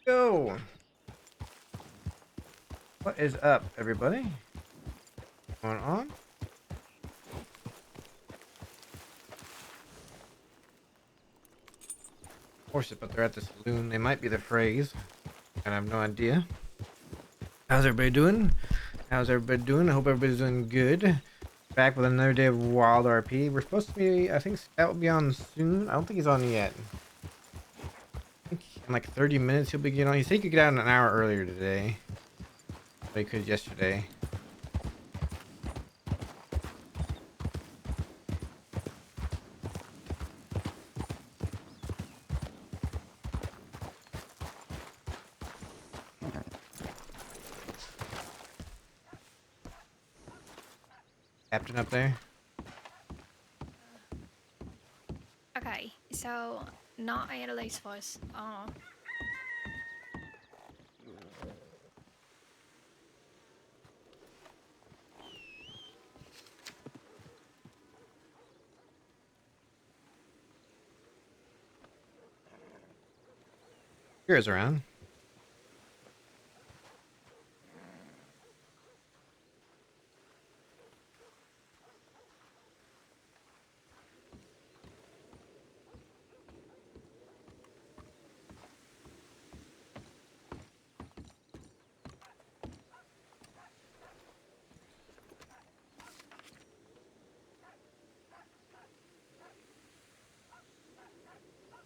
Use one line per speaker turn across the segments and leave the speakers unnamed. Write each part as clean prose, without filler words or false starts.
Go. What is up, everybody? Going on? Horses, but they're at the saloon. They might be the Frays. And I have no idea. How's everybody doing? How's everybody doing? I hope everybody's doing good. Back with another day of Wild RP. We're supposed to be, I think Scout will be on soon. I don't think he's on yet. I think in like 30 minutes he'll be getting on. He said he could get out an hour earlier today. But he could yesterday. Captain up there.
Okay, so not a release voice.
Here's around.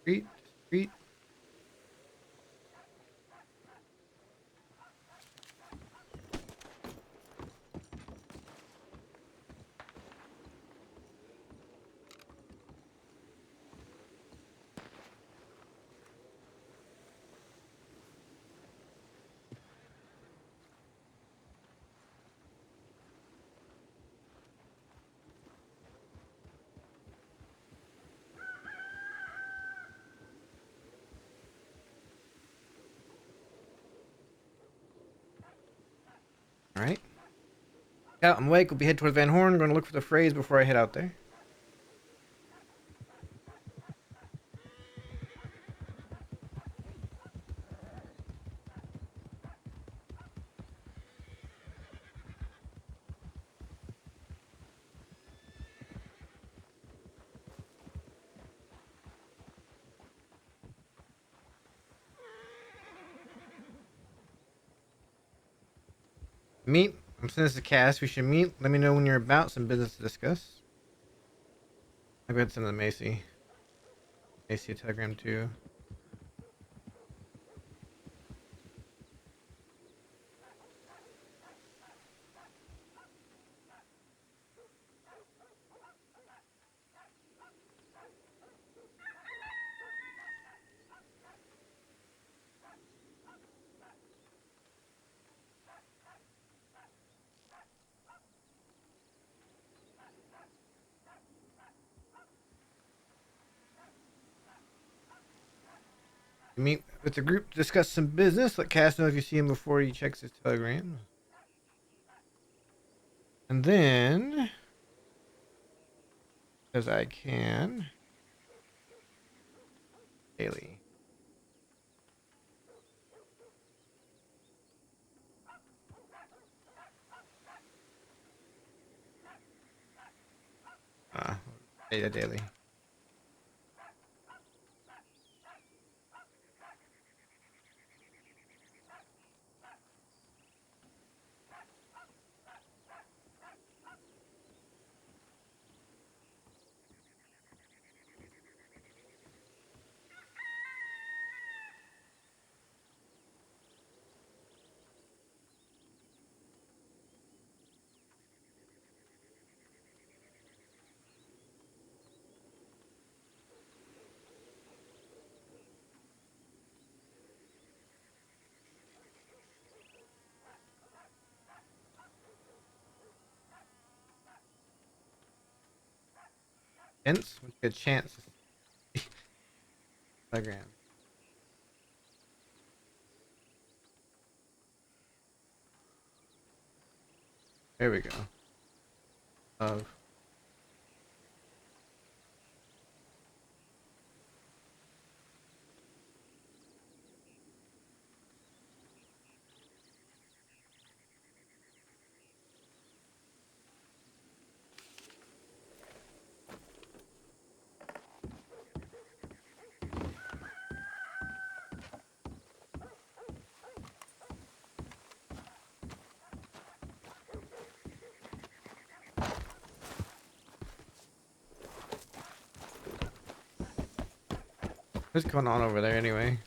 Street, street. All right. Yeah, I'm awake. We'll be heading towards Van Horn. Going to look for the Frays before I head out there. Meet. I'm sending this to Cass. We should meet. Let me know when you're about. Some business to discuss. I'll go ahead and send to Macy. Macy a telegram too. Meet with the group to discuss some business. Let Cass know if you see him before he checks his telegram. And then, as I can, daily. Data daily. Hence, good chance. Telegram. There we go. Love. What's going on over there anyway?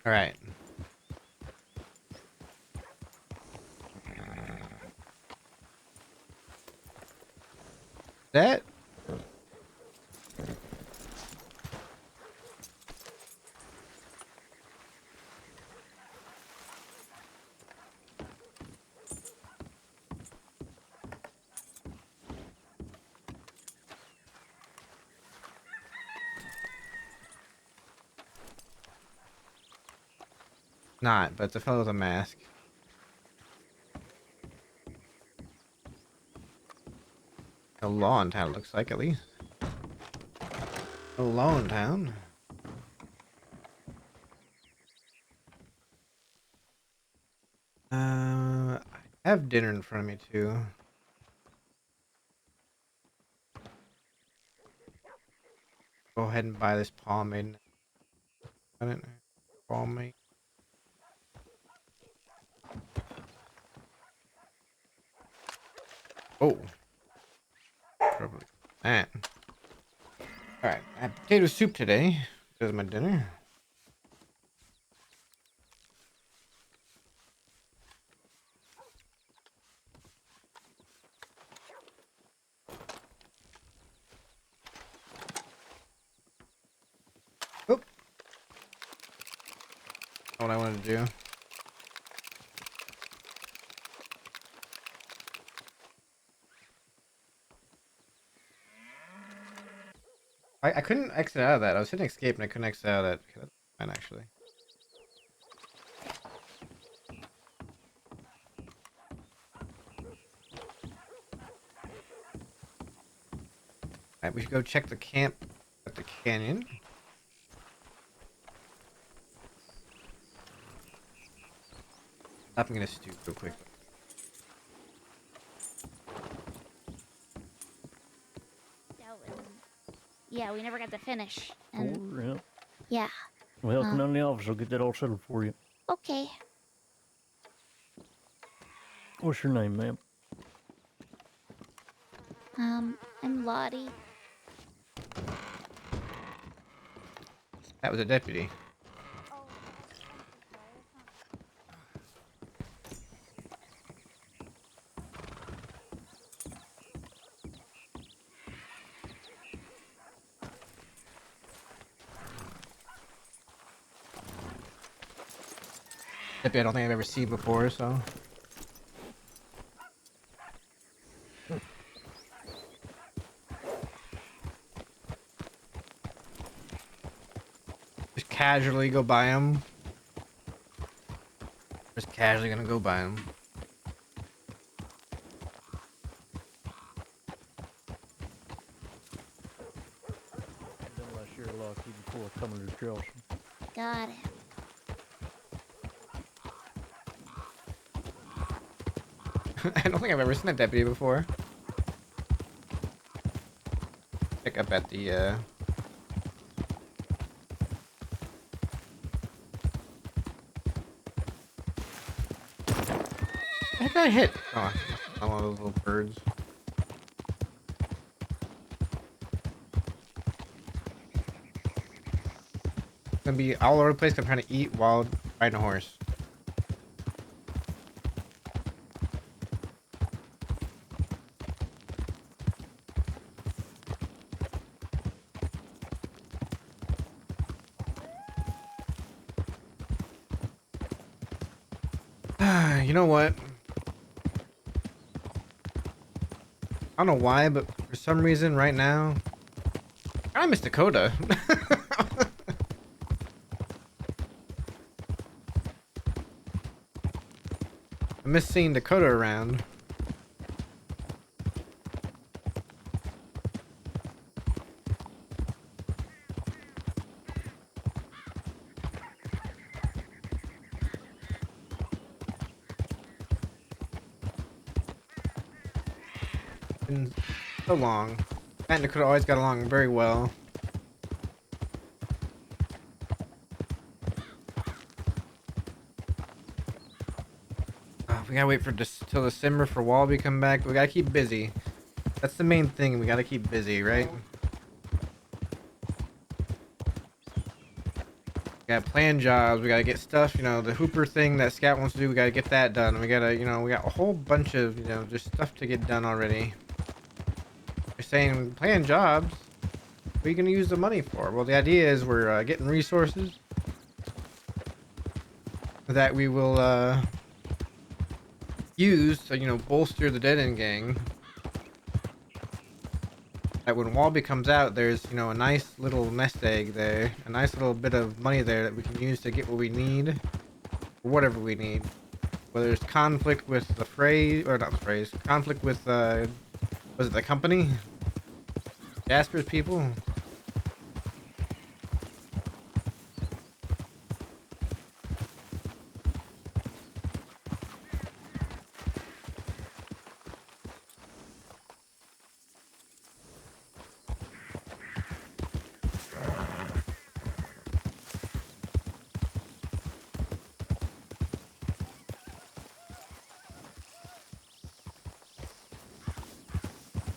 All right. That not, but it's a fellow with a mask. A law in town, looks like, at least. A law in town. I have dinner in front of me, too. Go ahead and buy this pomade. Pomade. Oh. Probably that. Alright, I had potato soup today. There's my dinner. Oh. What I wanted to do. I couldn't exit out of that. I was hitting escape and I couldn't exit out of that. Okay, that's fine, actually. Alright, we should go check the camp at the canyon. I'm gonna stew real quick.
Yeah, we never got to finish. And
Oh, yeah.
yeah.
Well, come down to the office. I'll get that all settled for you.
Okay.
What's your name, ma'am?
I'm Lottie.
That was a deputy. Deputy I don't think I've ever seen before, so. Just casually go by him. Just casually gonna go by him.
Unless you're lucky before coming to Charleston.
Got it.
I don't think I've ever seen a deputy before. Pick up at the I got hit. Oh, not one of those little birds. Gonna be all over the place. I'm trying to eat while riding a horse. You know what? I don't know why, but for some reason right now, I miss Dakota. I miss seeing Dakota around. Been so long. Matt and Dakota always got along very well. We gotta wait for till December for Wallaby come back. We gotta keep busy. That's the main thing. We gotta keep busy, right? We gotta plan jobs. We gotta get stuff. You know, the Hooper thing that Scout wants to do. We gotta get that done. We gotta, you know, we got a whole bunch of, you know, just stuff to get done already. You're saying plan jobs. What are you gonna use the money for? Well, the idea is we're getting resources that we will use to, you know, bolster the Dead End Gang. That when Wallaby comes out, there's, you know, a nice little nest egg there, a nice little bit of money there that we can use to get what we need, or whatever we need. Whether it's conflict with the Frays, or not the Frays, conflict with, was it the company? Jasper's people?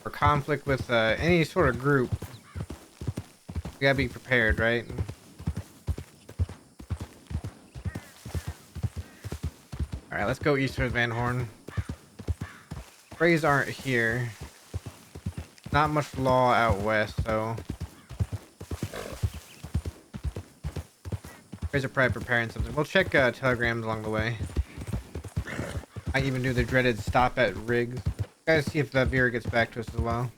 Or conflict with any sort of group. We gotta be prepared, right? Alright, let's go east of Van Horn. Frays aren't here. Not much law out west, so Frays are probably preparing something. We'll check telegrams along the way. I even do the dreaded stop at Riggs. Gotta see if Vera gets back to us as well.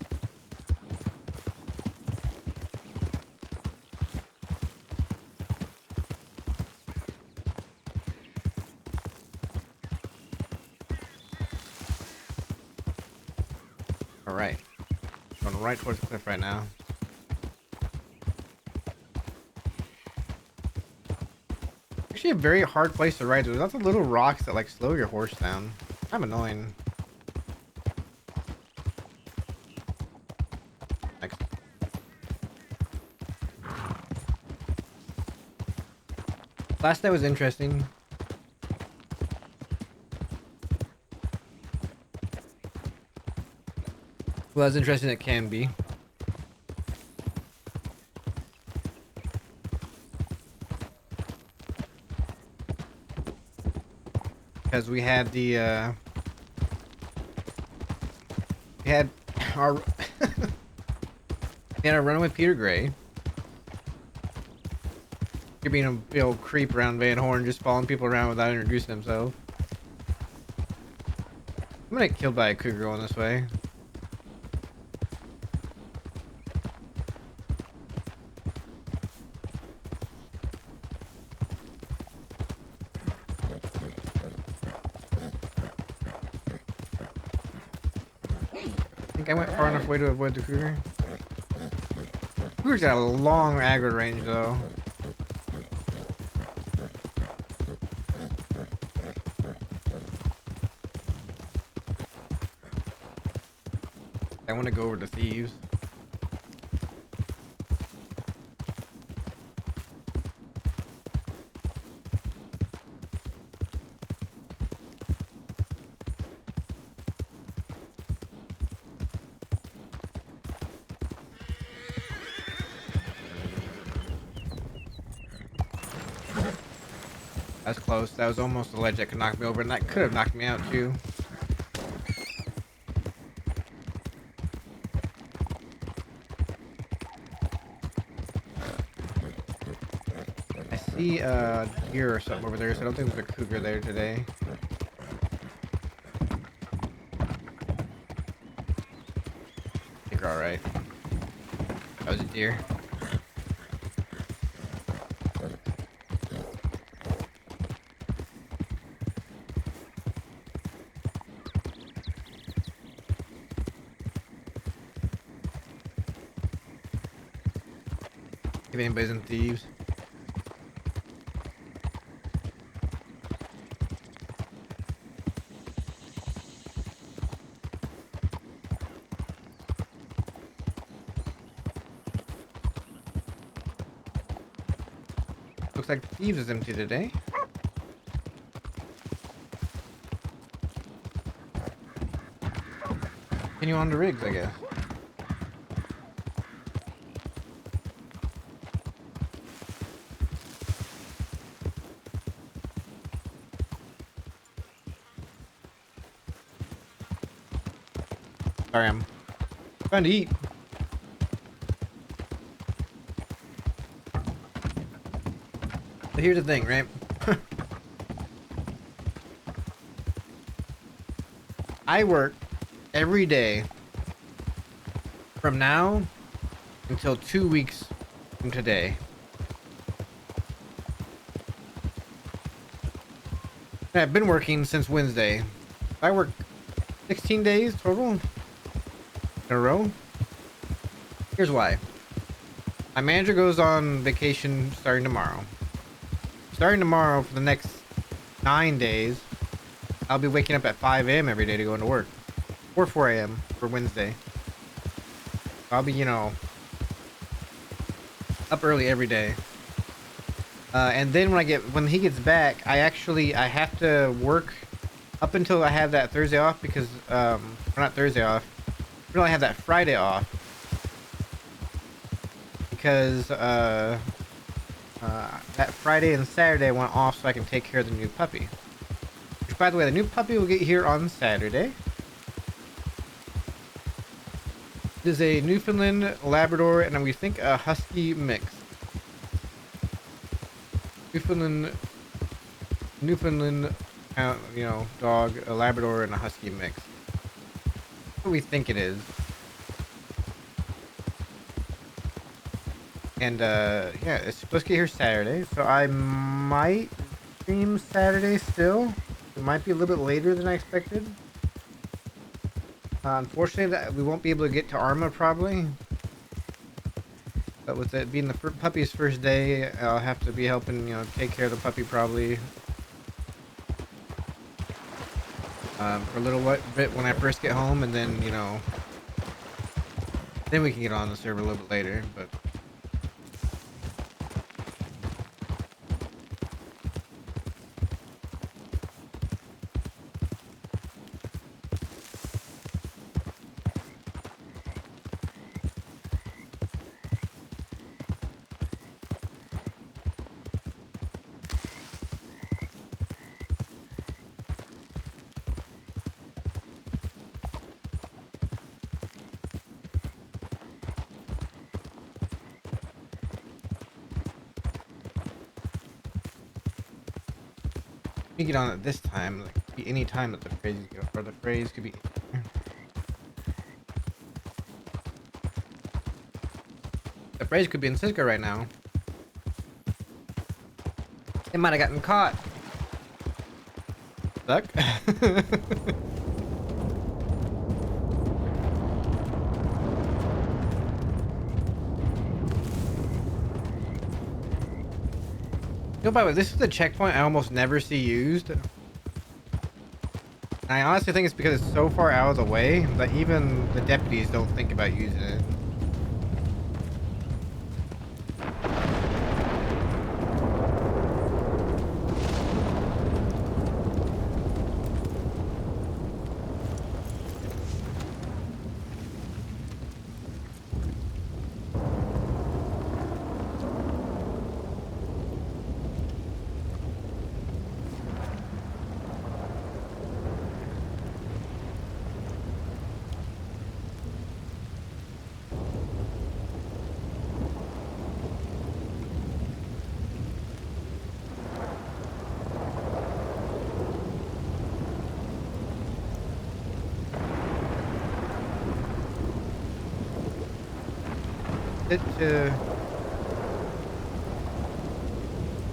Alright. Going right towards the cliff right now. Actually a very hard place to ride. There's lots of little rocks that like slow your horse down. I'm annoying. Last night was interesting. Well, as interesting as it can be. Because we had the, we had our, we had our run with Peter Gray. You're being a big old creep around Van Horn, just following people around without introducing himself. I'm gonna get killed by a cougar going this way. I think I went far enough away to avoid the cougar. Cougar's got a long aggro range though. I want to go over to Thieves. That's close. That was almost a ledge that could knock me over, and that could have knocked me out too. I see a deer or something over there, so I don't think there's a cougar there today. I think we're alright. That was a deer. If anybody's in Thieves. Looks like Thieves is empty today. continue on to rigs, I guess. Sorry, I'm trying to eat. But here's the thing, right? I work every day from now until 2 weeks from today. And I've been working since Wednesday. I work 16 days total in a row. Here's why. My manager goes on vacation starting tomorrow. Starting tomorrow for the next 9 days, I'll be waking up at 5 a.m. every day to go into work. Or 4 a.m. for Wednesday. I'll be, up early every day. And then when he gets back, I have to work up until I have that Thursday off because, or not Thursday off. I really have that Friday off. Because, that Friday and Saturday I went off so I can take care of the new puppy. Which, by the way, the new puppy will get here on Saturday. It is a Newfoundland, Labrador, and we think a Husky mix. Newfoundland, dog, a Labrador, and a Husky mix. That's what we think it is. And, yeah, it's supposed to get here Saturday, so I might stream Saturday still. It might be a little bit later than I expected. Unfortunately, we won't be able to get to Arma, probably. But with it being the puppy's first day, I'll have to be helping, take care of the puppy, probably. For a little bit when I first get home, and then, then we can get on the server a little bit later, but... We get on it this time, like, could be any time that the Frays go, or the Frays could be. The Frays could be in Cisco right now. They might have gotten caught. Suck. By the way, this is the checkpoint I almost never see used. And I honestly think it's because it's so far out of the way that even the deputies don't think about using it.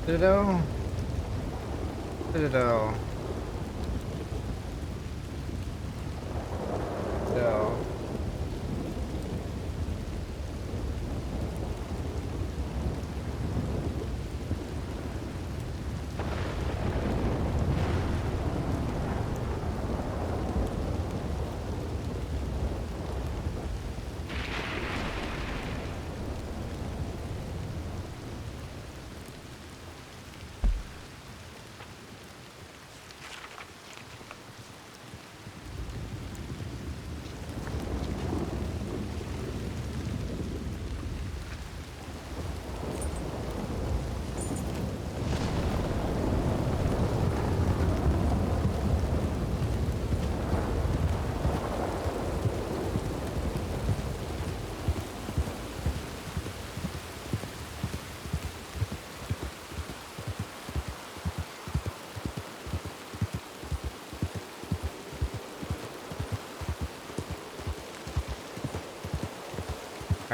Citadel. Citadel.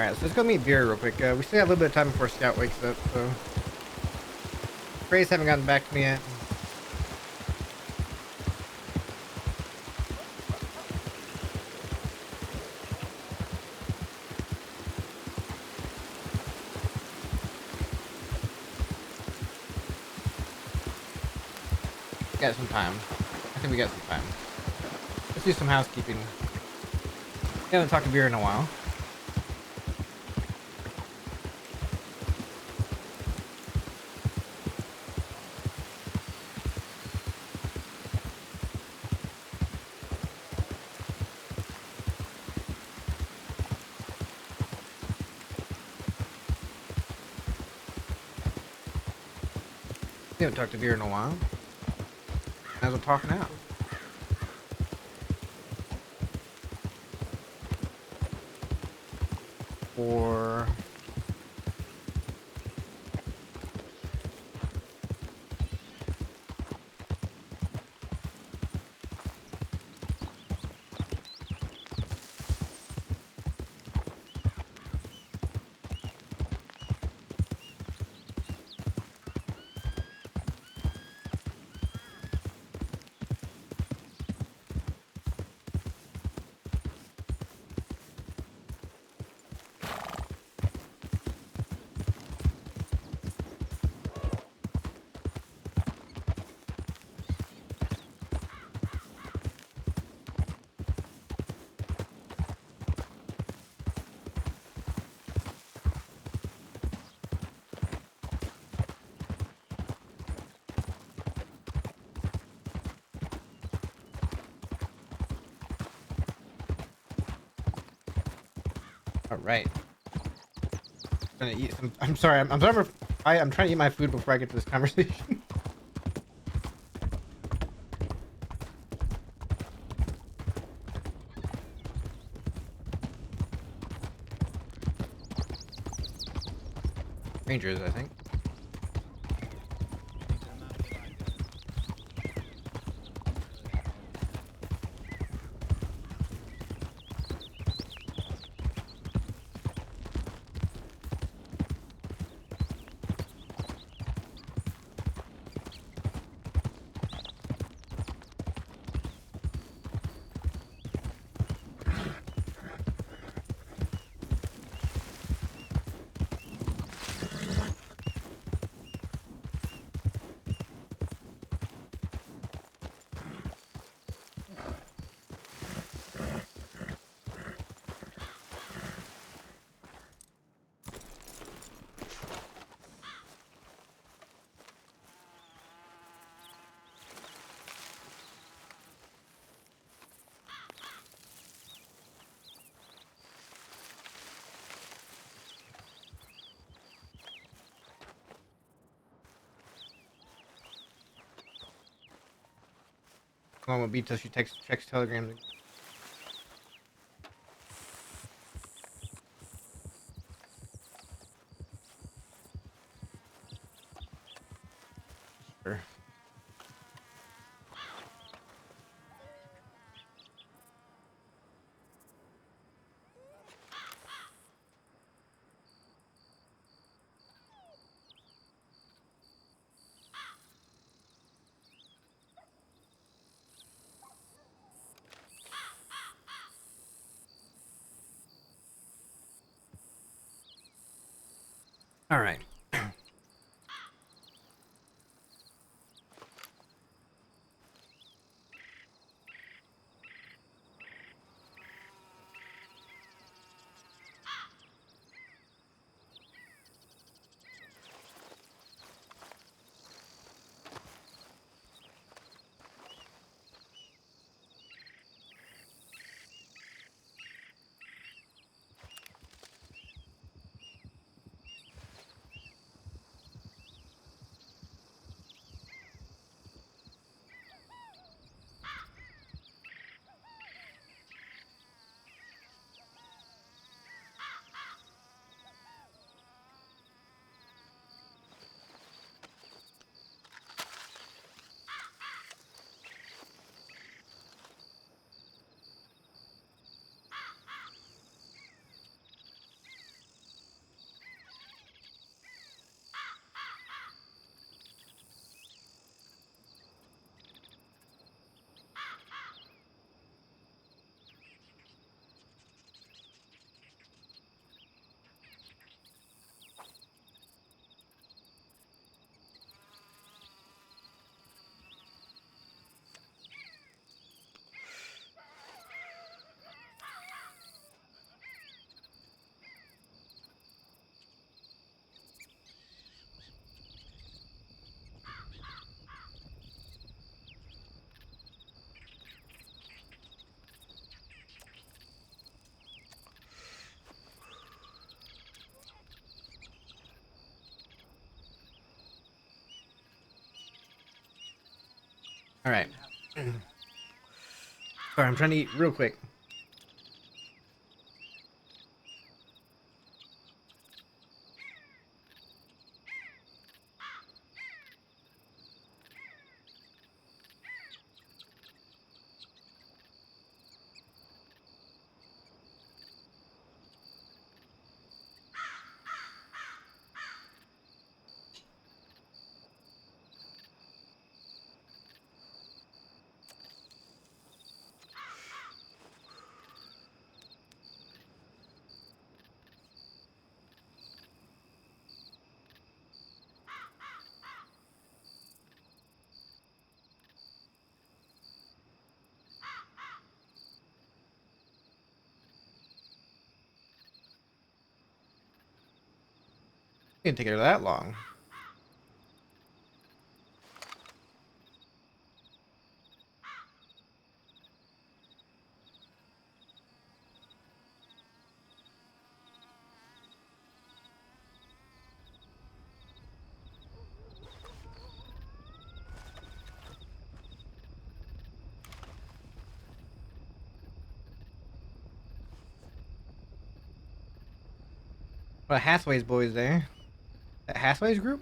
Alright, so let's go meet Beer real quick. We still got a little bit of time before Scout wakes up, so... Frays haven't gotten back to me yet. Got some time. I think we got some time. Let's do some housekeeping. We haven't talked to Beer in a while. We haven't talked to Beer in a while. Might as well talk now. Or... All right. I'm gonna eat some. I'm sorry. I'm trying to eat my food before I get to this conversation. Rangers, I think. Come on, we'll beat till she checks telegrams. Sure. All right. All right. Sorry, I'm trying to eat real quick. It didn't take her that long. What Hathaway's boys there? That Hathaway's group?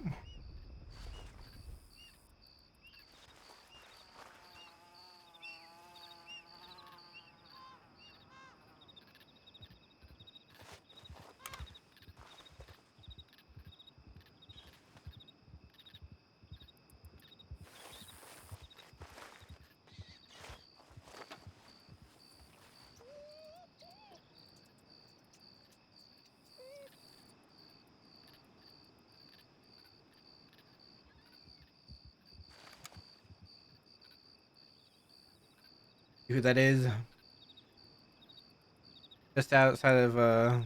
See who that is? Just outside of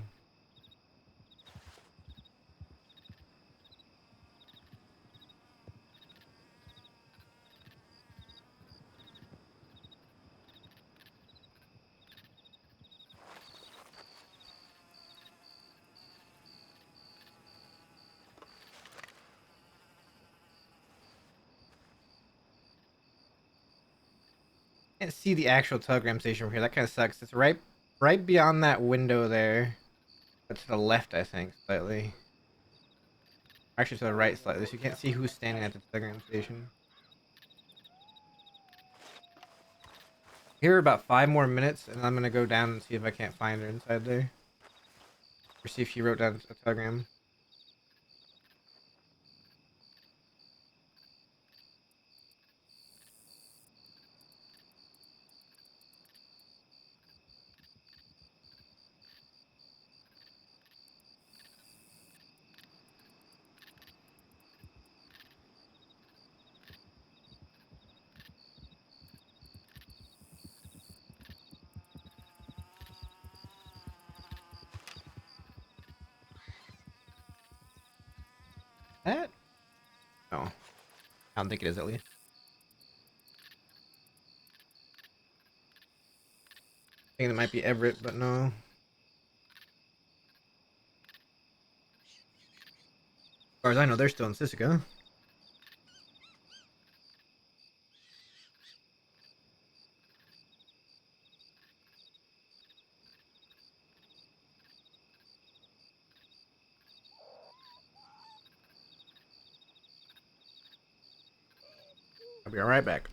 can't see the actual telegram station from here. That kind of sucks. It's right beyond that window there. But to the left, I think, slightly. Actually, to the right slightly, so you can't see who's standing at the telegram station. Here are about 5 more minutes, and I'm gonna go down and see if I can't find her inside there. Or see if she wrote down a telegram. That? No. I don't think it is, at least. I think it might be Everett, but no. As far as I know, they're still in Sisika. I'll be right back.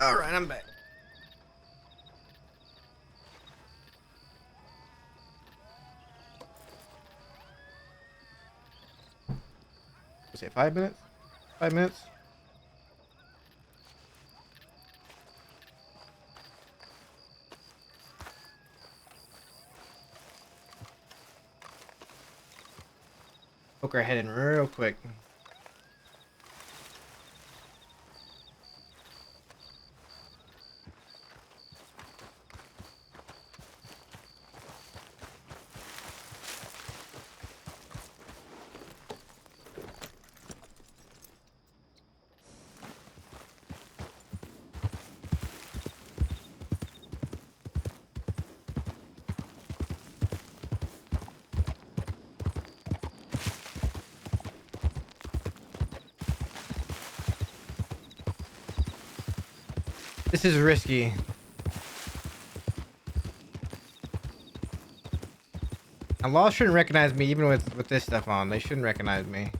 Alright, I'm back. Say 5 minutes? 5 minutes? Poke our head in real quick. This is risky. Now, law shouldn't recognize me even with this stuff on. They shouldn't recognize me.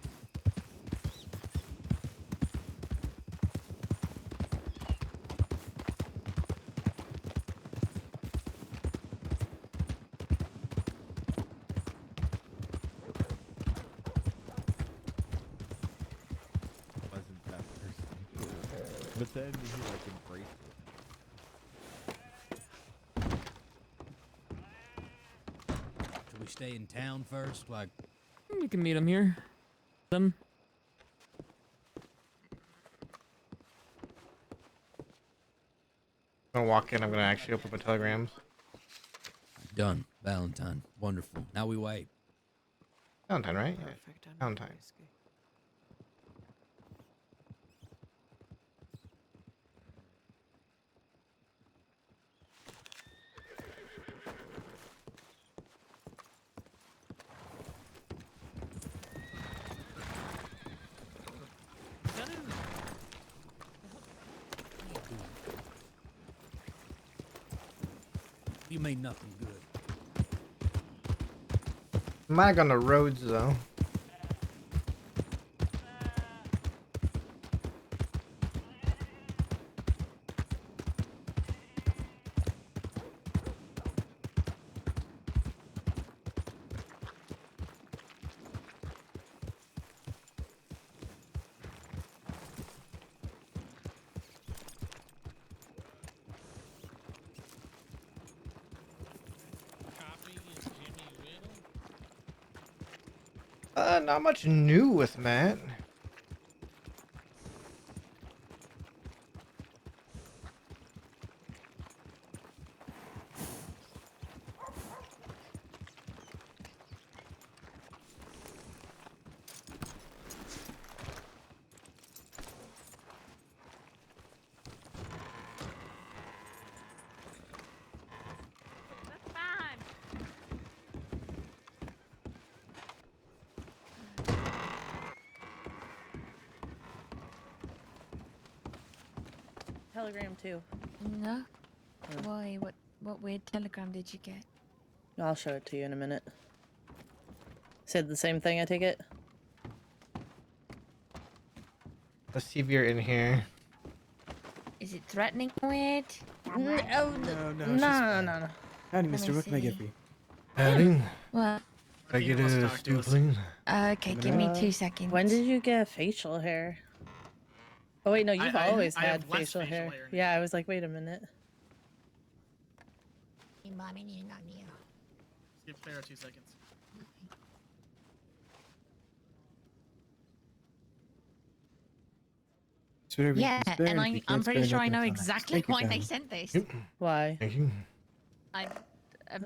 Wasn't that person. But then he like embraced it.
Should we stay in town first? Like,
We can meet him here. Them.
I'm gonna walk in. I'm gonna actually open up my telegrams.
done. Valentine. Wonderful. Now we wait.
Valentine, right? Yeah.
Perfect. I'm
Valentine.
risky.
You mean nothing good.
Might have gone to roads though. Not much new with Matt.
Telegram too.
No.
Hmm.
Why? What weird telegram did you get?
I'll show it to you in a minute. Said the same thing, I take it?
Let's see if you're in here.
Is it threatening weird?
No, no.
Howdy,
Let
Mr.
me
What can I get
see.
for you?
Howdy.
Well,
Can I get a stew, please?
okay, give me 2 seconds.
When did you get facial hair? Oh wait, no, you've always
I
had
have less
facial hair.
hair
Yeah, I was like, wait a minute.
Skip Pharaoh 2 seconds.
It's whatever you
Yeah,
can spare,
and
if you
I'm
can't
pretty
spare
sure I
nothing,
know
fine.
exactly
Thank you
why they
kindly.
sent this.
Why?
Thank you.
I, um,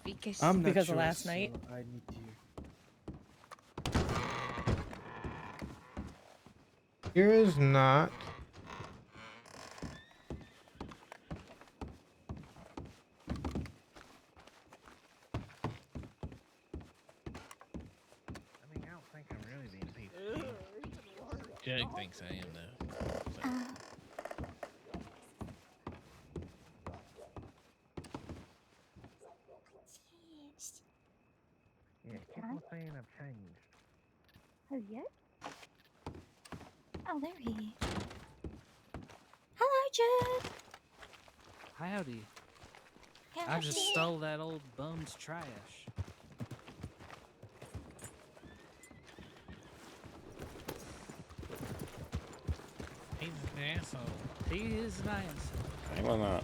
because
I'm not
Because of
sure,
last
so
night?
I need to.
Here is not.
I mean, I don't think I'm really being peaceful. Jake thinks I am though. So. Yeah, people saying I've changed.
Oh, yeah? Oh, there he is. Hello, Jude.
Howdy.
How
I
is
just
he?
stole that old bum's trash.
He's an asshole.
He is an asshole.
I will not.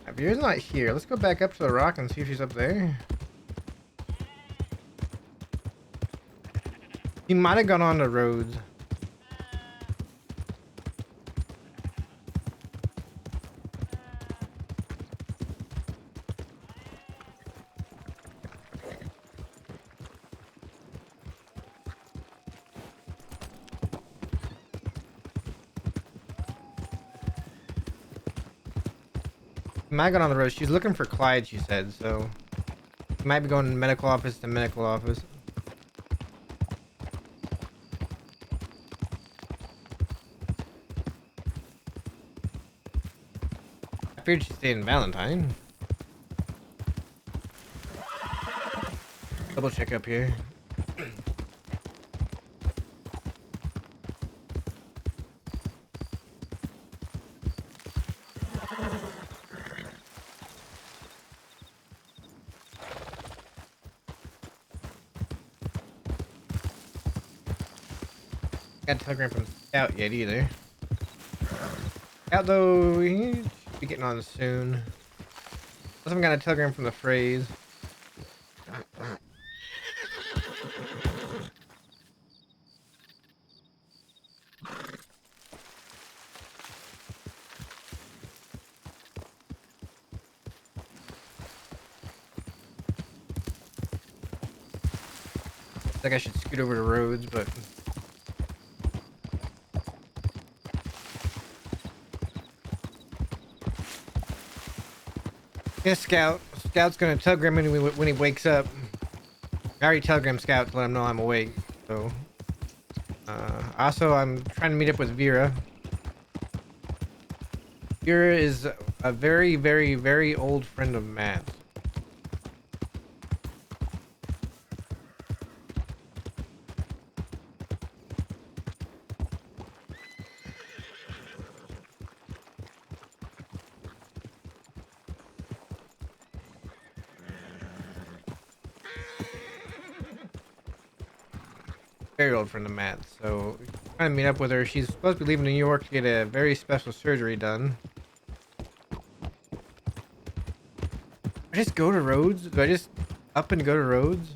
Javier's not here. Let's go back up to the rock and see if she's up there. He might have gone on the roads. He might have gone on the road. She's looking for Clyde, she said, so he might be going medical office to medical office. I figured she'd stay in Valentine. Double check up here. Got a telegram from Scout yet either. Scout though, he should be getting on soon. Unless I've got a telegram from the Frays. I think I should scoot over to Rhodes, but yeah, Scout. Scout's gonna telegram me when he wakes up. I already telegrammed Scout to let him know I'm awake. So, also I'm trying to meet up with Vera. Vera is a very, very, very old friend of Matt's. Very old friend of Matt, so trying to meet up with her. She's supposed to be leaving New York to get a very special surgery done. I just go to Rhodes? Do I just up and go to Rhodes?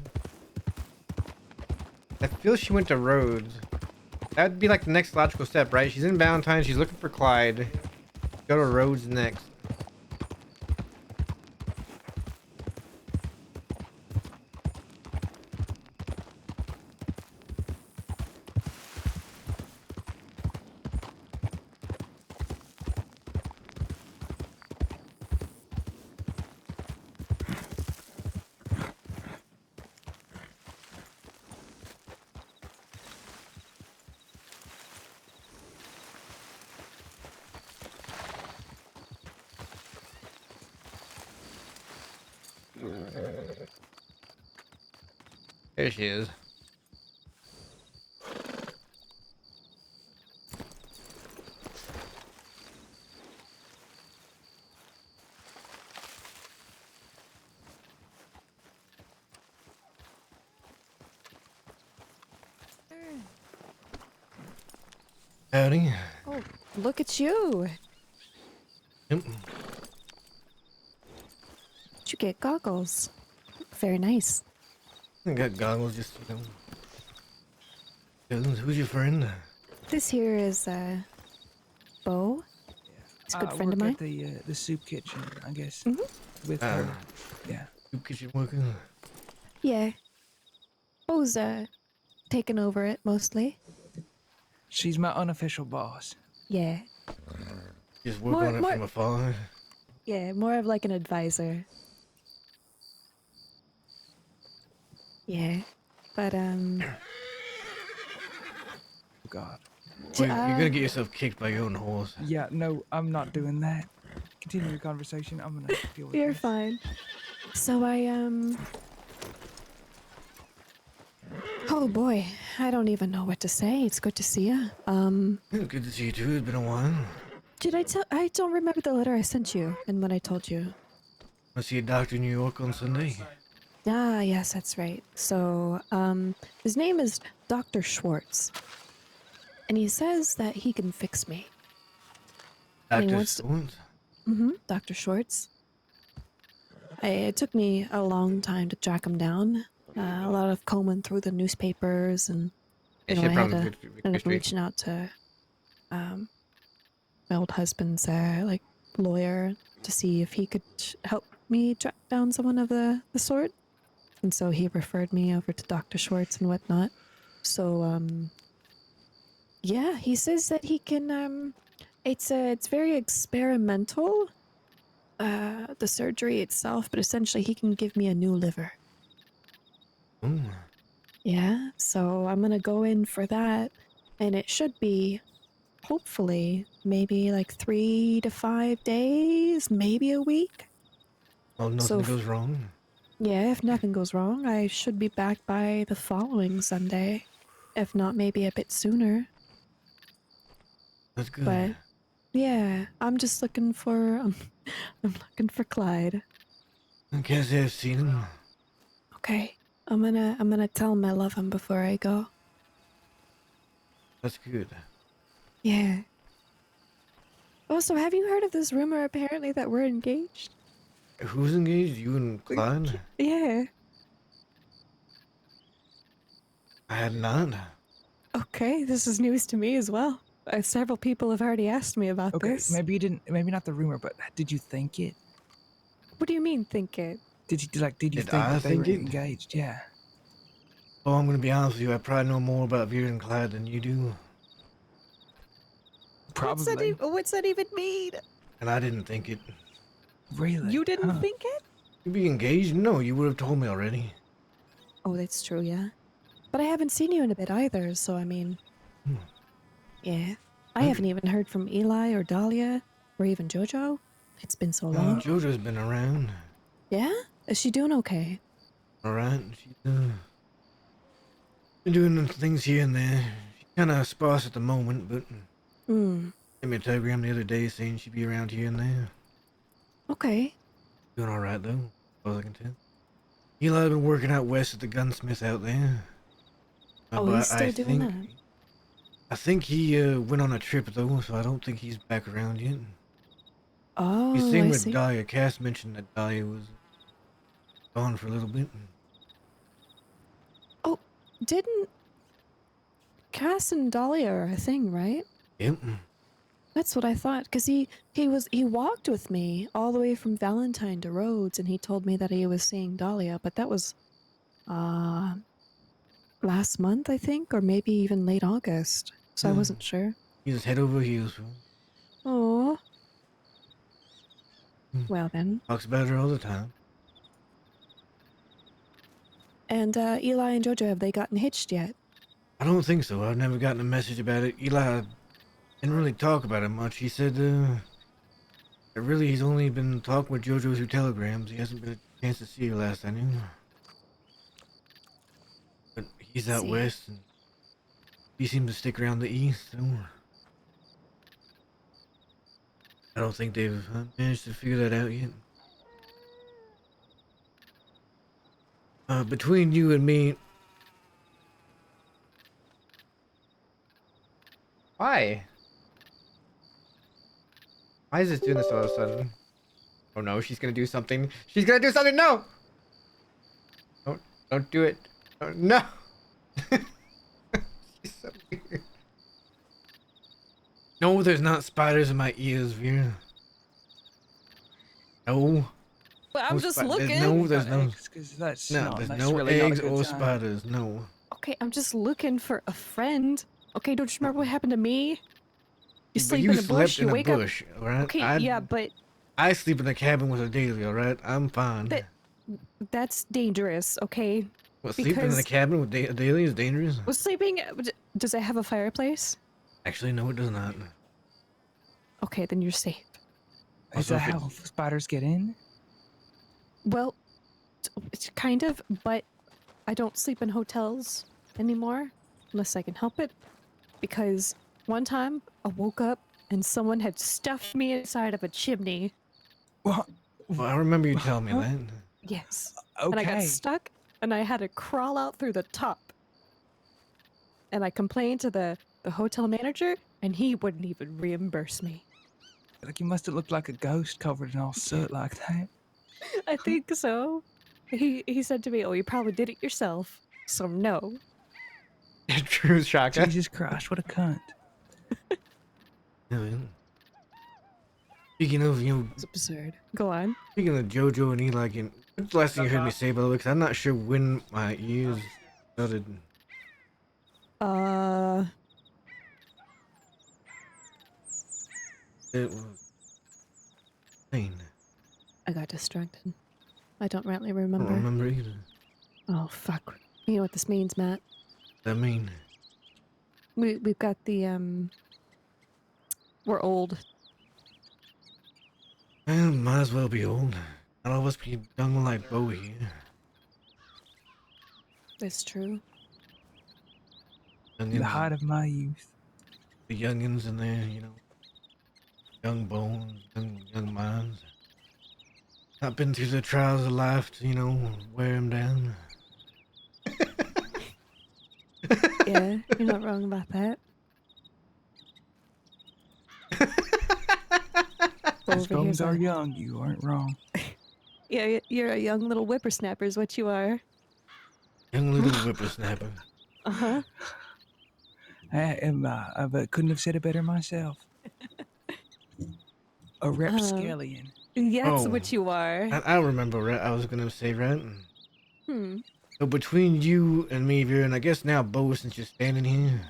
I feel she went to Rhodes. That'd be like the next logical step, right? She's in Valentine, she's looking for Clyde. Go to Rhodes next. There she is. Howdy.
Oh, look at you.
Yep.
Did you get goggles? Very nice.
I got goggles just, you know. Who's your friend?
This here is, Bo. He's a good friend of
work
mine.
at the soup kitchen, I guess.
Mhm.
With her. Yeah.
Soup kitchen working.
Yeah. Bo's, taken over it mostly.
She's my unofficial boss.
Yeah.
Just work
More-
on it
more-
from afar.
Yeah, more of like an advisor. Yeah. But,
Oh, God.
Well, you're gonna get yourself kicked by your own horse.
Yeah, no, I'm not doing that. Continue your conversation. I'm gonna deal with
you're
this.
fine. So oh boy, I don't even know what to say. It's good to see you.
Good to see you too. It's been a while.
Did I tell? I don't remember the letter I sent you and what I told you.
I see a doctor in New York on Sunday.
Ah, yes, that's right. So, his name is Dr. Schwartz. And he says that he can fix me. And he
Doctor
wants to-
Schwartz?
Dr. Schwartz. It took me a long time to track him down. A lot of combing through the newspapers, and
Yeah,
you know,
she
I had
probably
to
could
end up
straight.
reaching out to my old husband's like lawyer to see if he could help me track down someone of the sort. And so he referred me over to Dr. Schwartz and whatnot. So yeah, he says that he can it's very experimental, the surgery itself, but essentially he can give me a new liver.
Ooh.
Yeah, so I'm gonna go in for that, and it should be hopefully, maybe like 3 to 5 days, maybe a week.
Well, nothing
So
goes wrong.
Yeah, if nothing goes wrong, I should be back by the following Sunday. If not, maybe a bit sooner.
That's good.
But yeah, I'm just looking for I'm looking for Clyde.
I can't say I've seen him.
Okay. I'm gonna tell him I love him before I go.
That's good.
Yeah. Also, have you heard of this rumor apparently that we're engaged?
Who's engaged? You and Clyde?
Yeah.
I had not.
Okay, this is news to me as well. Several people have already asked me about
Okay,
this.
maybe you didn't. Maybe not the rumor, but did you think it?
What do you mean, think it?
Did you Did you
Did
think
I
that they were
think it?
engaged? Yeah.
Oh, I'm gonna be honest with you. I probably know more about Vera and Clyde than you do.
Probably.
What's that even mean?
And I didn't think it.
Really?
You didn't
Huh.
think it?
You be engaged? No, you would have told me already.
Oh, that's true, yeah. But I haven't seen you in a bit either, so I mean...
Hmm.
Yeah. I haven't even heard from Eli or Dahlia, or even Jojo. It's been so long.
Jojo's been around.
Yeah? Is she doing okay?
Alright, she's been doing things here and there. She's kind of sparse at the moment, but
Hmm.
sent me a telegram the other day saying she'd be around here and there.
Okay.
Doing alright though, as far as I can tell. Eli's been working out west at the gunsmith out there.
Oh,
But
he's still doing that?
I think he went on a trip though, so I don't think he's back around yet.
Oh,
He's seen
I
with
see.
Dahlia. Cass mentioned that Dahlia was gone for a little bit.
Oh, didn't... Cass and Dahlia are a thing, right?
Yep.
That's what I thought, because he walked with me all the way from Valentine to Rhodes, and he told me that he was seeing Dahlia, but that was last month, I think, or maybe even late August. So I
Hmm.
wasn't sure.
He's head over heels for her.
Oh.
Hmm.
Well then.
Talks about her all the time.
And Eli and Jojo, have they gotten hitched yet?
I don't think so. I've never gotten a message about it. Eli didn't really talk about it much. He said that really he's only been talking with Jojo through telegrams. He hasn't been a chance to see her last I knew. But he's out
See.
west, and he seems to stick around the east, so I don't think they've managed to figure that out yet. Between you and me, why? Why is this doing this all of a sudden? Oh no, she's gonna do something. She's gonna do something. No! Don't do it. Oh, no! She's so weird. No, there's not spiders in my ears, Vera. No.
Well, I'm
No
just
spi-
looking.
there's no,
Because that's
no,
not,
there's
that's
no
really not a
eggs
good
or
sign.
spiders. No.
Okay, I'm just looking for a friend. Okay, don't you remember what happened to me? You
But
sleep
you
in a bush,
slept
you
in a
wake
bush,
up.
alright?
Okay, yeah, but
I sleep in a cabin with a daily, alright? I'm fine.
that's dangerous, okay?
What, sleeping in a
because-
cabin with a daily is dangerous?
Was sleeping... Does it have a fireplace?
Actually, no, it does not.
Okay, then you're safe.
Is
Also,
that
if it-
how spiders get in?
Well, it's kind of, but I don't sleep in hotels anymore, unless I can help it. Because one time, I woke up and someone had stuffed me inside of a chimney.
Well,
Well, I remember you telling me
Huh?
that.
Yes.
okay.
And I got stuck, and I had to crawl out through the top. And I complained to the hotel manager, and he wouldn't even reimburse me.
Like you must have looked like a ghost covered in all soot like that.
I think so. He said to me, "Oh, you probably did it yourself." So no.
True, Shaka.
Jesus Christ, what a cunt.
Yeah, yeah. Speaking of,
It's absurd. Go on.
speaking of JoJo and Eli, what's the last thing you heard me say, by the way? Because I'm not sure when my ears started. It was insane.
I got distracted. I don't really
I
remember.
don't remember either.
Oh fuck. You know what this means, Matt?
I mean,
We've got the We're old.
Well, might as well be old. All of us be young like Bo here.
It's true.
The
Youngins,
height of my youth.
the youngins in there, you know. Young bones, young minds. Not been through the trials of life to, you know, wear them down.
Yeah, you're not wrong about that.
As
Over here's
bones are
a,
young, you aren't wrong.
yeah, you're a young little whippersnapper is what you are.
Young little whippersnapper.
Uh-huh.
I am. I couldn't have said it better myself. A rapscallion.
That's
Oh.
what you are.
I remember right. I was gonna say right.
Hmm.
So between you and me, Vera, and I guess now Bo, since you're standing here,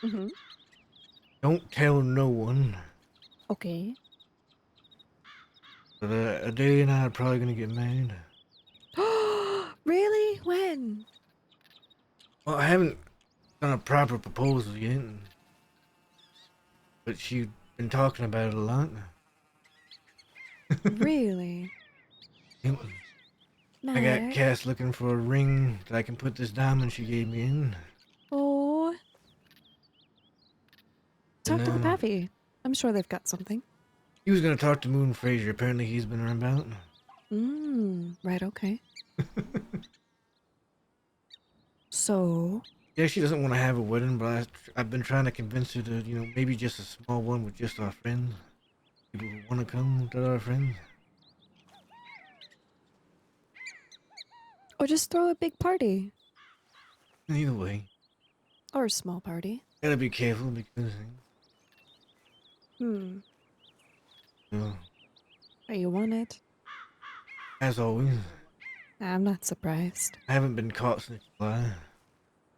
Mm-hmm.
don't tell no one.
Okay.
But Adelia and I are probably gonna get married.
Really? When?
Well, I haven't done a proper proposal yet, but she's been talking about it a lot.
Really?
Yep. I got
Mac?
Cass looking for a ring that I can put this diamond she gave me in.
Oh. Talk to the
And,
Pappy. I'm sure they've got something.
He was gonna talk to Moon Fraser. Apparently, he's been around about.
Right, okay. So,
Yeah, she doesn't want to have a wedding, but I've been trying to convince her to, you know, maybe just a small one with just our friends. People who want to come that are our friends.
or just throw a big party.
Either way,
Or a small party.
gotta be careful because,
Hmm.
you know,
Oh, you want it?
as always,
I'm not surprised.
I haven't been caught since July.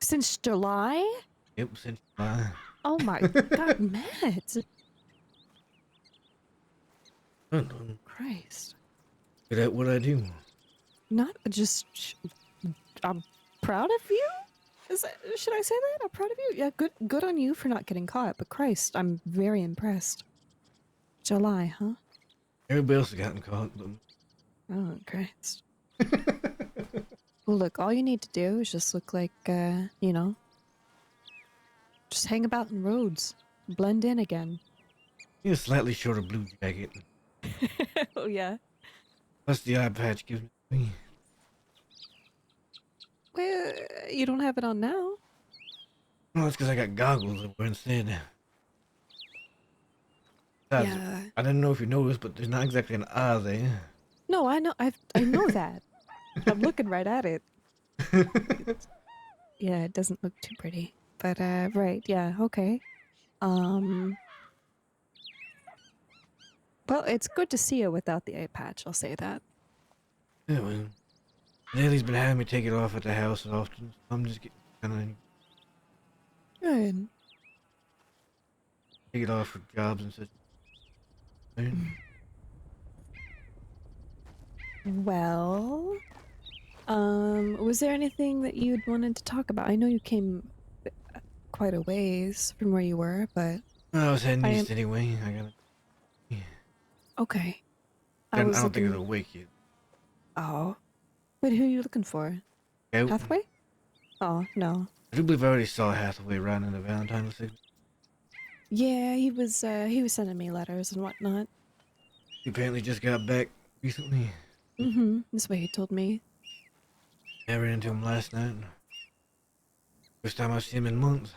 Since July?
Yep, since July.
Oh my god, Matt.
I'm
Christ.
good at what I do.
Not just. I'm proud of you? Should I say that? I'm proud of you? Yeah, good on you for not getting caught, but Christ, I'm very impressed. July, huh?
Everybody else has gotten caught, but
Oh, Christ. Well, look, all you need to do is just look like, you know, just hang about in roads. Blend in again.
a slightly shorter blue jacket.
Oh, yeah.
Plus the eye patch gives me.
Well, you don't have it on now.
Well, that's because I got goggles to wear instead. Besides,
Yeah.
I didn't know if you noticed, but there's not exactly an eye there.
No, I know. I know that. I'm looking right at it. Yeah, it doesn't look too pretty. But right, yeah, okay. Well, it's good to see you without the eye patch. I'll say that.
Yeah, well, Nelly's been having me take it off at the house often. So I'm just getting kind of
Good.
take it off for jobs and such.
Well, was there anything that you'd wanted to talk about? I know you came quite a ways from where you were, but
Well, I was heading
I
east anyway. I gotta.
okay.
I
I
don't
was
think
looking.
it'll wake yet.
Oh, wait, who are you looking for?
Out.
Hathaway? Oh no.
I do believe I already saw Hathaway riding in the Valentine's Day.
Yeah, he was sending me letters and whatnot.
He apparently just got back recently.
Mm-hmm. That's what he told me.
I ran into him last night. First time I've seen him in months.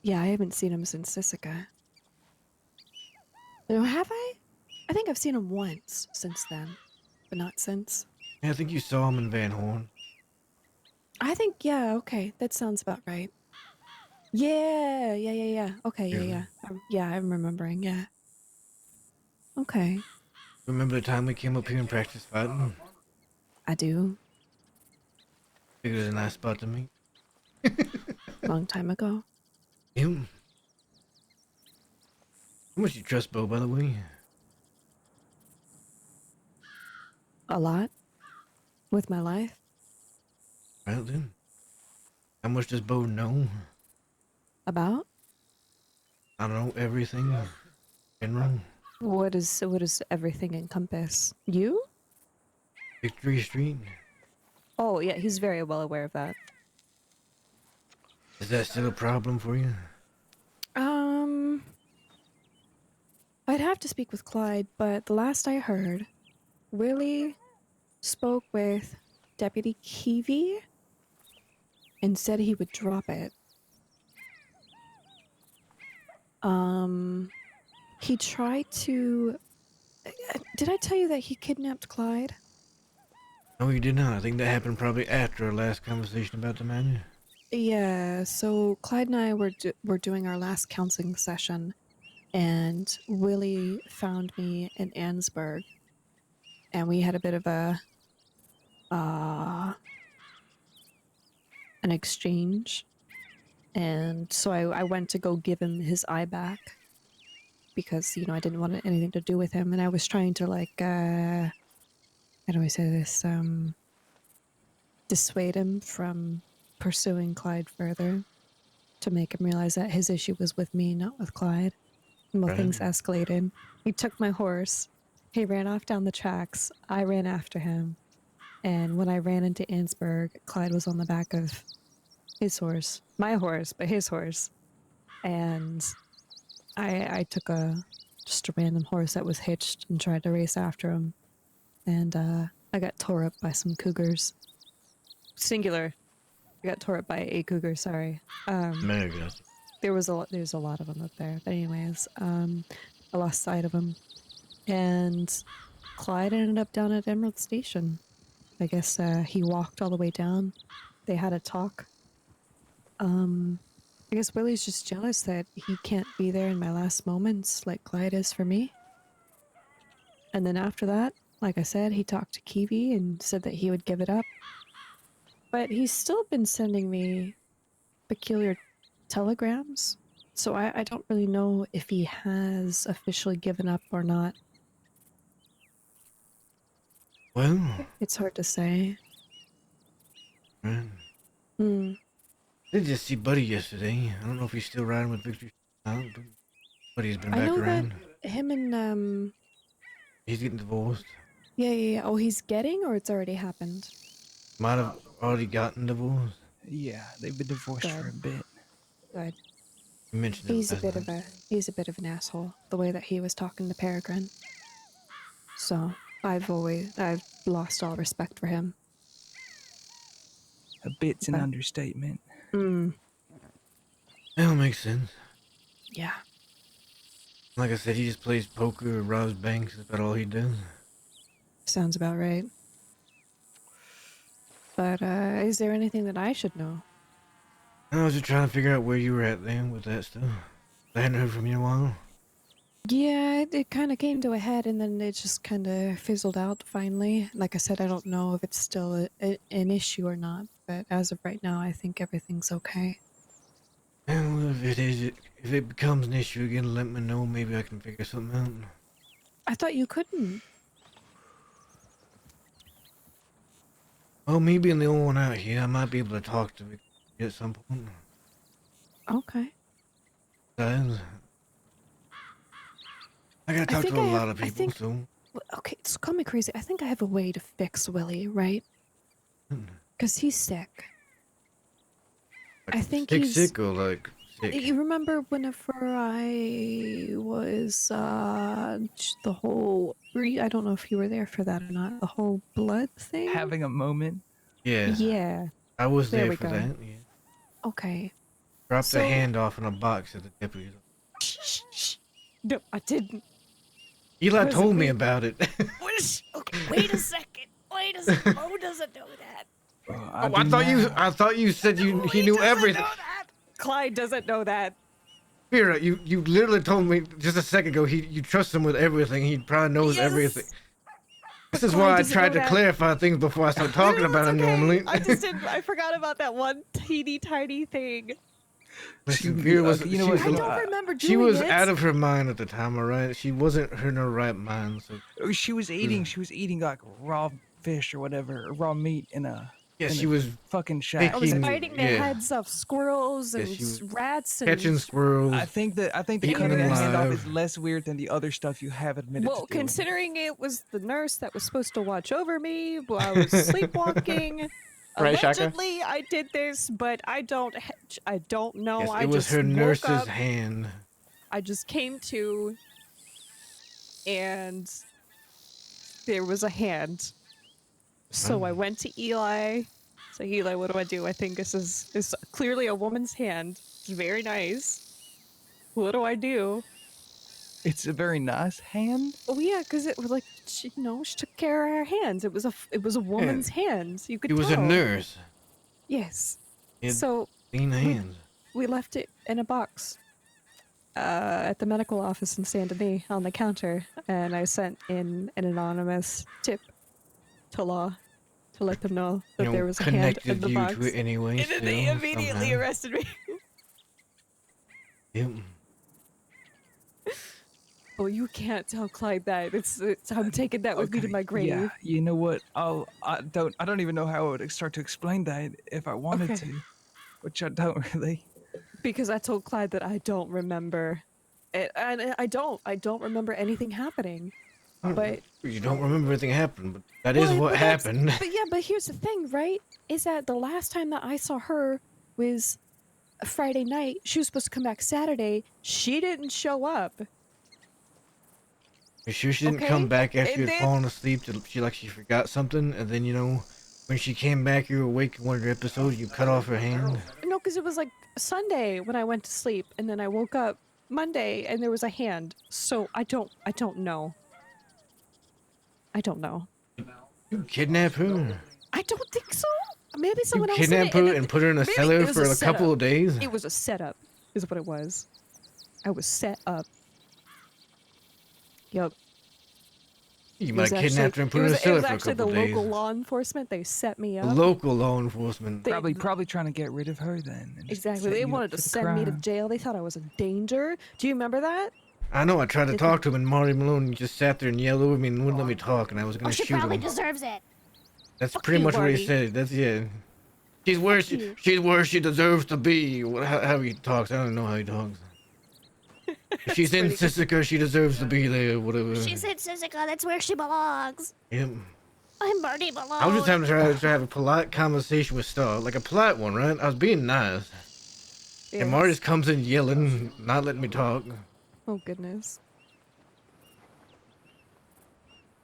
Yeah, I haven't seen him since Sisika. No, have I? I think I've seen him once since then, but not since.
Yeah, I think you saw him in Van Horn.
I think, yeah, okay, that sounds about right. Yeah. Okay, yeah. Yeah, I'm remembering, yeah. Okay,
Remember the time we came up here and practiced fighting?
I do.
Figured it was a nice spot to meet.
Long time ago.
Him? How much you trust Bo, by the way?
A lot. With my life.
Right then. How much does Bo know?
About?
I don't know, everything. General.
What does everything encompass? You?
Victory Street.
Oh yeah, he's very well aware of that.
Is that still a problem for you?
I'd have to speak with Clyde, but the last I heard, Willie spoke with Deputy Keevy and said he would drop it. He tried to. Did I tell you that he kidnapped Clyde?
No, you did not. I think that happened probably after our last conversation about the menu.
Yeah, so Clyde and I were doing our last counseling session, and Willie found me in Ansburg, and we had a bit of an exchange, and so I went to go give him his eye back because I didn't want anything to do with him, and I was trying to how do I say this, dissuade him from pursuing Clyde further, to make him realize that his issue was with me, not with Clyde. And well, things escalated. He took my horse. He ran off down the tracks. I ran after him. And when I ran into Ansburg, Clyde was on the back of his horse. My horse, but his horse. And I took just a random horse that was hitched and tried to race after him. And I got tore up by some cougars. Singular. I got tore up by a cougar, sorry. There's a lot of them up there. But anyways, I lost sight of him. And Clyde ended up down at Emerald Station. I guess he walked all the way down. They had a talk. I guess Willie's just jealous that he can't be there in my last moments like Clyde is for me. And then after that, like I said, he talked to Keevy and said that he would give it up. But he's still been sending me peculiar telegrams, so I don't really know if he has officially given up or not.
Well,
It's hard to say.
man.
Hmm.
I did just see Buddy yesterday. I don't know if he's still riding with Victory out, but Buddy's been
I
back
know
around.
that him and
He's getting divorced.
yeah. Oh, he's getting, or it's already happened.
Might have already gotten divorced.
Yeah, they've been divorced for a bit.
Good.
You mentioned it
He's a
last
bit
night.
of an asshole. The way that he was talking to Peregrine. So I've lost all respect for him.
A bit's an
Okay.
understatement.
That'll make sense.
Yeah.
Like I said, he just plays poker or robs banks. That's about all he does.
Sounds about right. But is there anything that I should know?
I was just trying to figure out where you were at then with that stuff. I hadn't heard from you in a while.
Yeah, it kind of came to a head and then it just kind of fizzled out finally. Like I said, I don't know if it's still an issue or not, but as of right now, I think everything's okay.
Well, if it becomes an issue again, let me know. Maybe I can figure something out.
I thought you couldn't.
Well, me being the only one out here, I might be able to talk to Victory at some point.
Okay.
Besides, I gotta talk
think
to a
I
lot
have-
of
I
people,
think-
so...
Okay, it's call me crazy. I think I have a way to fix Willie, right? Because he's sick.
Like,
I think
sick,
he's-
sick or like sick?
You remember whenever I was, the whole... I don't know if you were there for that or not. The whole blood thing?
Having a moment.
Yeah,
Yeah.
I was
There
there
we
for
go.
that. Yeah.
Okay.
Dropped
So-
a hand off in a box at the deputy's.
Shh. No, I didn't.
Eli
Was it
told me
me?
about it.
Okay, wait a second. Wait a second. Mo doesn't know that.
Oh, I thought you said he knew everything.
Clyde doesn't know that.
Vera, you literally told me just a second ago you trust him with everything. He probably knows
Yes.
everything. This is
Clyde
why I
doesn't
tried
know
to
that.
clarify things before I start talking about him normally.
I forgot about that one teeny tiny thing.
Listen, Vera was,
You know
she
what,
was,
I don't remember doing
she was
it.
out of her mind at the time, alright? She wasn't in her right mind, so...
She was eating like raw fish or whatever, or raw meat in a
Yeah,
in
she
the
was
fucking
I
shack.
was
Picking-
biting the
yeah.
heads off squirrels
Yeah,
and
she was
rats and
catching squirrels.
I think the
Eating
cutting
them
the hand off
alive.
is less weird than the other stuff you have admitted
well,
to doing.
considering it was the nurse that was supposed to watch over me while I was sleepwalking.
Right, Shaka?
Allegedly, I did this, but I don't know.
Yes,
I
it was
just
her
woke
nurse's
up.
hand.
I just came to, and there was a hand. So I went to Eli. So Eli, what do? I think this is clearly a woman's hand. It's very nice. What do I do?
It's a very nice hand.
Oh yeah, because it was like she took care of her hands. It was a woman's hand. You could
He
tell.
was a nurse.
Yes.
He had
So
clean hands.
we left it in a box at the medical office in Saint Denis on the counter, and I sent in an anonymous tip to law to let them know that there was a hand in
Connected
the
you
box.
to it anyway.
And then they
still,
immediately
somehow.
arrested me.
Yep.
Oh, you can't tell Clyde that. It's I'm taking that with me to my grave.
Yeah, you know what? I don't even know how I would start to explain that if I wanted
Okay.
to, which I don't really.
Because I told Clyde that I don't remember it, and I don't remember anything happening. But
You don't remember everything happened, but that is
Well,
what
but that's-
happened.
But yeah, but here's the thing, right? Is that the last time that I saw her was a Friday night. She was supposed to come back Saturday. She didn't show up.
You sure she didn't
Okay,
come back after
and
you had
then-
fallen asleep? She forgot something, and then when she came back, you were awake in one of your episodes. You cut off her hand.
No, because it was like Sunday when I went to sleep, and then I woke up Monday and there was a hand. So I don't know. I don't know.
You kidnap her.
I don't think so. Maybe
You
someone else did
kidnap
it,
her
it-
and put her in a
maybe
cellar
it was
for
a
a couple
setup.
of days.
It was a setup, is what it was. I was set up. Yup.
You
It
might
was
have kidnapped her and put her in a
it
cellar
was
for a
actually
couple
the
of days.
local law enforcement. They set me
The
up.
local law enforcement.
They-
Probably trying to get rid of her then. and just
exactly.
set
They
you up
wanted to
for the
send me to
crime.
jail. They thought I was a danger. Do you remember that?
I know. I tried to
Did
talk to him, and Marty Malone just sat there and yelled over me and wouldn't let me talk, and I was
Oh,
gonna
she
shoot
probably
him.
deserves it.
That's
Fuck
pretty
you,
much what he
Marty.
said. That's yeah. She's where
you.
she's where she deserves to be. How he talks, I don't know how he talks. If she's in
pretty good.
Sisika, she deserves to be there. Whatever.
She's in Sisika. That's where she belongs.
Yep.
I'm Marty Malone.
I was just having to have a polite conversation with Star, like a polite one, right? I was being nice, and Marty just comes in yelling, not letting me talk.
Oh goodness.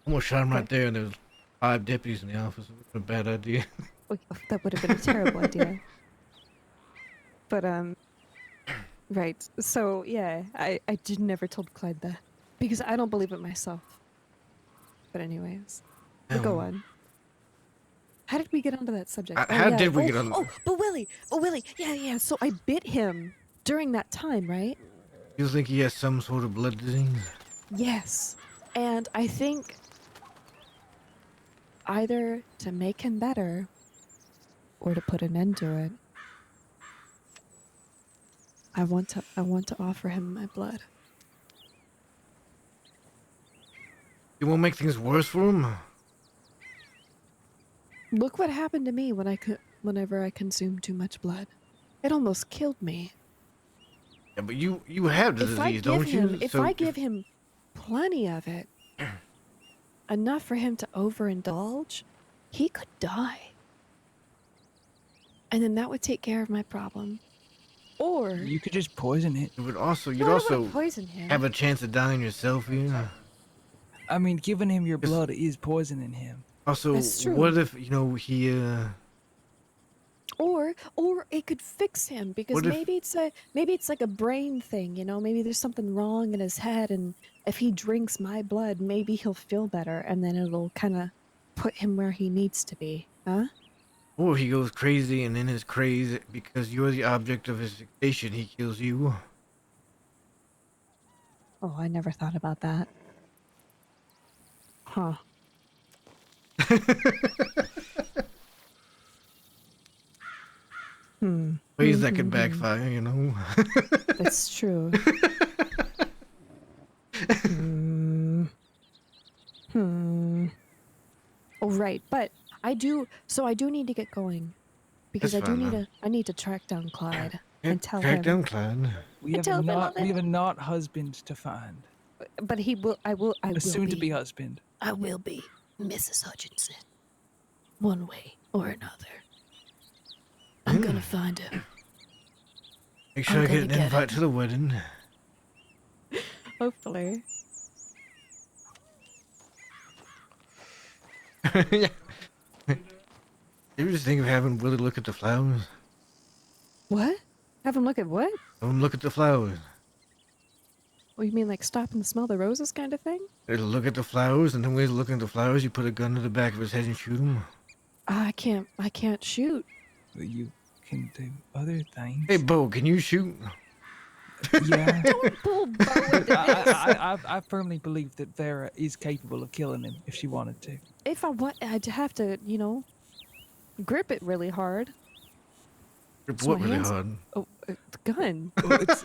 Almost shot him right there, and there was 5 deputies in the office. It was a bad idea.
Oh, that would have been a terrible idea. But right. So yeah, I did never told Clyde that because I don't believe it myself. But anyways, we'll go on. How did we get onto that subject?
How did we get on-
But Willie, yeah. So I bit him during that time, right?
You think he has some sort of blood disease?
Yes, and I think either to make him better or to put an end to it, I want to offer him my blood.
You won't make things worse for him?
Look what happened to me whenever I consumed too much blood. It almost killed me.
Yeah, but you have the disease, don't you?
If
So
I give him plenty of it, enough for him to overindulge, he could die. And then that would take care of my problem. Or
You could just poison it.
you'd also
No, I don't wanna poison him.
have a chance of dying yourself, yeah.
I mean, giving him your blood is poisoning him.
Also,
That's true.
what if he
or it could fix him because
What if-
maybe it's like a brain thing, maybe there's something wrong in his head, and if he drinks my blood, maybe he'll feel better, and then it'll kind of put him where he needs to be, huh?
or he goes crazy, and in his craze, because you're the object of his fixation, he kills you.
Oh, I never thought about that. Huh.
Ways that could backfire, you know.
That's true. Oh, right. But I do. So I do need to get going because
That's
I do
fine,
need
then.
to. I need to track down Clyde
Yeah,
and tell
track
him.
down Clyde.
We have
tell him I love
not. We
him.
have a not husband to find.
But he will. I will. I
A
will
soon-to-be husband.
I will be Mrs. Hutchinson, one way or another. I'm gonna find him.
Make sure I
gonna
get an
get
invite to the wedding.
Hopefully.
Yeah. You ever just think of having Willie look at the flowers?
What? Have him look at what?
Have him look at the flowers.
Oh, you mean like stop and smell the roses kind of thing?
He'll look at the flowers, and then when he's looking at the flowers, you put a gun to the back of his head and shoot him.
I can't shoot.
But you can do other things.
Hey, Bo, can you shoot?
Yeah.
Pull Bo into this.
I firmly believe that Vera is capable of killing him if she wanted to.
If I want, I'd have to, grip it really hard.
Grip
So
what
my
really
hands-
hard?
Oh, a gun
Well, it's,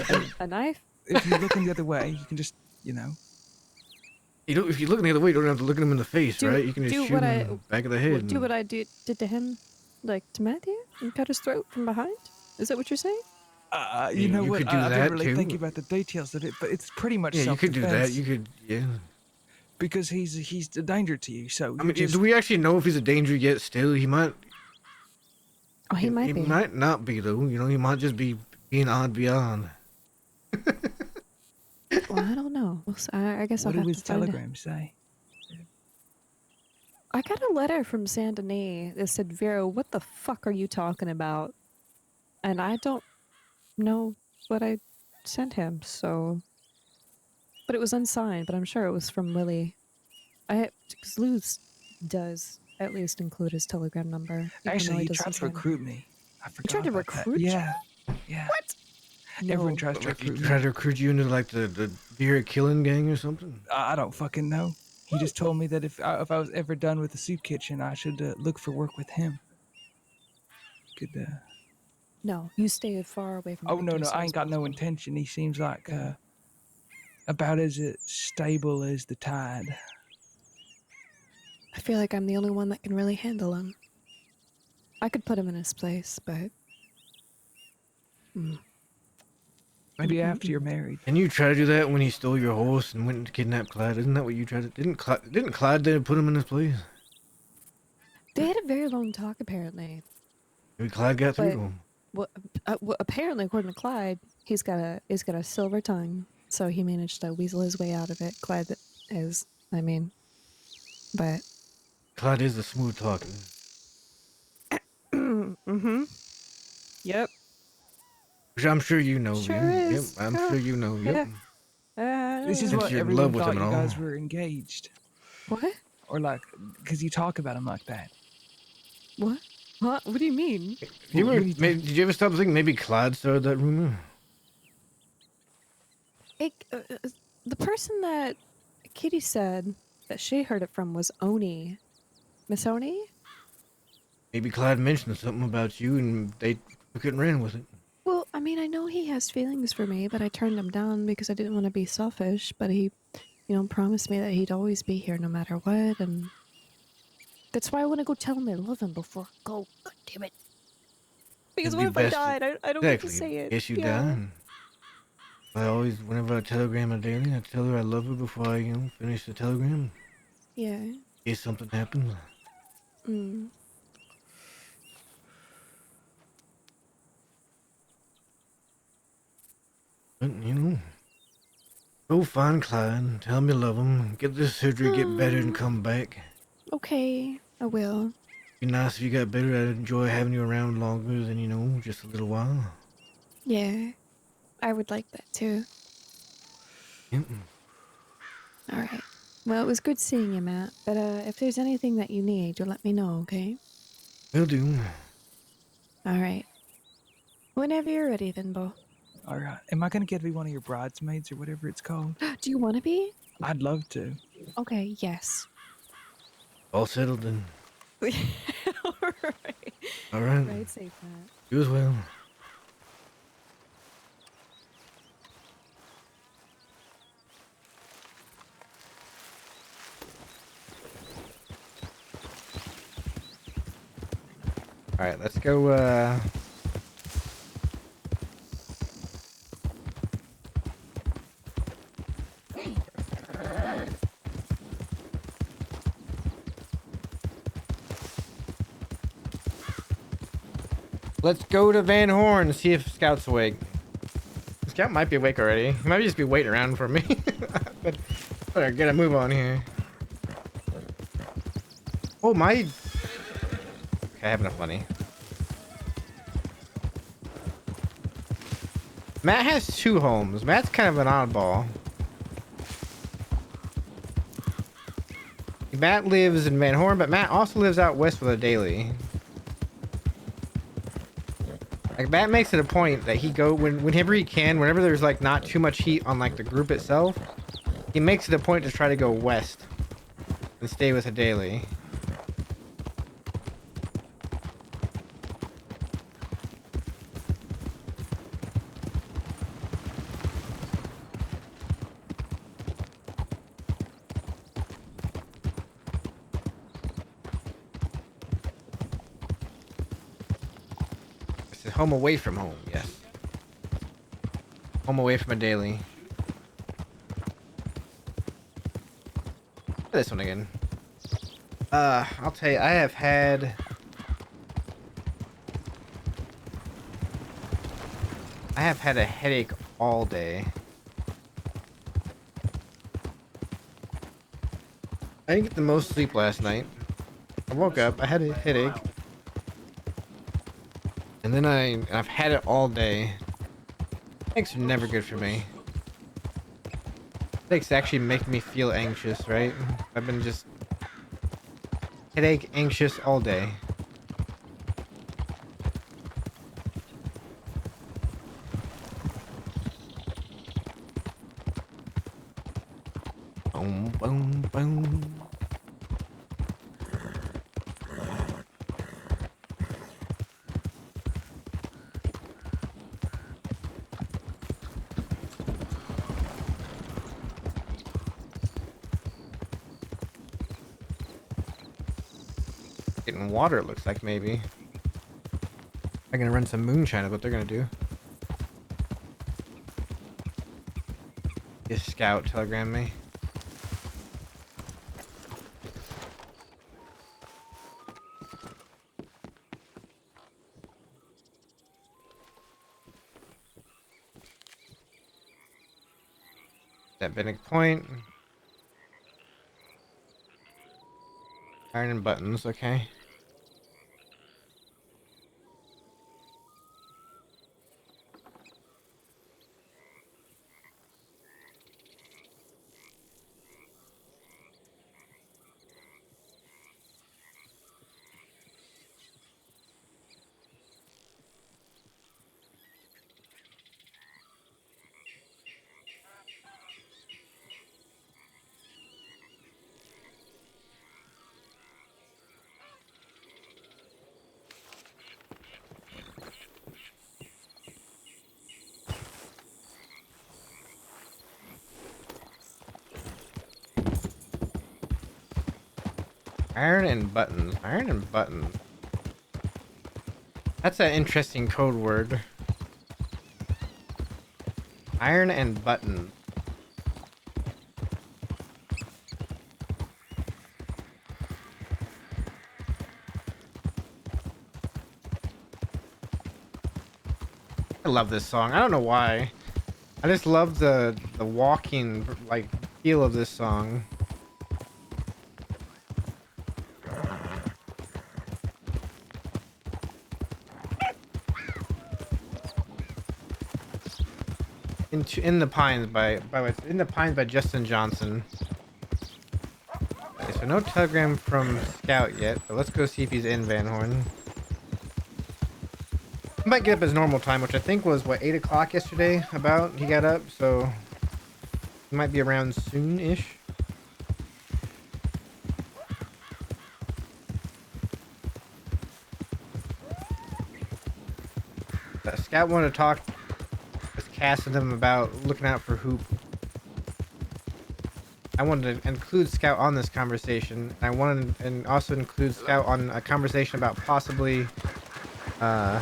or a knife.
if you're looking the other way, you can just,
You don't, if you're looking the other way, you don't have to look at him in the face,
Do-
right? You can just
do
shoot
what
him
I-
in the back of the head.
Do what I did to him, like to Matthew, and cut his throat from behind. Is that what you're saying?
you know
you
what?
could do
I
that,
didn't really
too.
think about the details of it, but it's pretty much
Yeah, you could do that.
self-defense
You could, yeah.
because he's a danger to you. So
I
you
mean,
just,
do we actually know if he's a danger yet? Still, he might.
Oh, he might be.
He might not be though. He might just be being odd beyond.
Well, I don't know. I guess
what
I'll
did
have
his
to find out.
telegram say?
I got a letter from Saint Denis that said, "Vero, what the fuck are you talking about?" And I don't know what I sent him, so. But it was unsigned. But I'm sure it was from Lily. Because Luz does at least include his telegram number. even though
Actually, he
doesn't
tried to
sign it.
recruit me. I forgot.
tried to
about that.
recruit you?
Yeah. Yeah.
What?
Everyone
No.
tries to
Like he
recruit me.
tried to recruit you into like the Vera killing gang or something.
I don't fucking know. He just told me that if I was ever done with the soup kitchen, I should look for work with him. Could.
No, you stay far away from.
Oh no,
Victor
I ain't got no
Salzman's.
intention. He seems like about as stable as the tide.
I feel like I'm the only one that can really handle him. I could put him in his place, but
Maybe after you're married.
And you tried to do that when he stole your horse and went to kidnap Clyde. Isn't that what you tried to? Didn't Clyde then put him in his place?
they had a very long talk apparently.
Maybe Clyde got through
But-
to him.
Well, apparently, according to Clyde, he's got a silver tongue, so he managed to weasel his way out of it. Clyde is, but
Clyde is a smooth talker.
Yep.
Which I'm sure you know.
Sure
yeah.
is.
Yep, I'm
Yeah.
sure you know. Yep.
Yeah.
This is
Since
what
you're in
everyone
love with
thought
him
you
and all.
guys were engaged,
What?
or like, because you talk about him like that.
What? What? What do you mean?
Did you ever stop thinking maybe Clyde started that rumor?
The person that Kitty said that she heard it from was Oni. Miss Oni?
Maybe Clyde mentioned something about you and they took it and ran with it.
Well, I know he has feelings for me, but I turned him down because I didn't want to be selfish. But he, promised me that he'd always be here no matter what, and that's why I want to go tell him I love him before I go. God damn it! Because
It'd
what
be
if I
best to-
died? I don't get to say it.
Guess you
Yeah.
die. I always, whenever I telegram her daily, I tell her I love her before I, finish the telegram.
Yeah.
In case something happens.
Mm.
But, go find Clyde, tell him you love him, get this surgery, get better, and come back.
Okay, I will.
Be nice if you got better. I'd enjoy having you around longer than, just a little while.
Yeah, I would like that too.
Yep.
All right. Well, it was good seeing you, Matt. But if there's anything that you need, you'll let me know, okay?
Will do.
All right. Whenever you're ready, then, Bo.
All right. Am I gonna get to be one of your bridesmaids or whatever it's called?
Do you want to be?
I'd love to.
Okay. Yes.
All settled then.
All right.
All right.
Ride safe, Matt.
You as well. All right, let's go. Let's go to Van Horn and see if Scout's awake. Scout might be awake already. He might just be waiting around for me. But better get a move on here. Oh my! Okay, I have enough money. Matt has 2 homes. Matt's kind of an oddball. Matt lives in Van Horn, but Matt also lives out west with a daily. Like Matt makes it a point that he whenever he can, whenever there's like not too much heat on like the group itself, he makes it a point to try to go west and stay with a daily. Home away from home, yes. Home away from a daily. This one again. I'll tell you, I have had a headache all day. I didn't get the most sleep last night. I woke up, I had a headache. And then I've had it all day. Headaches are never good for me. Headaches actually make me feel anxious, right? I've been just headache anxious all day. Boom, boom, boom. Getting water, it looks like, maybe. I'm gonna run some moonshine is what they're gonna do. This scout telegram me. That Bennick Point. Iron and buttons, okay. Iron and buttons. Iron and buttons. That's an interesting code word. Iron and buttons. I love this song. I don't know why. I just love the walking like feel of this song. In the Pines by In the Pines by Justin Johnson. Okay, so no telegram from Scout yet, but let's go see if he's in Van Horn. He might get up his normal time, which I think was what, 8 o'clock yesterday. About he got up, so he might be around soon-ish. Scout wanted to talk. Casting them about looking out for hoop. I wanted to include Scout on this conversation. I wanted and also include Scout on a conversation about possibly Uh,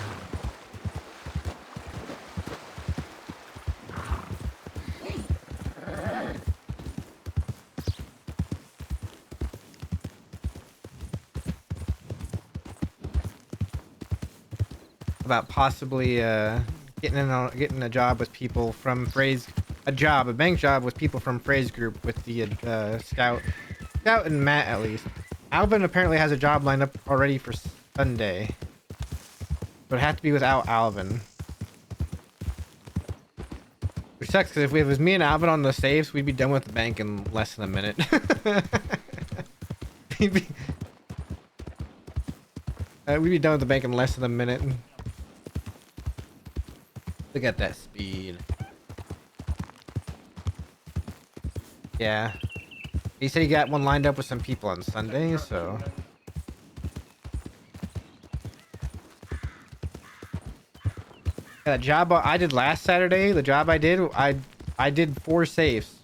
about possibly getting a job with people from Frays, a bank job with people from Frays group with the Scout and Matt at least. Alvin apparently has a job lined up already for Sunday, but it had to be without Alvin. Which sucks because if it was me and Alvin on the safes, we'd be done with the bank in less than a minute. we'd be done with the bank in less than a minute. Look at that speed. Yeah. He said he got one lined up with some people on Sunday, so. Yeah, that job I did last Saturday, the job I did 4 safes.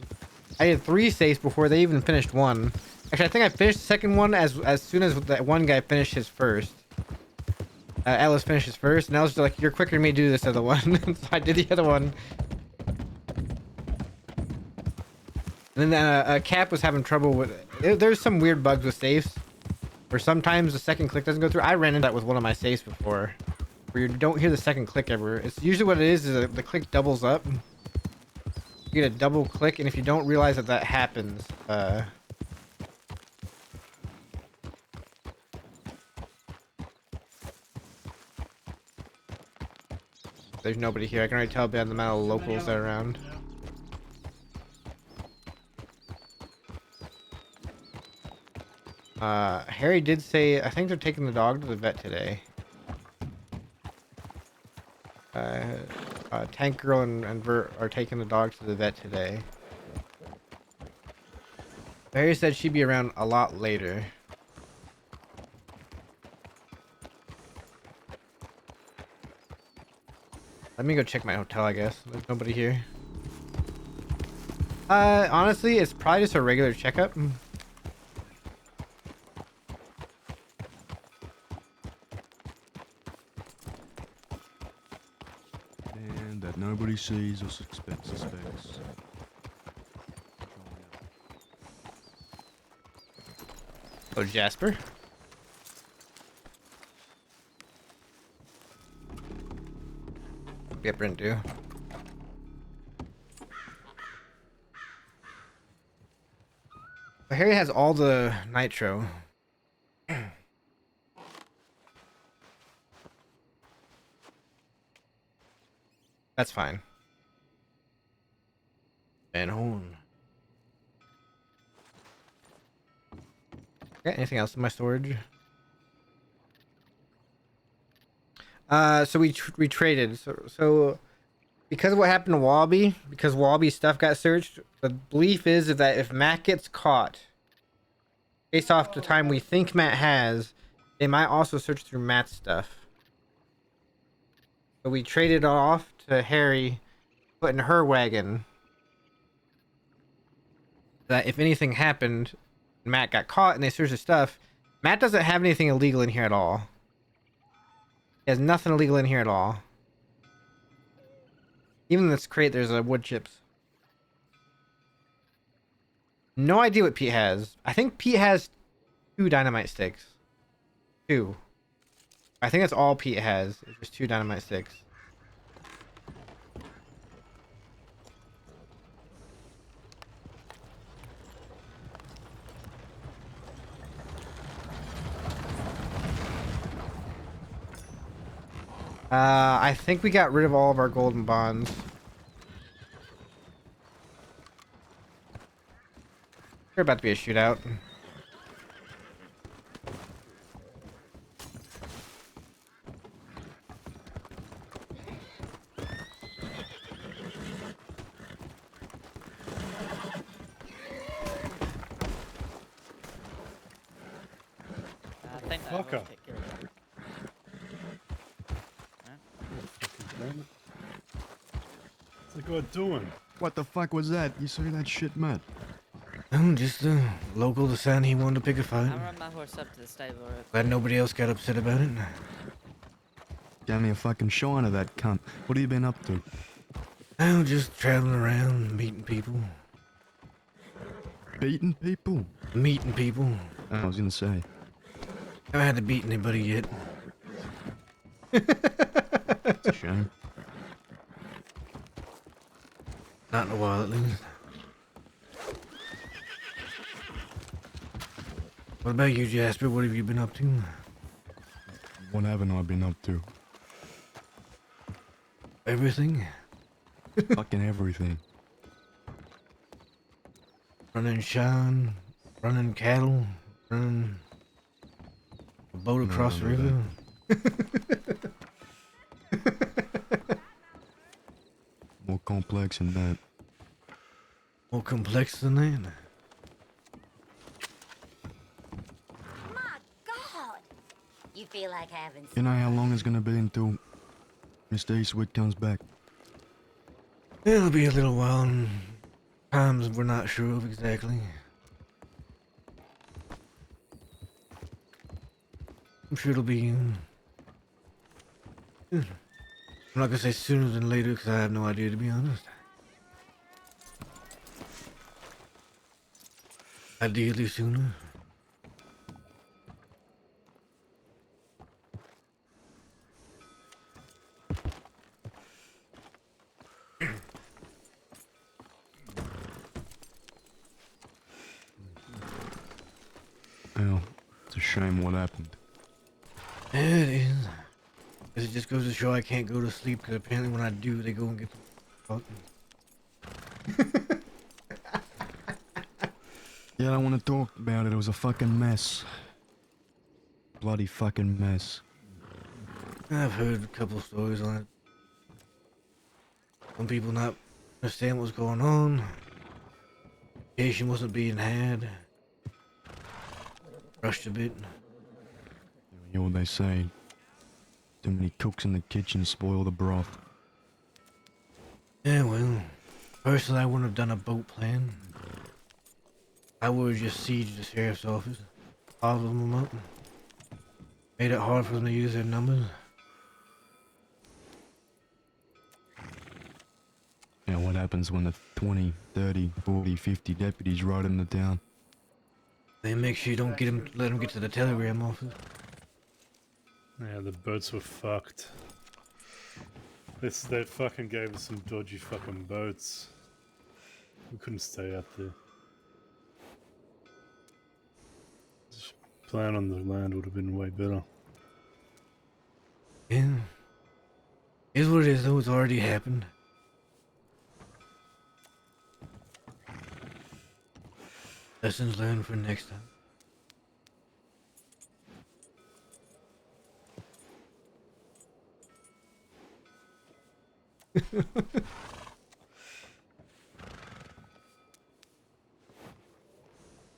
I did 3 safes before they even finished one. Actually, I think I finished the second one as soon as that one guy finished his first. Ellis finished his first, and Ellis was like, "You're quicker than me to do this other one." So I did the other one. And then Cap was having trouble with there's some weird bugs with safes where sometimes the second click doesn't go through. I ran into that with one of my safes before, where you don't hear the second click ever. It's usually what it is the click doubles up. You get a double click, and if you don't realize that happens, there's nobody here. I can already tell by the amount of locals that are around. Harry did say, I think they're taking the dog to the vet today. Tank Girl and Vert are taking the dog to the vet today. Harry said she'd be around a lot later. Let me go check my hotel, I guess. There's nobody here. Honestly, it's probably just a regular checkup.
And that nobody sees or suspects.
Oh, Jasper? Yep, Brindu. But Harry has all the nitro. That's fine. And Horn. Got anything else in my storage? So we traded. So because of what happened to Wallaby, because Wallaby's stuff got searched, the belief is that if Matt gets caught, based off the time we think Matt has, they might also search through Matt's stuff. So we traded off to Harry, put in her wagon, that if anything happened, Matt got caught and they searched his stuff, Matt doesn't have anything illegal in here at all. He has nothing illegal in here at all. Even in this crate, there's wood chips. No idea what Pete has. I think Pete has 2 dynamite sticks. 2. I think that's all Pete has. It's just 2 dynamite sticks. I think we got rid of all of our golden bonds. There's about to be a shootout.
I think that
Fucker.
will take care of that.
What's the guy doing? What the fuck was that? You say that shit, Matt?
Oh, just a local deciding he wanted to pick a fight.
I'll run my horse up to the stable.
Glad nobody else got upset about it.
Gave me a fucking shine of that cunt. What have you been up to?
I'm just traveling around, meeting people.
Beating people?
Meeting people.
I was gonna say.
I haven't had to beat anybody yet.
It's a shame.
Not in a while, at least. What about you, Jasper? What have you been up to?
What haven't I been up to?
Everything?
Fucking everything.
Running shine, running cattle, running a boat across the river.
More complex than that.
More complex than that.
My God! You feel like having
You know how long it's gonna be until Mr. Eastwood comes back?
It'll be a little while, and times we're not sure of exactly. I'm sure it'll be. I'm not gonna say sooner than later because I have no idea, to be honest. Ideally sooner.
Well, it's a shame what happened.
Yeah, it is. 'Cause it just goes to show I can't go to sleep because apparently when I do, they go and get the
Yeah, I don't want to talk about it. It was a fucking mess. Bloody fucking mess.
I've heard a couple stories on it. Some people not understand what's going on. Education wasn't being had. Rushed a bit.
You know what they say. Too many cooks in the kitchen spoil the broth.
Yeah, well, personally, I wouldn't have done a boat plan. I would have just sieged the sheriff's office, followed them up, made it hard for them to use their numbers.
You know what happens when the 20, 30, 40, 50 deputies ride into town?
They make sure you don't get them, let them get to the telegram office.
Yeah, the boats were fucked. They fucking gave us some dodgy fucking boats. We couldn't stay out there. Just plan on the land would have been way better.
Yeah. Is what it is, though. It's already happened. Lessons learned for next time.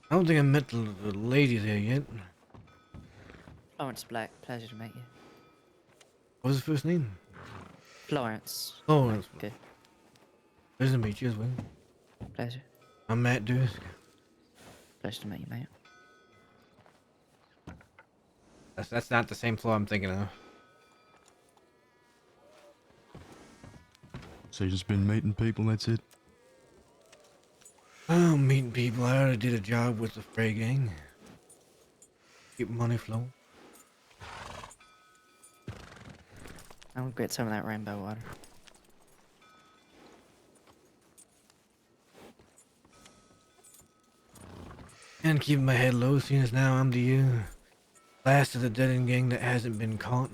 I don't think I met the lady there yet.
Florence Black, pleasure to meet you.
What was the first name?
Florence.
Florence.
Good.
Pleasure to meet you as well.
Pleasure.
I'm Matt Dursk.
Pleasure to meet you, mate.
That's not the same floor I'm thinking of.
So you just been meeting people, that's it?
Oh, meeting people. I already did a job with the Fray gang. Keep money flowing.
I'm gonna get some of that rainbow water.
And keeping my head low, seeing as now I'm the last of the dead end gang that hasn't been caught.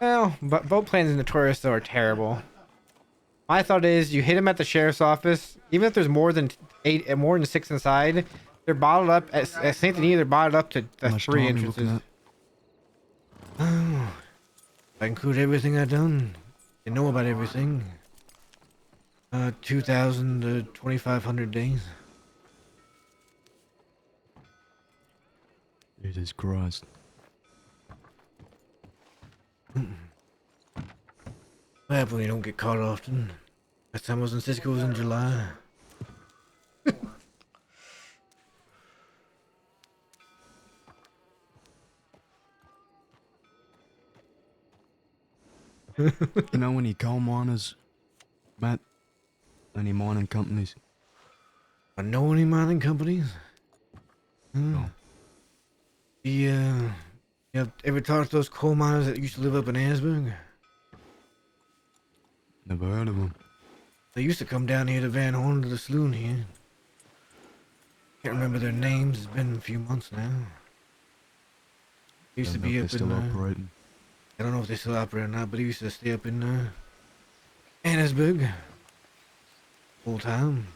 Well, but boat plans in Notorious though are terrible. My thought is you hit them at the sheriff's office, even if there's more than more than 6 inside, they're bottled up at St. Denis, they're bottled up to the 3 entrances. Oh, I include everything I've done. You know about everything. 2,000 to 2,500 days.
Jesus Christ.
What happens when you don't get caught often? Last time I was in Cisco was in July.
You know any coal miners, Matt? Any mining companies?
I know any mining companies?
No.
Yeah. You have ever talked to those coal miners that used to live up in Annesburg?
Never heard of them.
They used to come down here to Van Horn to the saloon here. Can't remember their names. It's been a few months now. They used to
Don't know
be
if
up
they're
in.
still operating.
I don't know if they still operate or not, but he used to stay up in Annesburg full time.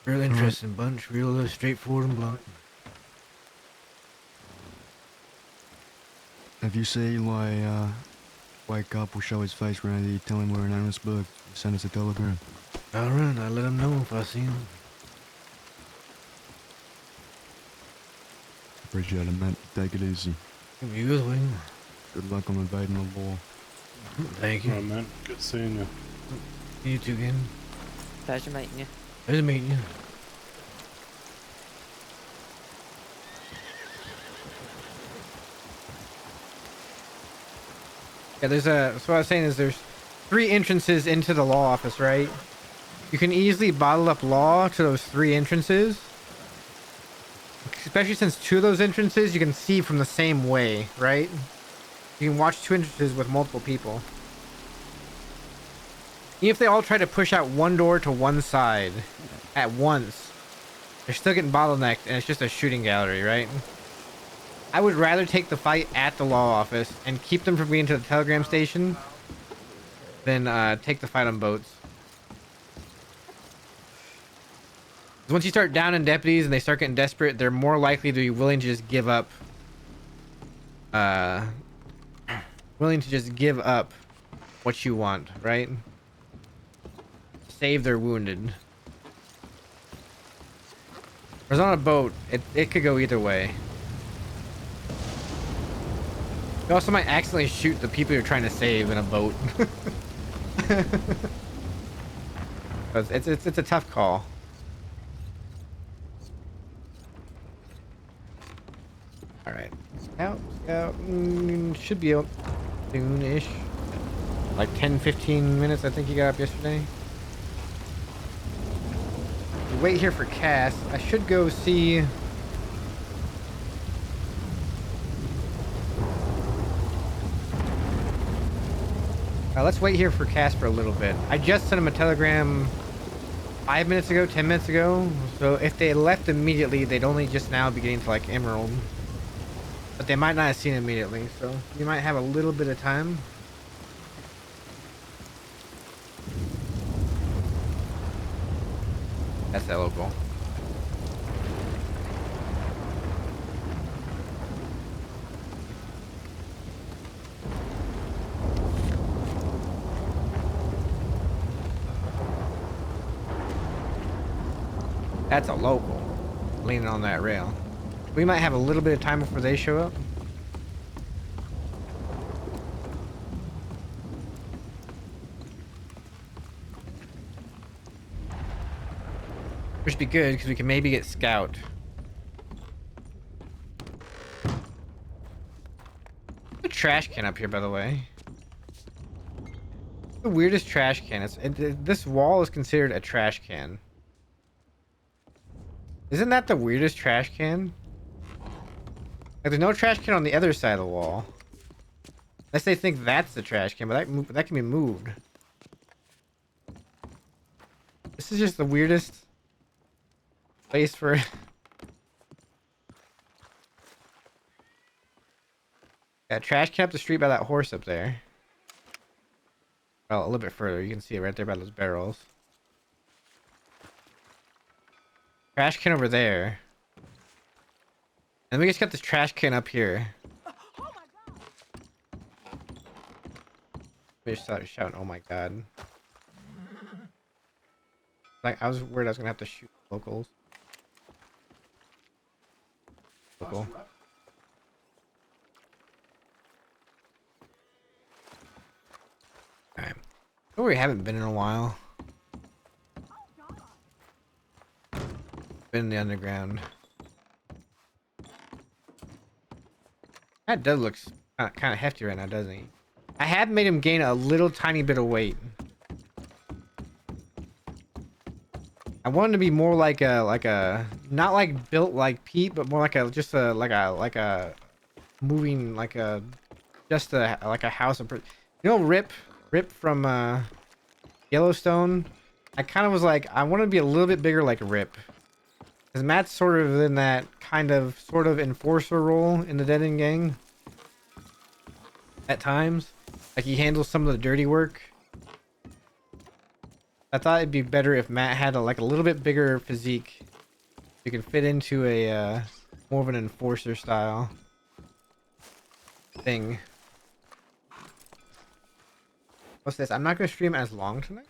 Real interesting bunch, real straightforward and blunt.
Have you seen Eli wake up or show his face around here, tell him we're in Annesburg, send us a telegram?
Alright, I'll let him know if I see him.
Appreciate it, Matt. Take it easy.
Give you the wing.
Good luck on evading the law.
Thank you.
Alright, man. Good seeing you.
You too again.
Pleasure meeting you.
Nice meeting you. Yeah, there's a. So what I was saying is there's 3 entrances into the law office, right? You can easily bottle up law to those 3 entrances. Especially since 2 of those entrances you can see from the same way, right? You can watch 2 entrances with multiple people. Even if they all try to push out one door to one side at once, they're still getting bottlenecked and it's just a shooting gallery, right? I would rather take the fight at the law office and keep them from getting to the telegram station than take the fight on boats. 'Cause once you start downing deputies and they start getting desperate, they're more likely to be willing to just give up. Willing to just give up what you want, right? Save their wounded. Whereas on a boat, it could go either way. You also might accidentally shoot the people you're trying to save in a boat. It's a tough call. All right, scout should be out soon-ish. Like 10-15 minutes. I think he got up yesterday. Wait here for Cass. I should go see. Let's wait here for Cass for a little bit. I just sent him a telegram 5 minutes ago, 10 minutes ago. So if they left immediately, they'd only just now be getting to like Emerald. But they might not have seen it immediately, so you might have a little bit of time. That's that local. That's a local. Leaning on that rail. We might have a little bit of time before they show up. Which would be good because we can maybe get Scout. A trash can up here, by the way. The weirdest trash can. This wall is considered a trash can. Isn't that the weirdest trash can? Like, there's no trash can on the other side of the wall. Unless they think that's the trash can, but that can be moved. This is just the weirdest place for... Yeah, trash can up the street by that horse up there. Well, a little bit further. You can see it right there by those barrels. Trash can over there. And we just got this trash can up here. We just started shouting, oh my god. Like, I was worried I was gonna have to shoot locals. Local. Alright. Where we haven't been in a while. Been in the underground. That does look kind of hefty right now, doesn't he? I have made him gain a little tiny bit of weight. I want him to be more like a not like built like Pete, but more like a just a like a moving like a just a like a house of, you know, Rip from Yellowstone. I kind of was like, I want to be a little bit bigger like Rip, because Matt's sort of in that kind of sort of enforcer role in the Dead End Gang at times. Like he handles some of the dirty work. I thought it'd be better if Matt had like a little bit bigger physique. You can fit into a more of an enforcer style thing. What's this? I'm not gonna stream as long tonight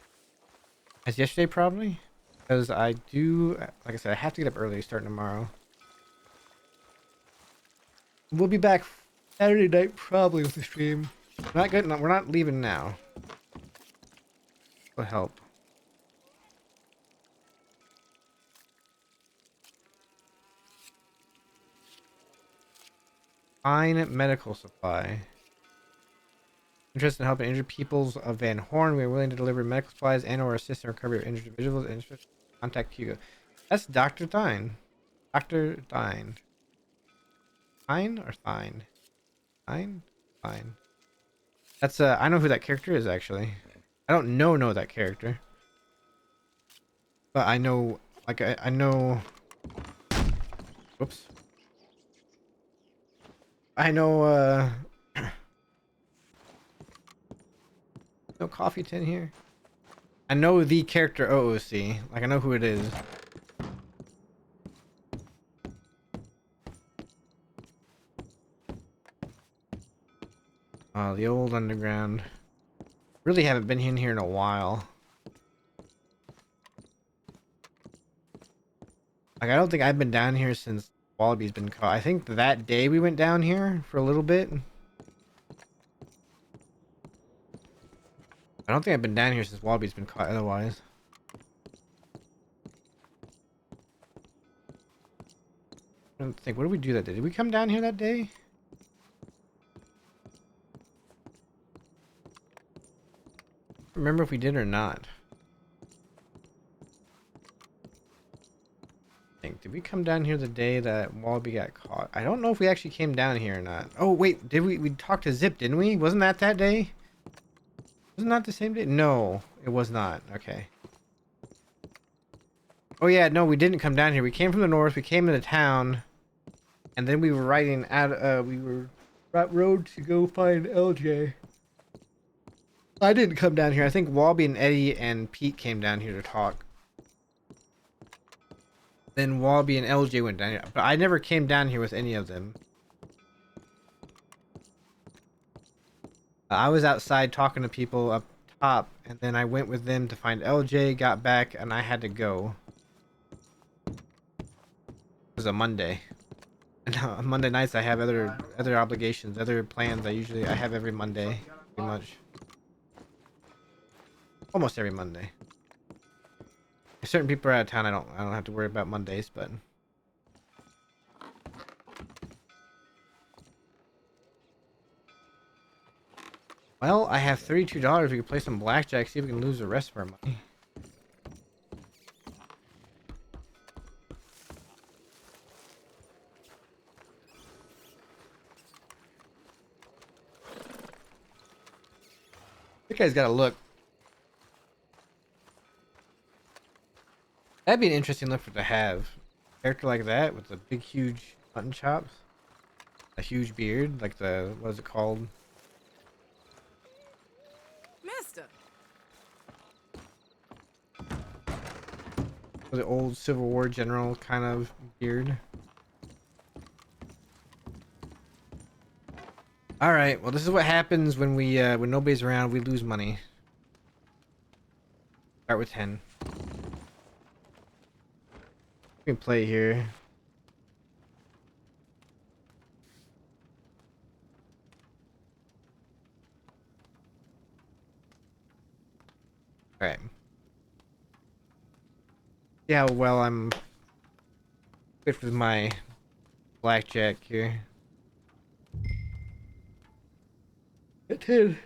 as yesterday probably, because I do, like I said, I have to get up early starting tomorrow. We'll be back Saturday night probably with the stream. Not good. No, we're not leaving now. Will help. Fine medical supply. Interested in helping injured peoples of Van Horn. We are willing to deliver medical supplies and/or assist in recovery of injured individuals. Interested, contact Hugo. That's Dr. Thine. Dr. Thine. Thine or Thine? Thine? Thine. That's I know who that character is actually. I don't know that character. But I know, like I know. Whoops. I know no coffee tin here. I know the character OOC. Like I know who it is. The old underground. Really haven't been in here in a while. Like I don't think I've been down here since Wallaby's been caught. I think that day we went down here for a little bit. I don't think I've been down here since Wallaby's been caught otherwise. I don't think. What did we do that day? Did we come down here that day? I don't remember if we did or not. Did we come down here the day that Wallaby got caught? I don't know if we actually came down here or not. Oh wait, did we talked to Zip, didn't we? Wasn't that day? Wasn't that the same day? No, it was not. Okay. Oh yeah, no, we didn't come down here. We came from the north, we came into town, and then we were riding out we were road to go find LJ. I didn't come down here. I think Wallaby and Eddie and Pete came down here to talk. Then Wallaby and LJ went down here. But I never came down here with any of them. I was outside talking to people up top, and then I went with them to find LJ, got back, and I had to go. It was a Monday. And on Monday nights I have other obligations, other plans I have every Monday, pretty much. Almost every Monday. If certain people are out of town, I don't have to worry about Mondays, but well, I have $32. We can play some blackjack, see if we can lose the rest of our money. That guy's got a look. That'd be an interesting look for to have. A character like that with the big, huge mutton chops, a huge beard, like the what is it called?
Mister.
The old Civil War general kind of beard. All right. Well, this is what happens when we when nobody's around. We lose money. Start with 10. We can play here. All right. See how well I'm Good with my blackjack here. It did.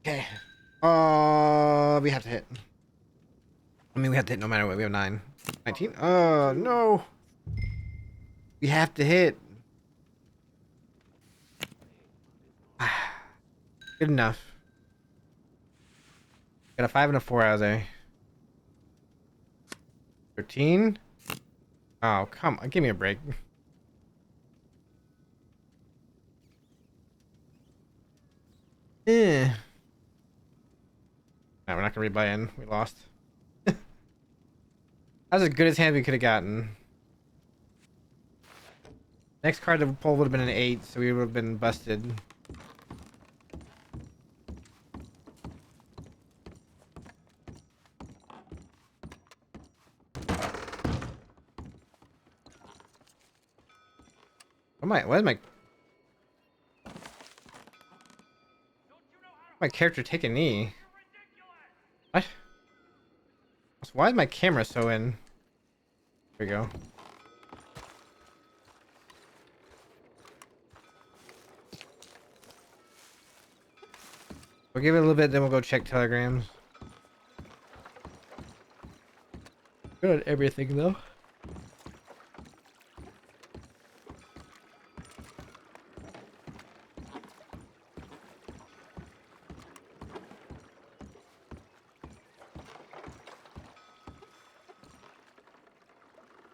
Okay. We have to hit. I mean, we have to hit no matter what. We have 9. 19. Oh, no. We have to hit. Good enough. Got a 5 and a 4 out of there. 13. Oh, come on. Give me a break. Eh. No, we're not gonna rebuy in. We lost. That was as good as hand we could have gotten. Next card to pull would have been an 8, so we would have been busted. Why is my character taking knee? What? Why is my camera so in? There we go. We'll give it a little bit, then we'll go check telegrams. Good at everything though.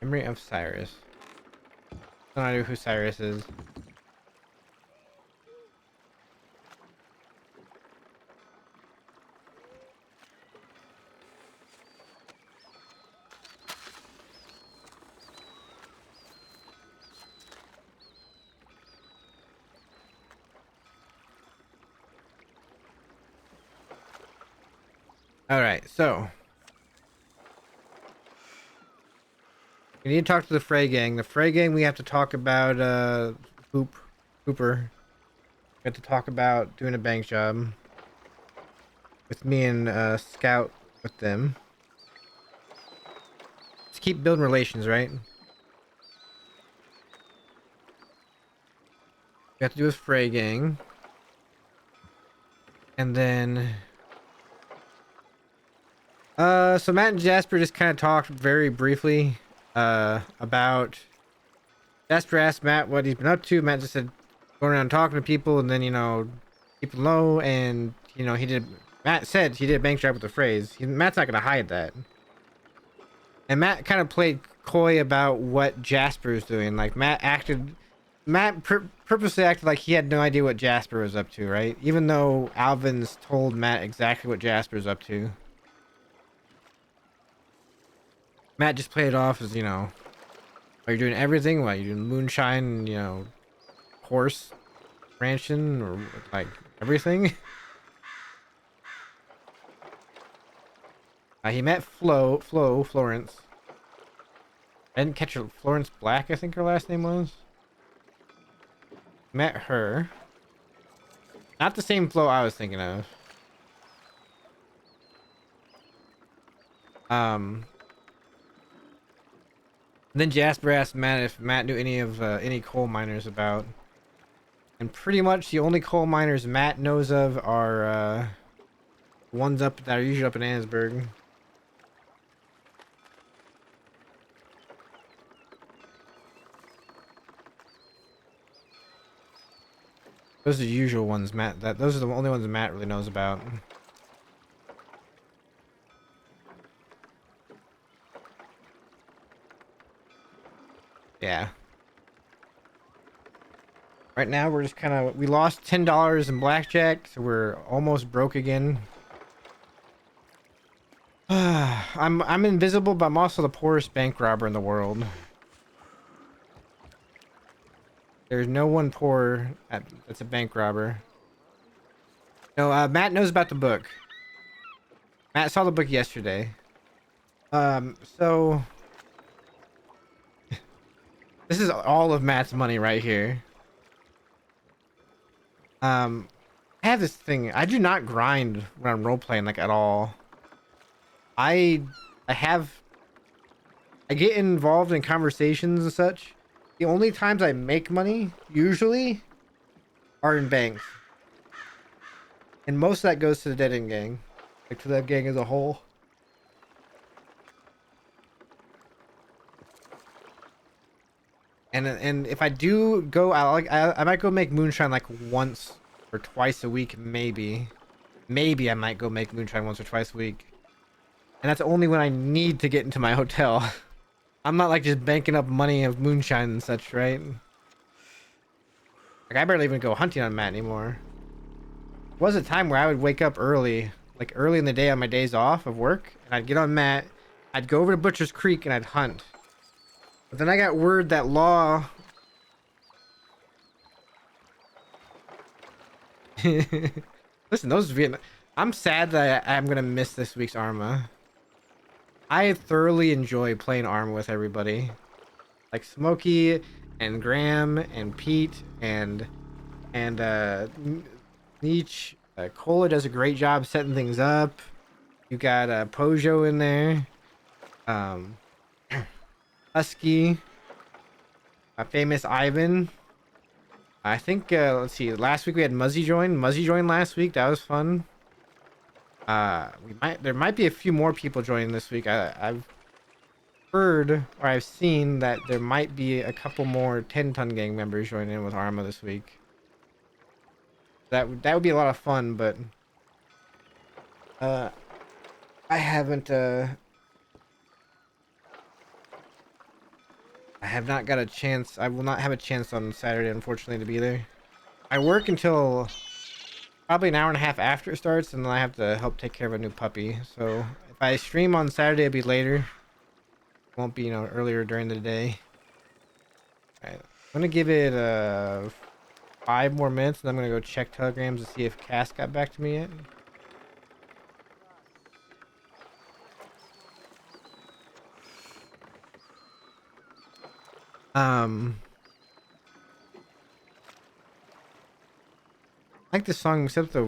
Memory of Cyrus. I don't know who Cyrus is. Alright, so we need to talk to the Fray gang. The Fray gang, we have to talk about Hooper. We have to talk about doing a bank job with me and Scout with them. Let's keep building relations, right? We have to do with Fray gang. And then so Matt and Jasper just kind of talked very briefly about Jasper asked Matt what he's been up to. Matt just said going around talking to people and then, you know, people know, and you know, Matt said he did a bank job with the Frays. Matt's not gonna hide that. And Matt kind of played coy about what Jasper's doing. Like Matt purposely acted like he had no idea what Jasper was up to, right? Even though Alvin's told Matt exactly what Jasper's up to. Matt just played it off as, you know, are you doing everything? What, you doing moonshine, you know, horse ranching, or like everything? He met Florence. I didn't catch her. Florence Black, I think her last name was. Met her. Not the same Flo I was thinking of. Then Jasper asked Matt if Matt knew any coal miners about. And pretty much the only coal miners Matt knows of are ones that are usually up in Annesburg. Those are the usual ones those are the only ones Matt really knows about. Yeah. Right now we're just we lost $10 in blackjack, so we're almost broke again. I'm invisible, but I'm also the poorest bank robber in the world. There's no one poor that's a bank robber. No, Matt knows about the book. Matt saw the book yesterday. So this is all of Matt's money right here. I have this thing. I do not grind when I'm role playing like at all. I get involved in conversations and such. The only times I make money usually are in banks. And most of that goes to the dead end gang. Like to that gang as a whole. And if I do go, I might go make moonshine like once or twice a week, maybe. Maybe I might go make moonshine once or twice a week. And that's only when I need to get into my hotel. I'm not like just banking up money of moonshine and such, right? Like I barely even go hunting on Matt anymore. There was a time where I would wake up early, like early in the day on my days off of work, and I'd get on Matt, I'd go over to Butcher's Creek and I'd hunt. But then I got word that law... Listen, those Vietnam... I'm sad that I'm gonna miss this week's Arma. I thoroughly enjoy playing Arma with everybody. Like Smokey and Graham and Pete and Nietzsche. Cola does a great job setting things up. You got Pojo in there. Husky. Famous Ivan. I think, let's see, last week we had Muzzy join. Muzzy joined last week. That was fun. There might be a few more people joining this week. I've heard or I've seen that there might be a couple more 10-ton gang members joining in with Arma this week. That would be a lot of fun, but I haven't I have not got a chance. I will not have a chance on Saturday, unfortunately, to be there. I work until probably an hour and a half after it starts, and then I have to help take care of a new puppy. So if I stream on Saturday, it'll be later. It won't be, earlier during the day. Alright, I'm gonna give it 5 more minutes, and I'm gonna go check telegrams to see if Cass got back to me yet. I like this song, except the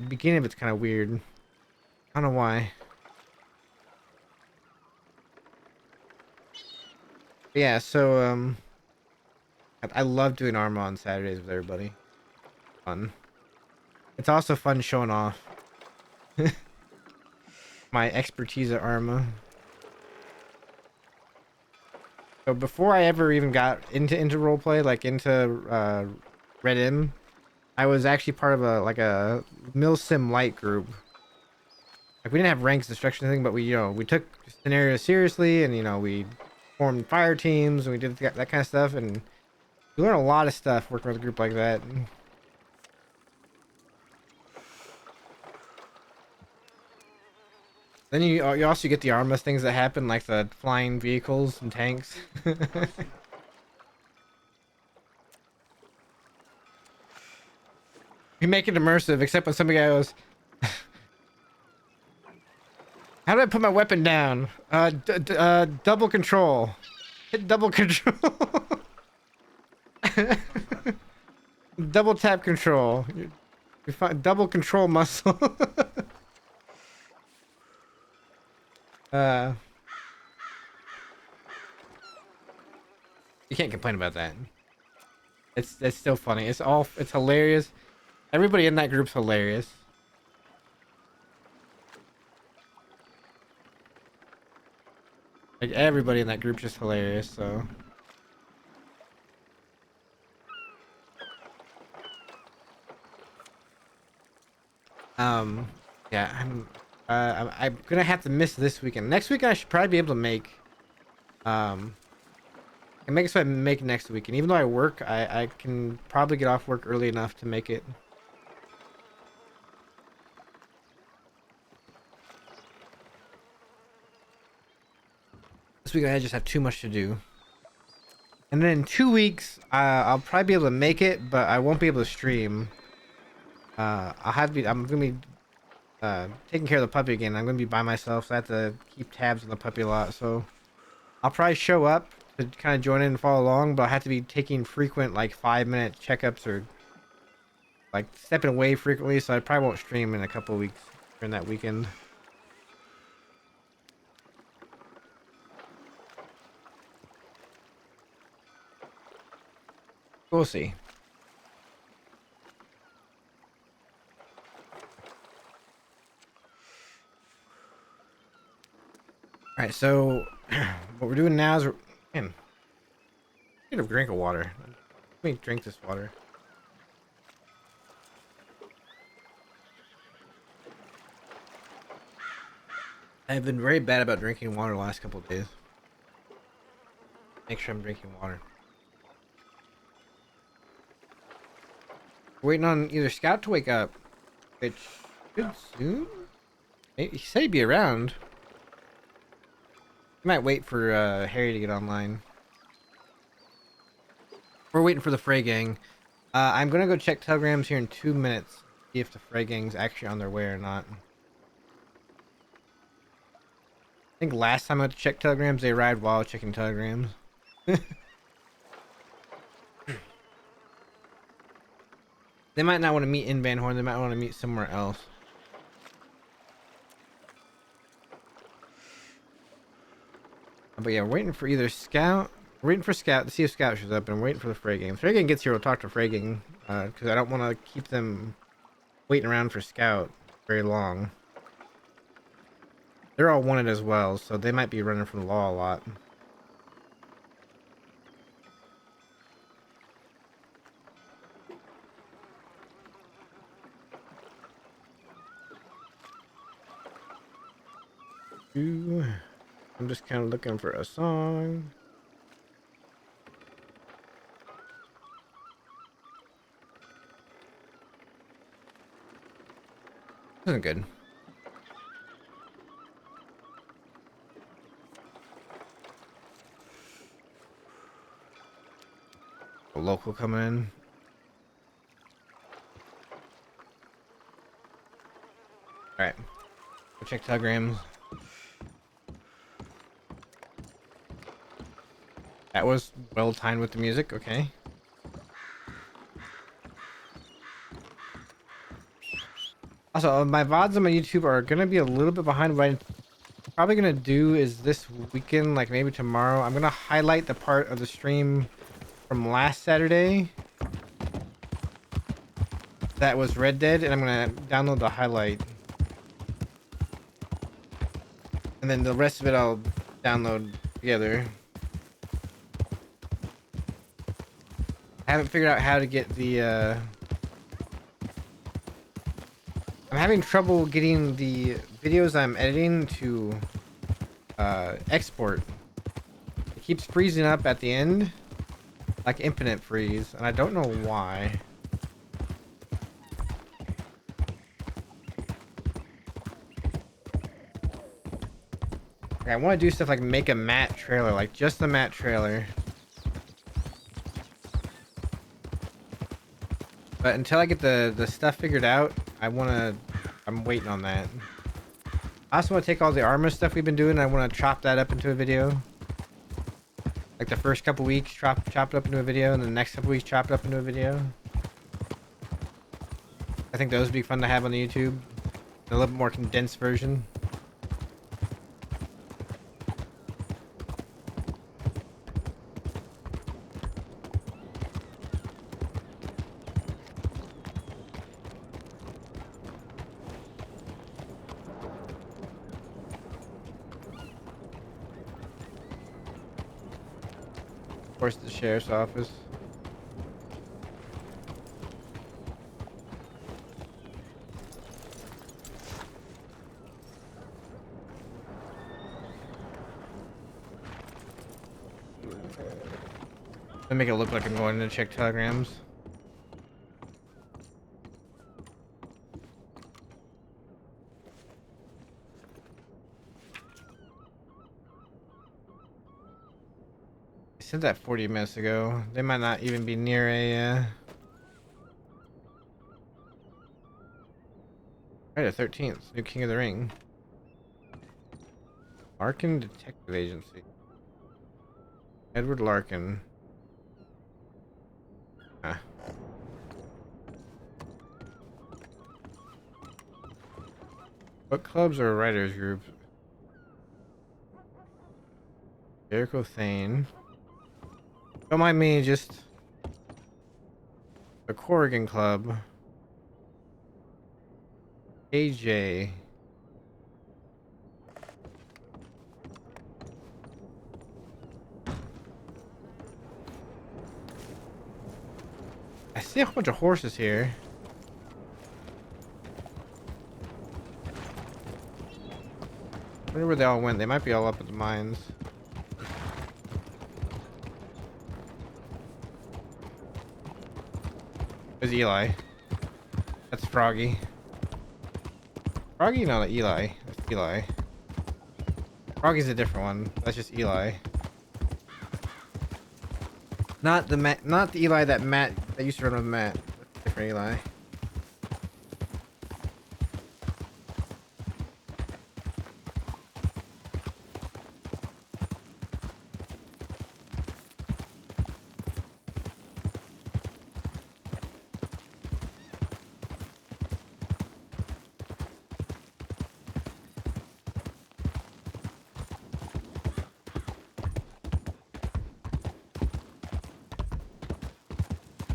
beginning of it's kind of weird. I don't know why. But yeah, so I love doing Arma on Saturdays with everybody. Fun. It's also fun showing off my expertise at Arma. So before I ever even got into roleplay, like into Red M, I was actually part of a Milsim Light group. Like we didn't have ranks destruction thing, but we took scenarios seriously, and we formed fire teams and we did that kind of stuff, and you learn a lot of stuff working with a group like that. Then you also get the Arma things that happen, like the flying vehicles and tanks. You make it immersive, except when some guy goes, how do I put my weapon down? Double control. Hit double control. Double tap control. You find double control muscle. You can't complain about that. It's still funny. It's hilarious. Everybody in that group's hilarious. Like everybody in that group's just hilarious, so. Yeah, I'm gonna have to miss this weekend. Next weekend I should probably be able to make. I can make it so I make next week, and even though I work, I can probably get off work early enough to make it. This week I just have too much to do. And then in 2 weeks, I'll probably be able to make it, but I won't be able to stream. I'm gonna be taking care of the puppy again. I'm gonna be by myself, so I have to keep tabs on the puppy a lot. So I'll probably show up to kind of join in and follow along, but I have to be taking frequent, like 5-minute checkups or like stepping away frequently, so I probably won't stream in a couple of weeks during that weekend. We'll see. All right, so what we're doing now is man, need a drink of water. Let me drink this water. I've been very bad about drinking water the last couple of days. Make sure I'm drinking water. Waiting on either Scout to wake up, which should soon. Maybe he said he'd be around. I might wait for Harry to get online. We're waiting for the Fray gang. I'm gonna go check telegrams here in 2 minutes. See if the Fray gang's actually on their way or not. I think last time I went to check telegrams, they arrived while checking telegrams. They might not want to meet in Van Horn. They might want to meet somewhere else. But yeah, we're waiting for either Scout. We're waiting for Scout to see if Scout shows up, and we're waiting for the Fray gang. If Fray gang gets here, we'll talk to Fray gang, because I don't want to keep them waiting around for Scout very long. They're all wanted as well, so they might be running from the law a lot. I'm just kind of looking for a song. Isn't good. A local coming in. All right, go check telegrams. That was well timed with the music. Okay. Also, my VODs on my YouTube are gonna be a little bit behind. What I'm probably gonna do is this weekend, like maybe tomorrow, I'm gonna highlight the part of the stream from last Saturday that was Red Dead, and I'm gonna download the highlight, and then the rest of it I'll download together. I haven't figured out how to get the I'm having trouble getting the videos I'm editing to export. It keeps freezing up at the end, like infinite freeze, and I don't know why. Okay, I want to do stuff like make a matte trailer, like just the matte trailer. But until I get the stuff figured out, I'm waiting on that. I also want to take all the armor stuff we've been doing, and I want to chop that up into a video. Like the first couple weeks, chop it up into a video, and the next couple weeks, chop it up into a video. I think those would be fun to have on the YouTube. A little bit more condensed version. Of course, the sheriff's office. To make it look like I'm going to check telegrams. I said that 40 minutes ago. They might not even be near a right, the 13th, new King of the Ring. Larkin Detective Agency. Edward Larkin. Huh. Book clubs or writers group? Jericho Thane. Don't mind me, just the Corrigan Club. AJ. I see a whole bunch of horses here. I wonder where they all went. They might be all up at the mines. There's Eli. That's Froggy. Froggy? No, Eli. That's Eli. Froggy's a different one. That's just Eli. Not the Eli that used to run with Matt. That's a different Eli.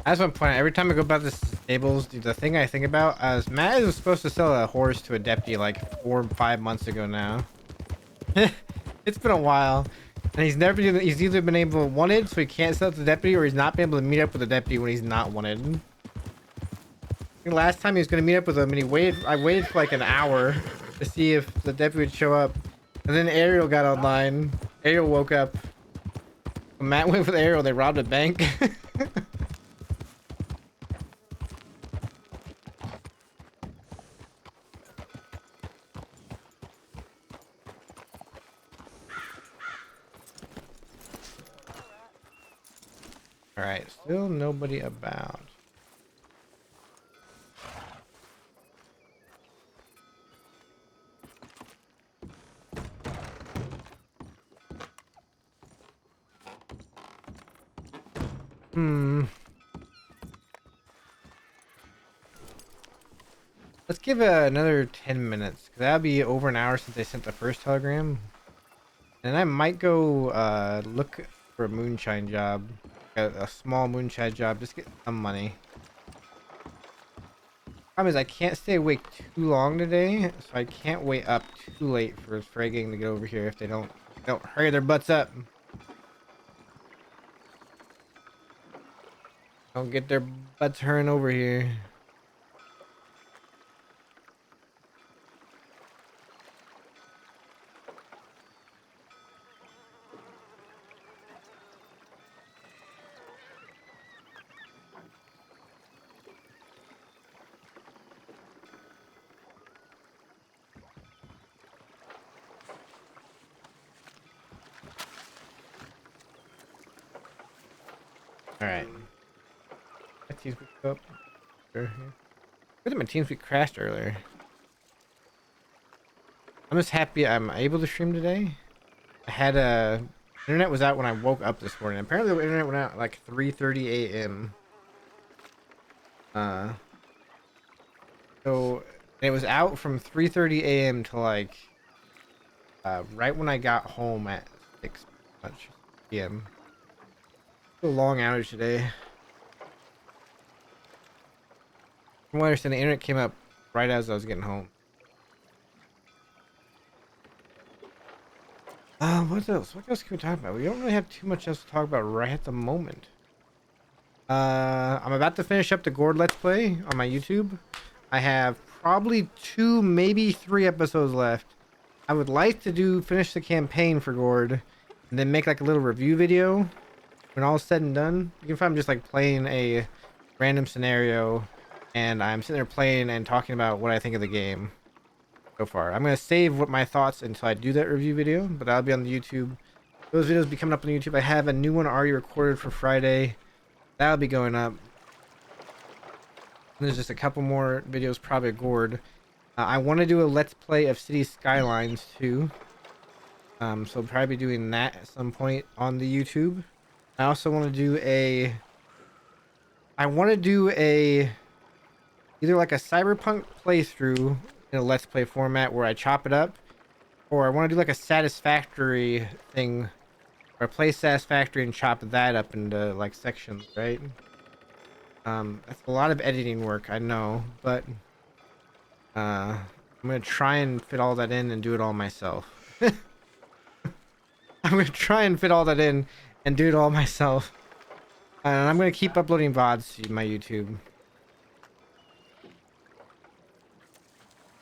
That's one point. Every time I go about the stables, the thing I think about is Matt is supposed to sell a horse to a deputy like 4 or 5 months ago now. It's been a while, and he's either been able wanted, so he can't sell it to the deputy, or he's not been able to meet up with the deputy when he's not wanted. I think last time he was gonna meet up with him, and I waited for like an hour to see if the deputy would show up, and then Ariel got online. Ariel woke up. When Matt went with Ariel, they robbed a bank. Alright, still nobody about. Let's give it another 10 minutes, because that'll be over an hour since I sent the first telegram. And I might go look for a moonshine job. A small moonshine job, just get some money. Problem is I can't stay awake too long today, so I can't wait up too late for Fray gang to get over here if they don't hurry their butts up. Don't get their butts hurrying over here. Alright. My TeamSpeak up. Sure. Good that my TeamSpeak crashed earlier. I'm just happy I'm able to stream today. I had internet was out when I woke up this morning. Apparently the internet went out at like 3:30 a.m. So it was out from 3:30 a.m. to like right when I got home at 6 p.m. A long outage today. From what I understand, the internet came up right as I was getting home. What else? What else can we talk about? We don't really have too much else to talk about right at the moment. I'm about to finish up the Gord Let's Play on my YouTube. I have probably 2, maybe 3 episodes left. I would like to finish the campaign for Gord and then make like a little review video when all is said and done. Even if I'm just like playing a random scenario and I'm sitting there playing and talking about what I think of the game so far. I'm going to save what my thoughts until I do that review video, but that'll be on the YouTube. Those videos will be coming up on the YouTube. I have a new one already recorded for Friday. That'll be going up. And there's just a couple more videos probably at Gord. I want to do a Let's Play of City Skylines too. So I'll probably be doing that at some point on the YouTube. I also want to do either like a cyberpunk playthrough in a Let's Play format where I chop it up, or I want to do like a Satisfactory thing, where I play Satisfactory and chop that up into like sections, right? That's a lot of editing work, I know, but I'm gonna try and fit all that in and do it all myself. I'm gonna try and fit all that in and do it all myself. And I'm gonna keep uploading VODs to my YouTube.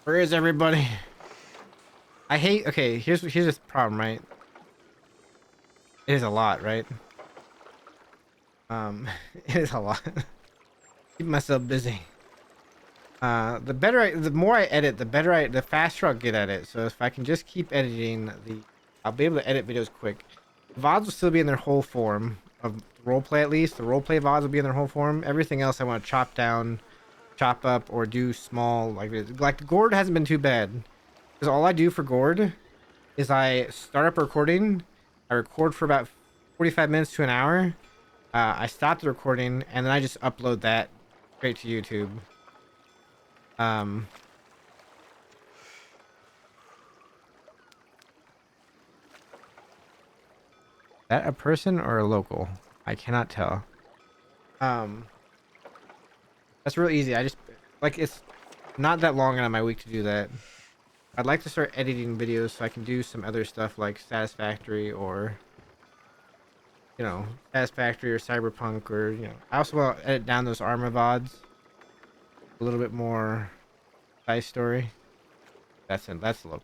Where is everybody? I hate. Okay, here's the problem, right? It is a lot, right? It is a lot. Keep myself busy. The more I edit, the faster I'll get at it. So if I can just keep editing, I'll be able to edit videos quick. The VODs will still be in their whole form of roleplay, at least. The roleplay VODs will be in their whole form. Everything else I want to chop down, chop up, or do small, like the Gourd hasn't been too bad. Because all I do for Gourd is I start up recording. I record for about 45 minutes to an hour. I stop the recording, and then I just upload that straight to YouTube. That a person or a local? I cannot tell. That's real easy. I just, like, it's not that long out of my week to do that. I'd like to start editing videos so I can do some other stuff like Satisfactory or, you know, Satisfactory or Cyberpunk, or, you know, I also want to edit down those Arma VODs. A little bit more side story. That's local.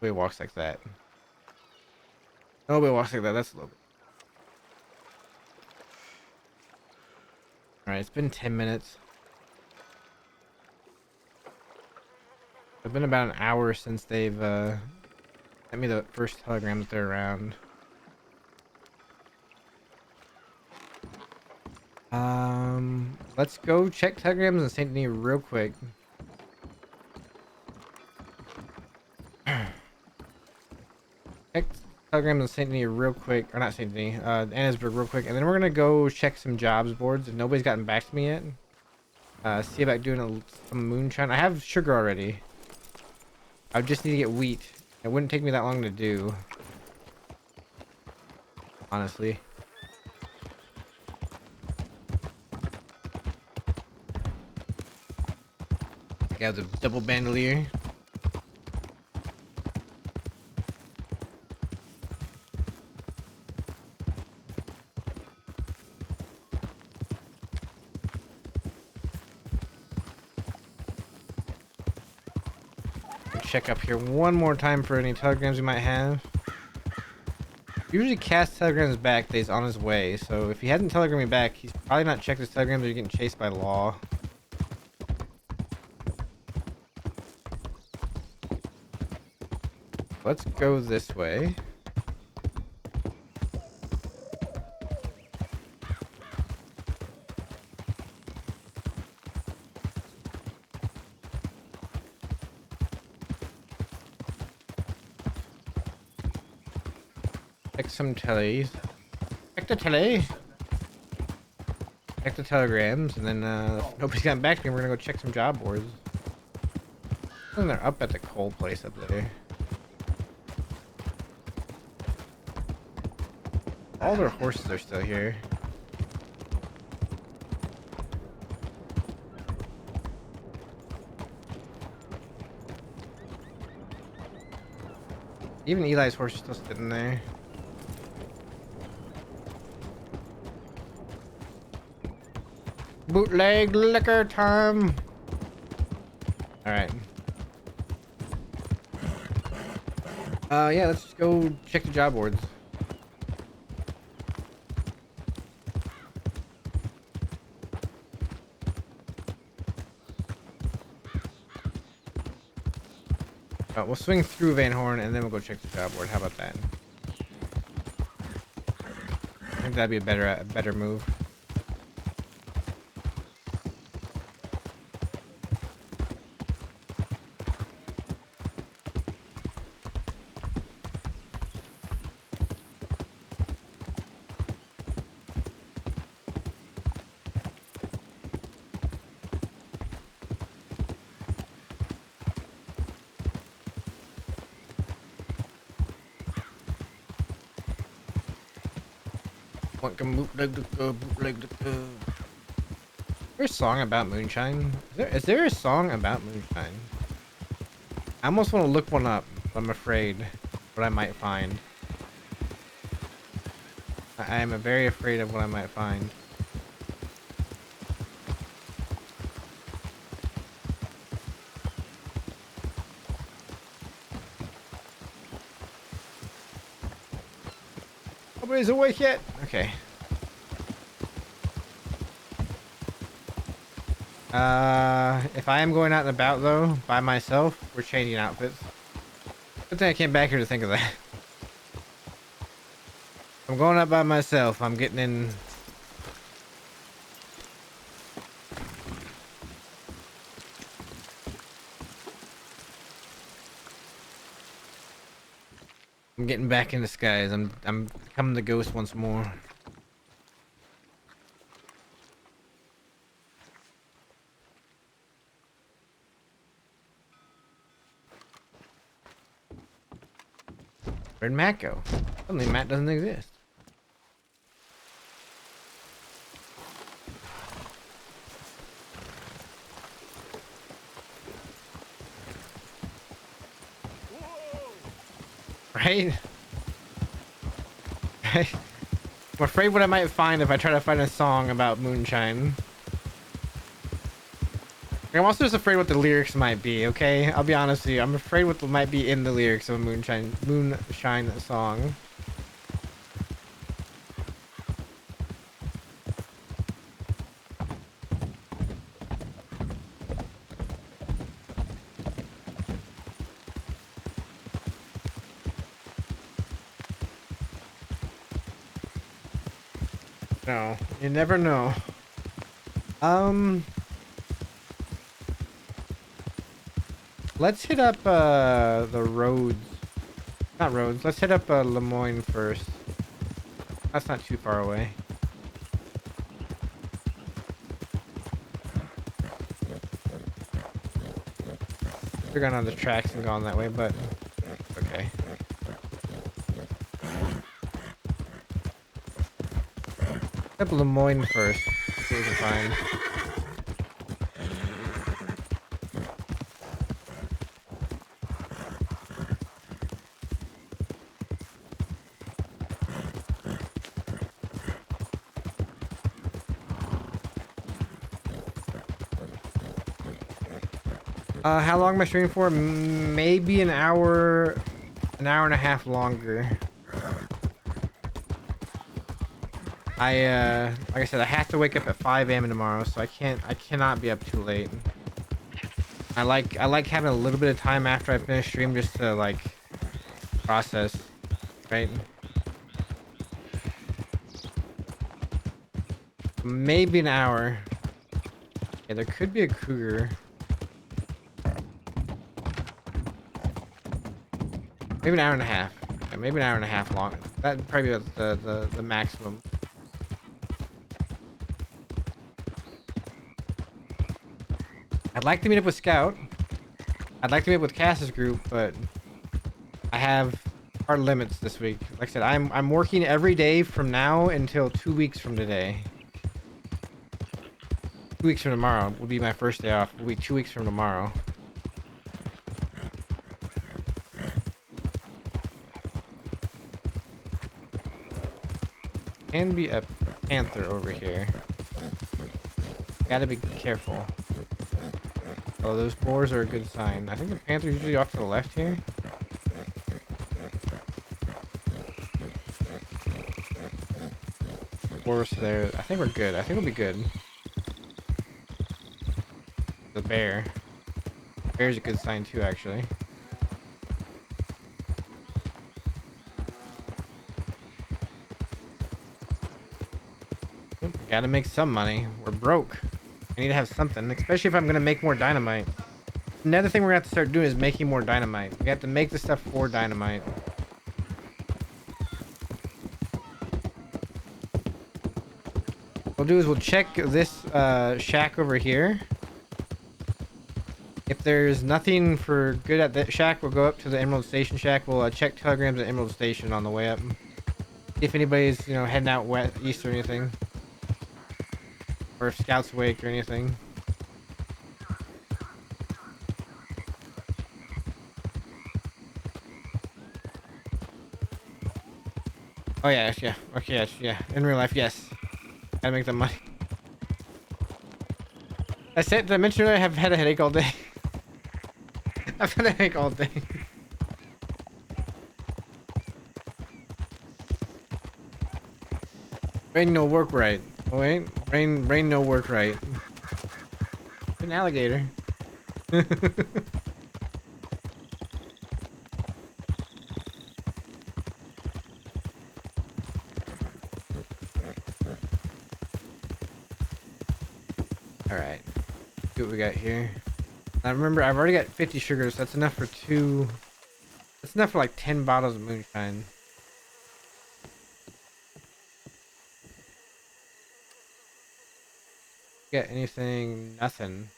Nobody walks like that. Nobody walks like that. That's local. Alright, it's been 10 minutes. It's been about an hour since they've sent me the first telegram that they're around. Let's go check telegrams in St. Denis real quick. Check telegrams in St. Denis real quick, or not St. Denis, Annesburg real quick, and then we're gonna go check some jobs boards. If nobody's gotten back to me yet, see about doing some moonshine. I have sugar already. I just need to get wheat. It wouldn't take me that long to do, honestly. Got the double bandolier. Check up here one more time for any telegrams we might have. Usually Cast telegrams back that he's on his way, so if he hasn't telegrammed me back, he's probably not checked his telegrams or he's getting chased by law. Let's go this way. Check some tellies. Check the telly. Check the telegrams, and then if nobody's gotten back to me, we're gonna go check some job boards. And they're up at the coal place up there. All their horses are still here. Even Eli's horse is still sitting there. Bootleg liquor time. All right. Yeah, let's just go check the job boards. We'll swing through Van Horn and then we'll go check the job board. How about that? I think that'd be a better move. Want to bootleg the bootleg the. Is there a song about moonshine? Is there a song about moonshine? I almost want to look one up, but I'm afraid what I might find. I am very afraid of what I might find. Nobody's awake yet? Okay. If I am going out and about though, by myself, we're changing outfits. Good thing I came back here to think of that. I'm going out by myself. I'm getting in. I'm getting back in disguise. I'm becoming the ghost once more. Where'd Matt go? Suddenly Matt doesn't exist. Right? I'm afraid what I might find if I try to find a song about moonshine. I'm also just afraid what the lyrics might be, okay? I'll be honest with you. I'm afraid what might be in the lyrics of a moonshine song. No, you never know. Let's hit up the roads. Not roads. Let's hit up Lemoyne first. That's not too far away. We're going on the tracks and gone that way, but okay. Hit up Lemoyne first. See what we can find. How long am I streaming for? Maybe an hour and a half longer. Like I said, I have to wake up at 5 a.m. tomorrow, so I cannot be up too late. I like having a little bit of time after I finish stream just to like process, right? Maybe an hour. Yeah, there could be a cougar. Maybe an hour and a half. Yeah, maybe an hour and a half long. That'd probably be the maximum. I'd like to meet up with Scout. I'd like to meet up with Cass's group, but I have hard limits this week. Like I said, I'm working every day from now until 2 weeks from today. 2 weeks from tomorrow will be my first day off. It'll be 2 weeks from tomorrow. Can be a panther over here. Gotta be careful. Oh, those boars are a good sign. I think the panther's usually off to the left here. Boars there. I think we're good. I think we'll be good. The bear. Bear's a good sign too, actually. Gotta make some money. We're broke. I need to have something, especially if I'm gonna make more dynamite. Another thing we're gonna have to start doing is making more dynamite. We have to make the stuff for dynamite. What we'll do is we'll check this shack over here. If there's nothing for good at that shack, we'll go up to the Emerald Station shack. We'll check telegrams at Emerald Station on the way up. If anybody's, heading out east or anything. Or if scouts awake or anything. Oh yeah, yeah. Okay, yes, yeah. In real life, yes. Gotta make the money. I said, did I mention I have had a headache all day? I've had a headache all day. Brain no work right. Oh wait, brain no work right. An alligator. Alright. See what we got here. Now remember, I've already got 50 sugars. That's enough for That's enough for like 10 bottles of moonshine. Get anything? Nothing.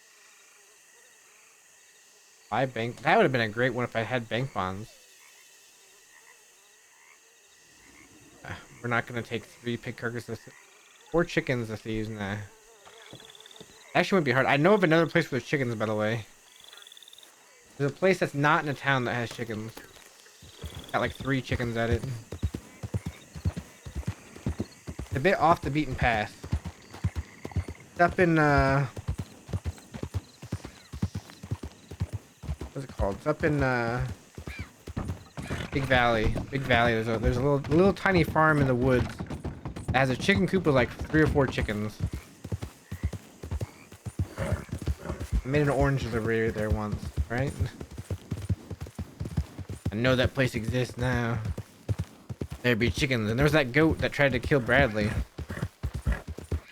Buy bank. That would have been a great one if I had bank bonds. We're not gonna take 3 pig carcasses. 4 chickens if they use nah. Actually wouldn't be hard. I know of another place with chickens, by the way. There's a place that's not in a town that has chickens. Got like 3 chickens at it. It's a bit off the beaten path. It's up in what's it called? It's up in Big Valley. Big Valley. There's a little tiny farm in the woods that has a chicken coop with like 3 or 4 chickens. I made an orange delivery there once, right? I know that place exists now. There'd be chickens, and there was that goat that tried to kill Bradley.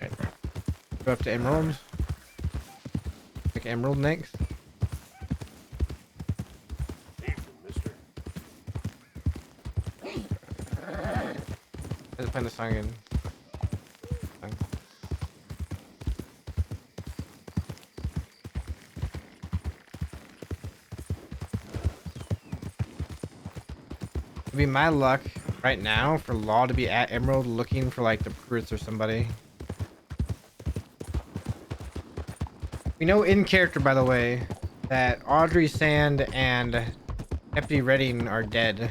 Okay. Go up to Emerald. Pick Emerald next. Let's play the song again. It'd be my luck right now for Law to be at Emerald looking for like the Pruitts or somebody. We know in character, by the way, that Audrey Sand and Deputy Redding are dead.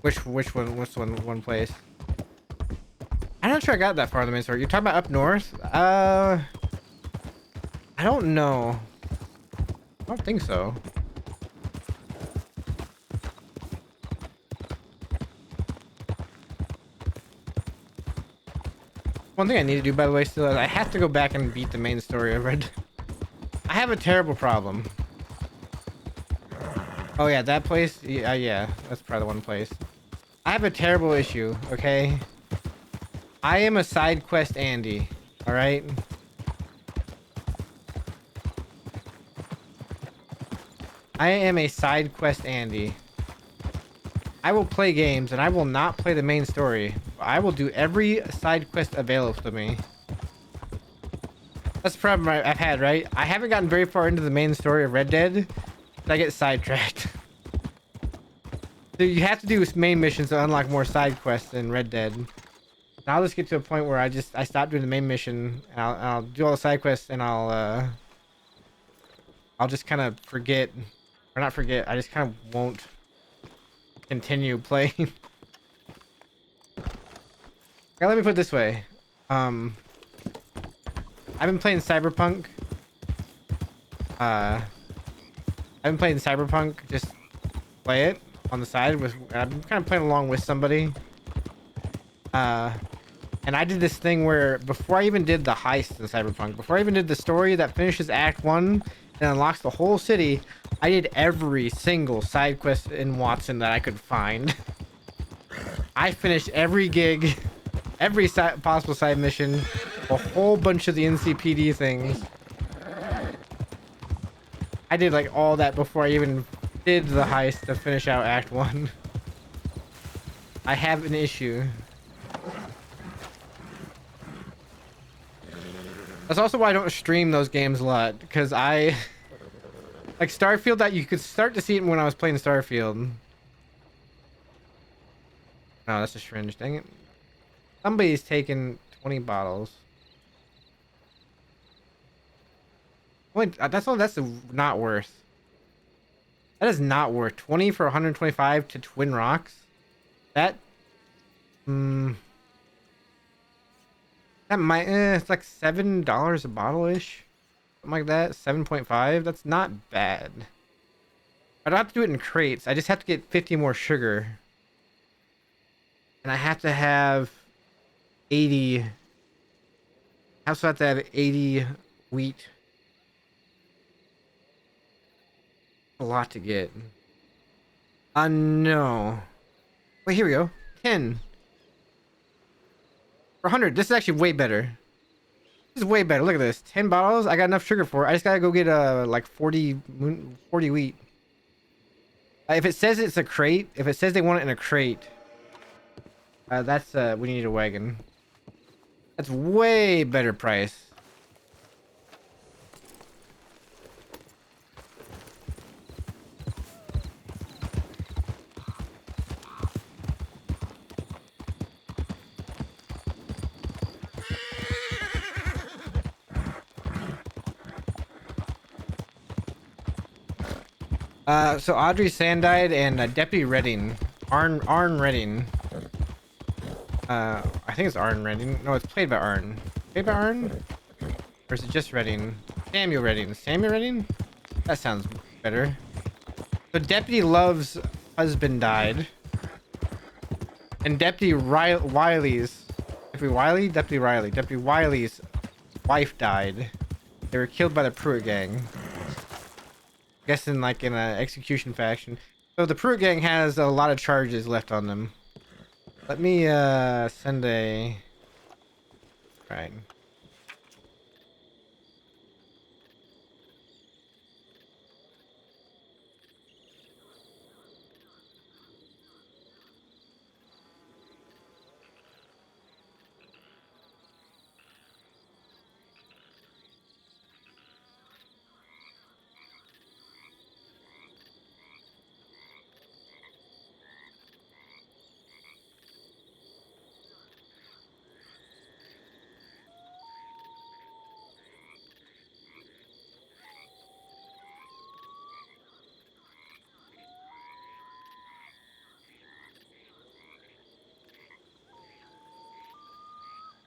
Which one place? I'm not sure I got that far in the main story. You're talking about up north? I don't know. I don't think so. One thing I need to do, by the way, still is I have to go back and beat the main story of Red. I have a terrible problem. Oh yeah, that place? Yeah, that's probably the one place. I have a terrible issue, okay? I am a side quest Andy, alright? I am a side quest Andy. I will play games and I will not play the main story. I will do every side quest available to me. That's the problem I've had, right? I haven't gotten very far into the main story of Red Dead, but I get sidetracked. So you have to do main missions to unlock more side quests in Red Dead. And I'll just get to a point where I stop doing the main mission and I'll do all the side quests and I'll just kind of forget, or not forget, I just kind of won't continue playing. Now let me put it this way. I've been playing Cyberpunk. I've been playing Cyberpunk, just play it on the side with, I'm kind of playing along with somebody. And I did this thing where before I even did the heist in Cyberpunk, before I even did the story that finishes Act 1 and unlocks the whole city, I did every single side quest in Watson that I could find. I finished every gig, every possible side mission, a whole bunch of the NCPD things. I did like all that before I even did the heist to finish out Act 1. I have an issue. That's also why I don't stream those games a lot, because I like Starfield. That you could start to see it when I was playing Starfield. No, that's a syringe. Dang it! Somebody's taken 20 bottles. Wait, that's not worth. That is not worth 20 for 125 to Twin Rocks. That, that might, it's like $7 a bottle ish, something like that. 7.5. That's not bad. I don't have to do it in crates. I just have to get 50 more sugar, and I have to have 80. I also have to have 80 wheat. A lot to get. No. Wait, here we go. 10. For 100. This is actually way better. This is way better. Look at this. 10 bottles. I got enough sugar for it. I just gotta go get like 40 wheat. If it says it's a crate, if it says they want it in a crate, that's we need a wagon. That's way better price. So Audrey Sandide and Deputy Redding, Arn Redding. I think it's Arn Redding. No, it's played by Arn. Played by Arn? Or is it just Redding? Samuel Redding. Samuel Redding? That sounds better. So Deputy Love's husband died. And Deputy Wiley's... Deputy Wiley? Deputy Riley. Deputy Wiley's wife died. They were killed by the Pruitt gang. Guessing like in an execution faction. So the Pruitt gang has a lot of charges left on them. Let me send a... Right.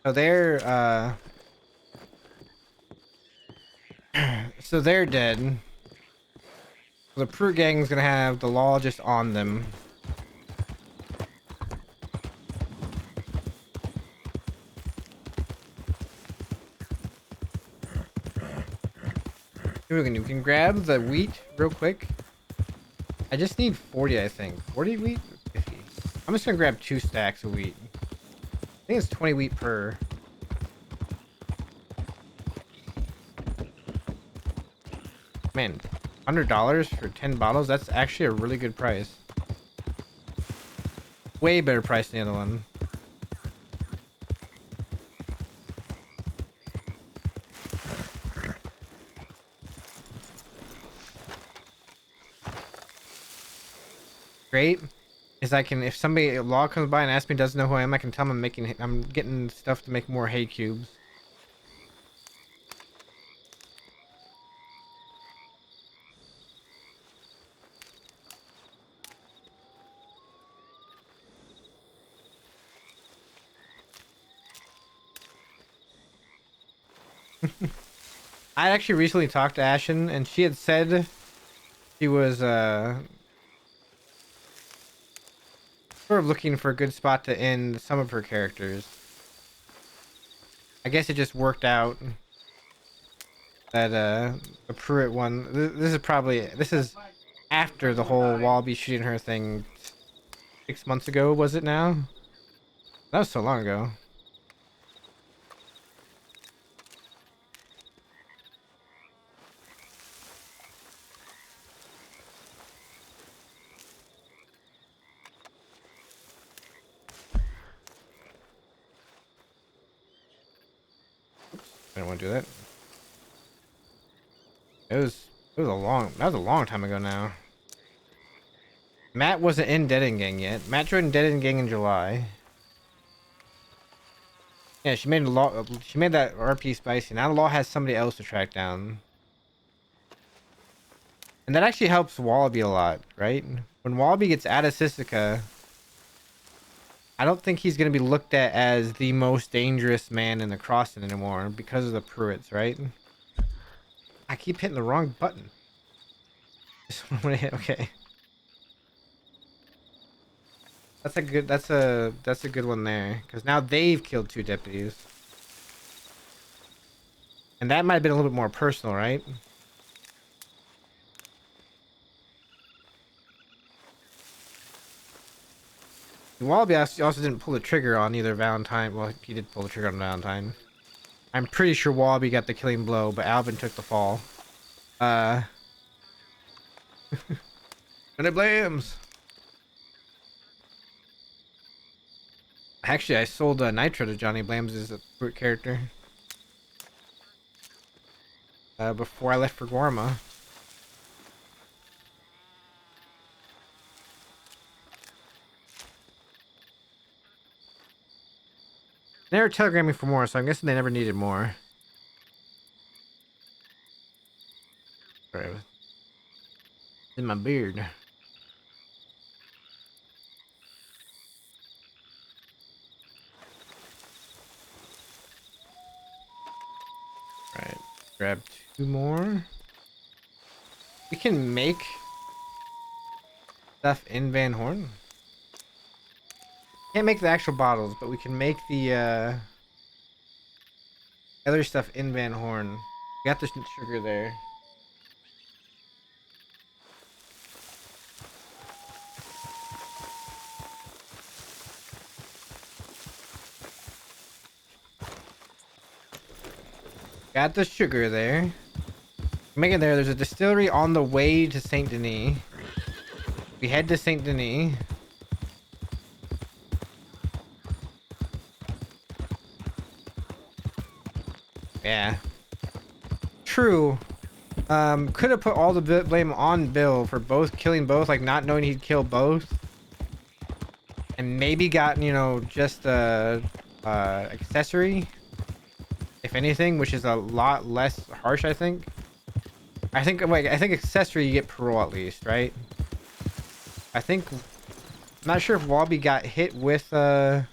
So they're dead. The Pruitt gang's gonna have the law just on them. Here we can grab the wheat real quick. I just need 40, I think. 40 wheat? 50. I'm just gonna grab 2 stacks of wheat. I think it's 20 wheat per. Man, $100 for 10 bottles? That's actually a really good price. Way better price than the other one. Great is I can, if somebody law comes by and asks me, doesn't know who I am, I can tell them I'm getting stuff to make more hay cubes. I actually recently talked to Ashen, and she had said she was sort of looking for a good spot to end some of her characters. I guess it just worked out that the Pruitt one. This is after the whole Wallaby shooting her thing 6 months ago. Was it now? That was so long ago. I don't want to do that. That was a long time ago now. Matt wasn't in Dead End Gang yet. Matt joined Dead End Gang in July. Yeah, she made that RP spicy. Now the law has somebody else to track down. And that actually helps Wallaby a lot, right? When Wallaby gets out of Sisika, I don't think he's going to be looked at as the most dangerous man in the crossing anymore because of the Pruitts, right? I keep hitting the wrong button. Just want to hit okay. That's a good one there, because now they've killed 2 deputies. And that might have been a little bit more personal, right? Wallaby also didn't pull the trigger on either Valentine. Well, he did pull the trigger on Valentine. I'm pretty sure Wallaby got the killing blow, but Alvin took the fall. Johnny Blames! Actually, I sold Nitro to Johnny Blames as a brute character. Before I left for Guarma. They were telegramming for more, so I'm guessing they never needed more. Sorry. In my beard. Right. Grab 2 more. We can make stuff in Van Horn. Can't make the actual bottles, but we can make the other stuff in Van Horn. We got the sugar there. Got the sugar there. Make it there. There's a distillery on the way to Saint Denis. We head to Saint Denis. Yeah. True. Could have put all the blame on Bill for killing both, like not knowing he'd kill both. And maybe gotten, you know, just accessory. If anything, which is a lot less harsh, I think. I think accessory you get parole at least, right? I'm not sure if Wallaby got hit with I'm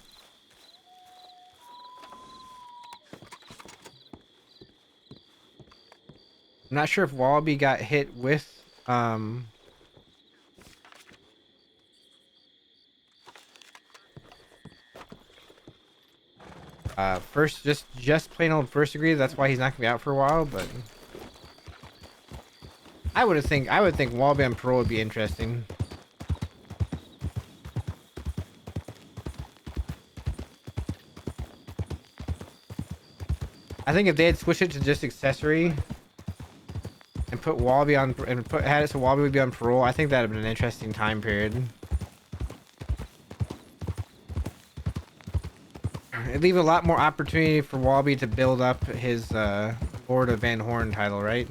not sure if Wallaby got hit with first just plain old first degree. That's why he's not gonna be out for a while, but I would think Wallaby on parole would be interesting. I think if they had switched it to just accessory and put Wallaby on had it so Wallaby would be on parole, I think that'd have been an interesting time period. It'd leave a lot more opportunity for Wallaby to build up his Lord of Van Horn title, right?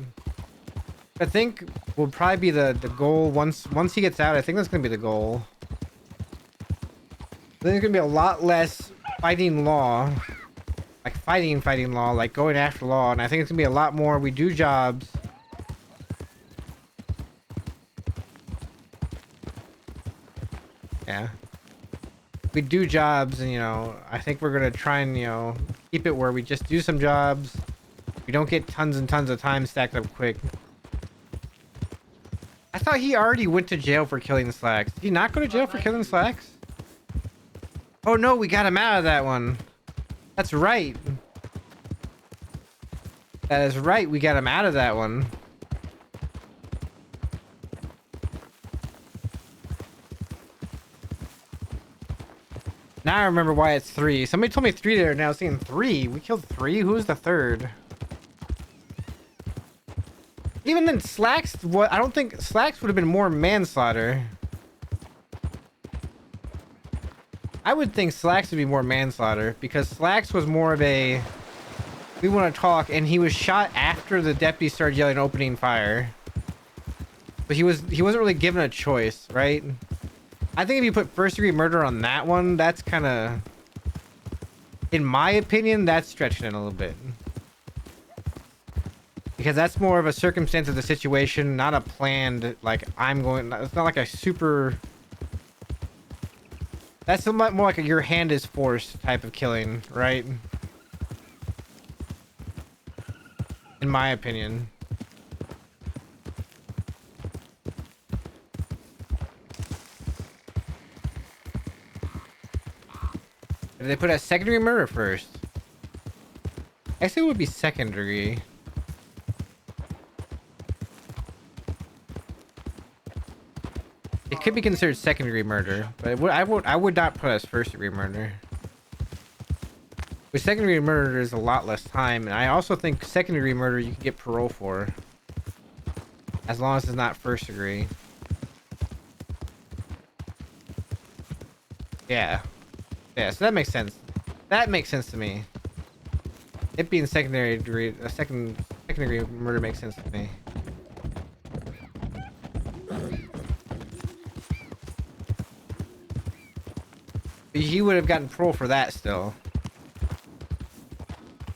I think will probably be the goal once he gets out. I think that's gonna be the goal. I think there's gonna be a lot less fighting law, like fighting law, like going after law, and I think it's gonna be a lot more we do jobs. Yeah. We do jobs, and you know, I think we're gonna try and, you know, keep it where we just do some jobs. We don't get tons and tons of time stacked up quick. I thought he already went to jail for killing Slacks. Did he not go to jail for killing Slacks? Oh no, we got him out of that one. That's right. That is right, we got him out of that one. Now I remember why it's 3. Somebody told me 3 there, now I was thinking 3. We killed 3? Who's the 3rd? Even then, Slacks, I don't think Slacks would have been more manslaughter. I would think Slacks would be more manslaughter because Slacks was more of a we want to talk, and he was shot after the deputy started yelling opening fire. But he wasn't really given a choice, right? I think if you put first degree murder on that one, that's kind of, in my opinion, that's stretching it a little bit. Because that's more of a circumstance of the situation, not a planned, like, it's not like a super, that's a lot more like a your hand is forced type of killing, right? In my opinion. Did they put a second degree murder first? I think it would be second degree. It could be considered second degree murder, but I would not put as first degree murder. With second degree murder, there's a lot less time, and I also think second degree murder you can get parole for, as long as it's not first degree. Yeah, yeah. So that makes sense. That makes sense to me. It being secondary degree, second degree murder makes sense to me. He would have gotten parole for that still.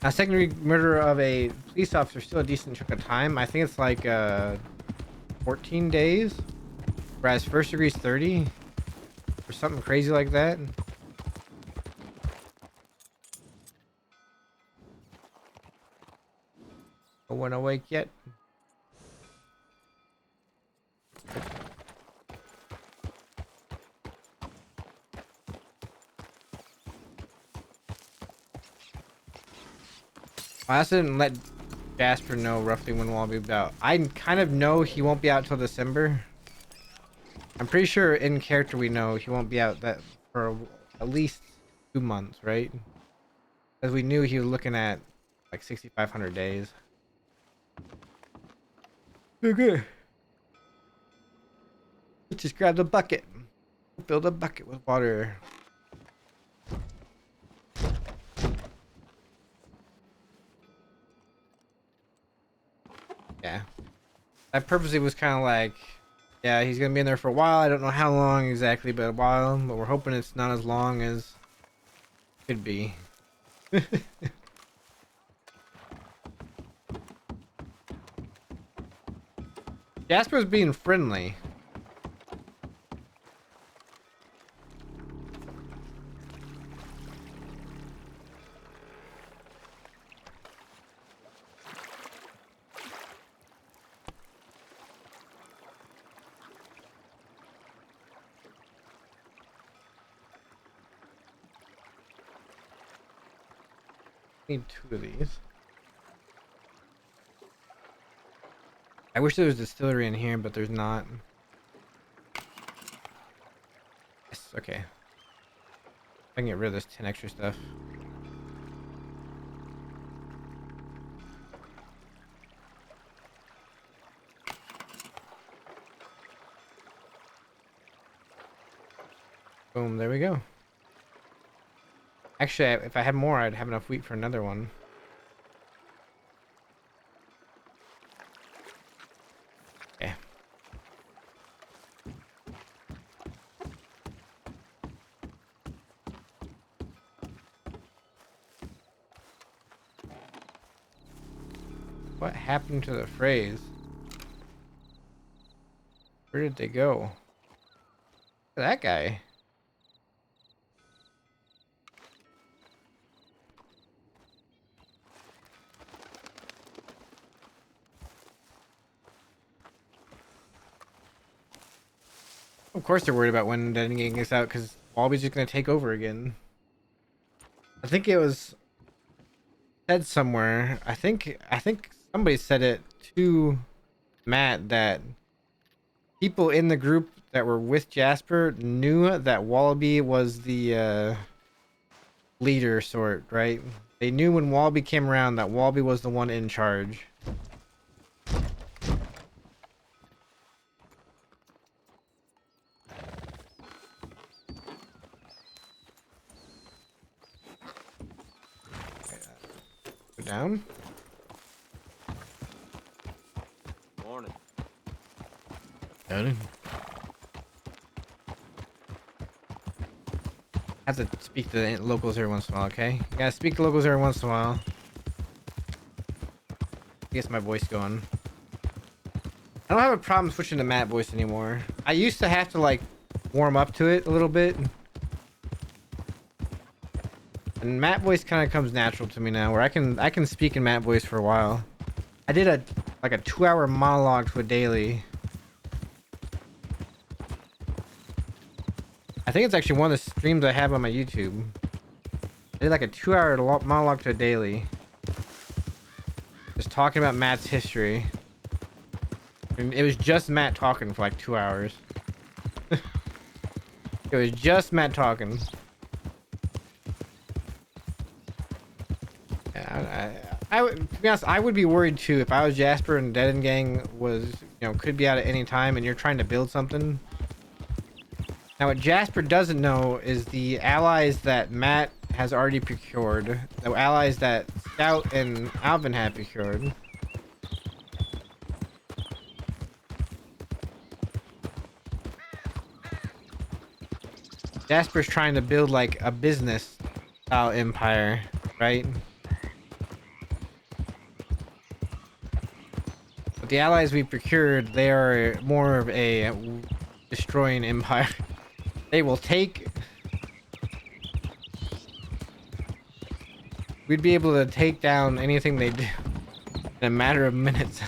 Now, secondary murder of a police officer is still a decent chunk of time. I think it's like 14 days, whereas first degree is 30, or something crazy like that. No one awake yet? I also didn't let Jasper know roughly when we'll be out. I kind of know he won't be out till December. I'm pretty sure in character we know he won't be out that for at least 2 months, right? Because we knew he was looking at like 6,500 days. Okay. Let's just grab the bucket. Fill the bucket with water. Yeah. I purposely was kind of like, yeah, he's gonna be in there for a while. I don't know how long exactly, but a while. But we're hoping it's not as long as it could be. Jasper's being friendly. Need 2 of these. I wish there was a distillery in here, but there's not. Yes, okay. I can get rid of this 10 extra stuff. Boom, there we go. Actually, if I had more, I'd have enough wheat for another one. Okay. What happened to the Frays? Where did they go? Look at that guy. Of course they're worried about when getting this out, because Walby's just gonna take over again. I think it was said somewhere. I think somebody said it to Matt that people in the group that were with Jasper knew that Wallaby was the leader sort, right? They knew when Wallaby came around that Wallaby was the one in charge. Put down.
Morning.
Howdy.
I have to speak to the locals every once in a while, okay? You gotta speak to locals every once in a while. Gets my voice going. I don't have a problem switching to Matt voice anymore. I used to have to like warm up to it a little bit. And Matt voice kind of comes natural to me now, where I can speak in Matt voice for a while. I did a 2-hour monologue to a daily. I think it's actually one of the streams I have on my YouTube. I did like a 2-hour monologue to a daily. Just talking about Matt's history. And it was just Matt talking for like 2 hours. It was just Matt talking. Yeah, I would, to be honest, I would be worried too if I was Jasper and Dead End Gang was, could be out at any time and you're trying to build something. Now what Jasper doesn't know is the allies that Matt has already procured, the allies that Scout and Alvin have procured. Jasper's trying to build like a business style empire, right? But the allies we procured, they are more of a destroying empire. They will take... We'd be able to take down anything they do in a matter of minutes.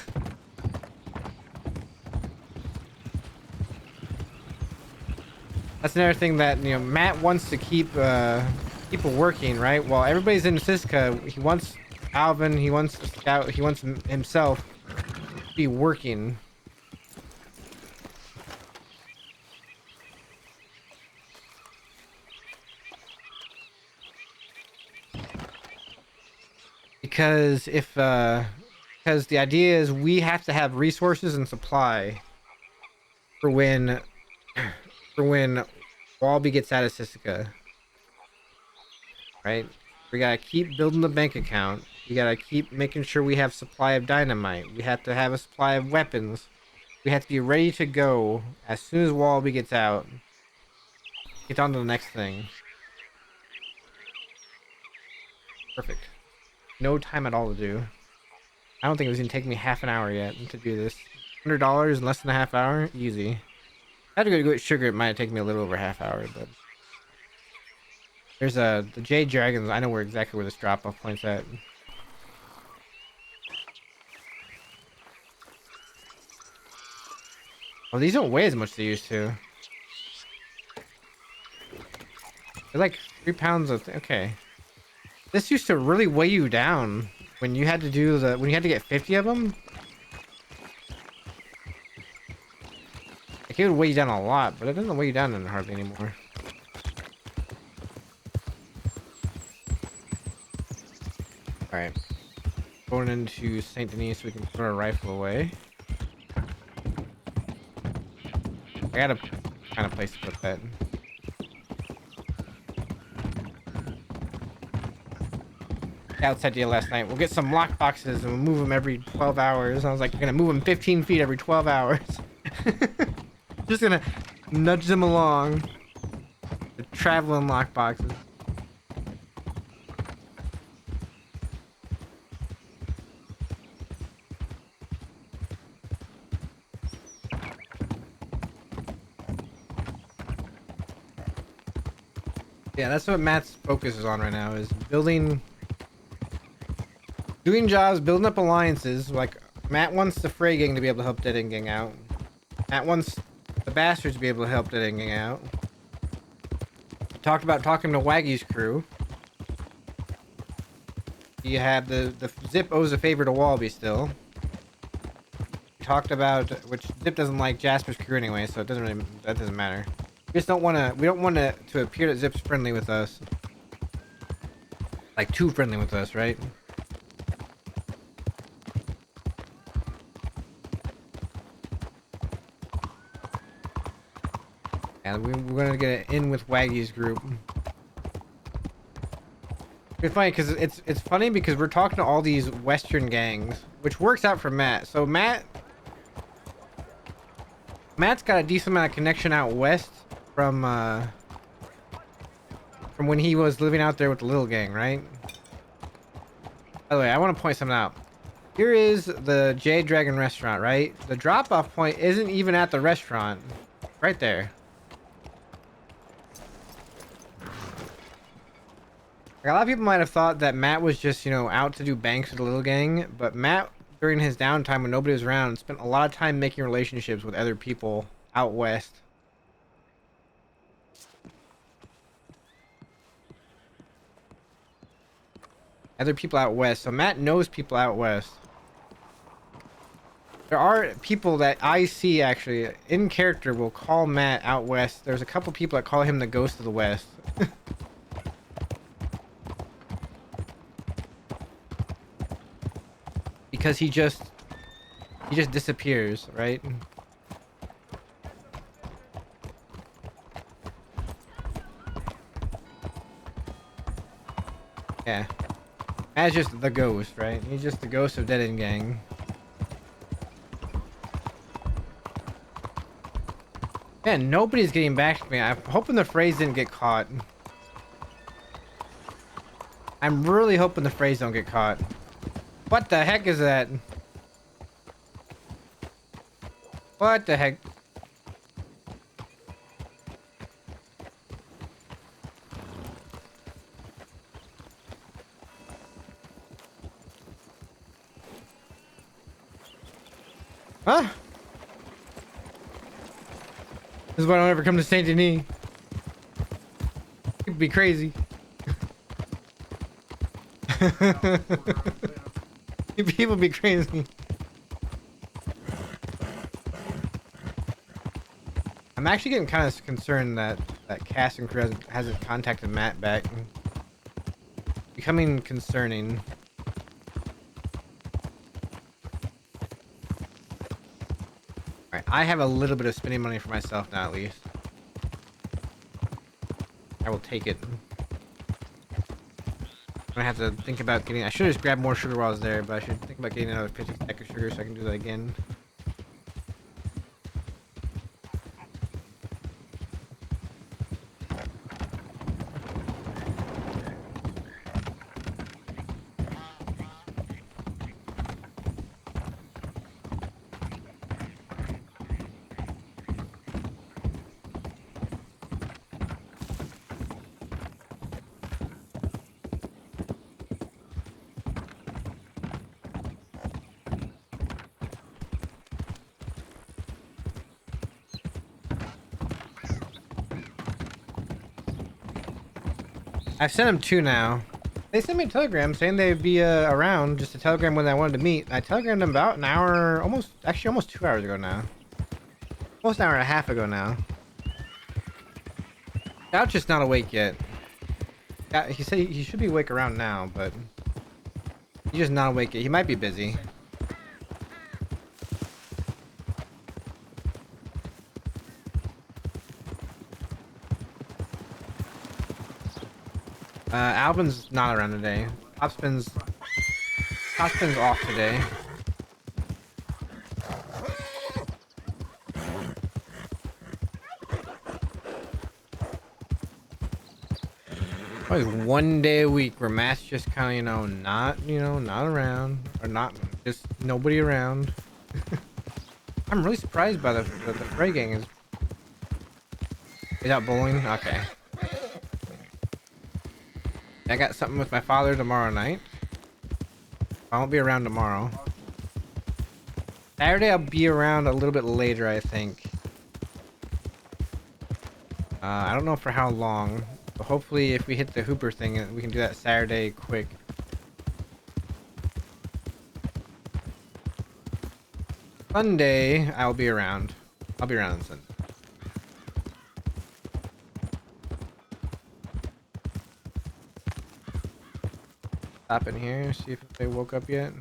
That's another thing that, Matt wants to keep people working, right? While everybody's in Siska, he wants Alvin, he wants Scout, he wants himself to be working. Because because the idea is we have to have resources and supply for when Walby gets out of Siska, right? We gotta keep building the bank account. We gotta keep making sure we have supply of dynamite. We have to have a supply of weapons. We have to be ready to go as soon as Walby gets out. Get on to the next thing. Perfect. No time at all to do. I don't think it was gonna take me half an hour yet to do this. $100 in less than a half hour? Easy. If I had to go get sugar, it might have taken me a little over a half hour, but... There's the Jade Dragons. I know where exactly where this drop-off point's at. Oh, these don't weigh as much as they used to. They're like 3 pounds of... Okay. This used to really weigh you down when you had to do the... When you had to get 50 of them. Like, it would weigh you down a lot, but it doesn't weigh you down hardly anymore. Alright. Going into St. Denis so we can put our rifle away. I gotta find a place to put that. Outside deal last night. We'll get some lock boxes and we'll move them every 12 hours. I was like, you're gonna move them 15 feet every 12 hours. Just gonna nudge them along. The traveling lock boxes. Yeah, that's what Matt's focus is on right now, is doing jobs, building up alliances. Like, Matt wants the Fray gang to be able to help Dead End Gang out. Matt wants the Bastards to be able to help Dead End Gang out. Talked about talking to Waggy's crew. You have the Zip owes a favor to Walby still. Talked about, which Zip doesn't like Jasper's crew anyway, so it doesn't really, that doesn't matter. We just don't want to, we don't want to appear that Zip's friendly with us. Like, too friendly with us, right? And we're gonna get in with Waggy's group. It's funny because it's funny because we're talking to all these Western gangs, which works out for Matt. So Matt's got a decent amount of connection out west from when he was living out there with the little gang, right? By the way, I want to point something out. Here is the Jade Dragon restaurant, right? The drop-off point isn't even at the restaurant. Right there. Like, a lot of people might have thought that Matt was just, you know, out to do banks with the little gang, but Matt, during his downtime when nobody was around, spent a lot of time making relationships with other people out west. Other people out west. So Matt knows people out west. There are people that I see actually in character will call Matt out west. There's a couple people that call him the ghost of the west. Because he just disappears, right? Yeah. Matt's just the ghost, right? He's just the ghost of Dead End Gang. Man, nobody's getting back to me. I'm hoping the Frays didn't get caught. I'm really hoping the Frays don't get caught. What the heck is that? What the heck? Huh? This is why I don't ever come to Saint Denis. It'd be crazy. People be crazy. I'm actually getting kind of concerned that Cass and crew hasn't contacted Matt back. Becoming concerning. Alright, I have a little bit of spending money for myself now, at least. I will take it. I have to think about getting. I should have just grabbed more sugar while I was there, but I should think about getting another 50 stack of sugar so I can do that again. I've sent them 2 now. They sent me a telegram saying they'd be around, just a telegram when I wanted to meet. I telegrammed them about an hour, almost 2 hours ago now. Almost an hour and a half ago now. Scout's just not awake yet. He said he should be awake around now, but he's just not awake yet. He might be busy. Albin's not around today. Topspin's off today. Probably 1 day a week where Matt's just kind of, not around, or not, just nobody around. I'm really surprised by the Fray gang is out bowling. Okay. I got something with my father tomorrow night. I won't be around tomorrow. Saturday I'll be around a little bit later, I think. I don't know for how long, but hopefully if we hit the Hooper thing, we can do that Saturday quick. Sunday I'll be around. I'll be around on Sunday. Stop in here, see if they woke up yet.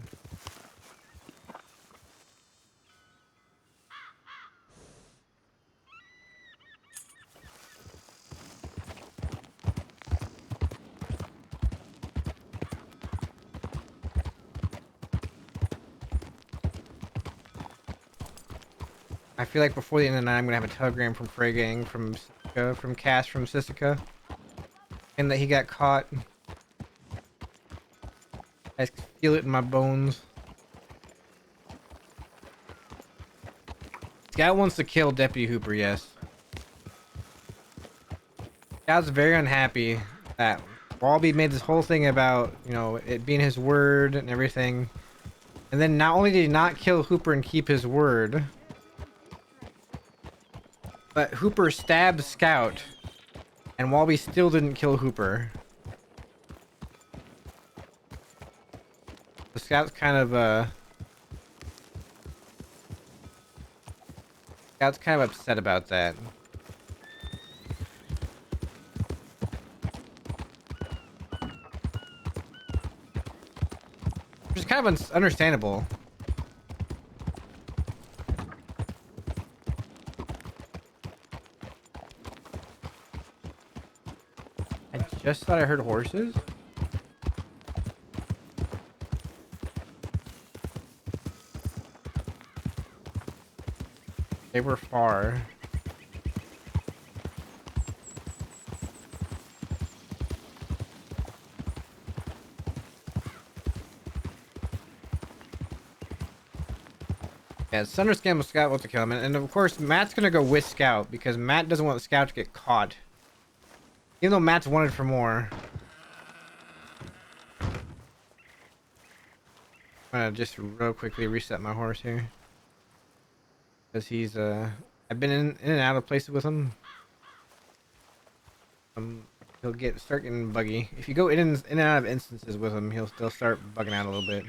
I feel like before the end of the night, I'm gonna have a telegram from Fray Gang, from Cass, from Sissica, and that he got caught. I feel it in my bones. Scout wants to kill Deputy Hooper, yes. Scout's very unhappy that Walby made this whole thing about, you know, it being his word and everything. And then not only did he not kill Hooper and keep his word, but Hooper stabbed Scout, and Walby still didn't kill Hooper. The Scout's kind of upset about that. Which is kind of understandable. I just thought I heard horses. They were far. Yeah, Thunderscam with Scout wants to kill him, and of course Matt's gonna go with Scout because Matt doesn't want Scout to get caught. Even though Matt's wanted for more. I'm gonna just real quickly reset my horse here. Because he's I've been in and out of places with him. He'll start getting buggy. If you go in and out of instances with him, he'll still start bugging out a little bit.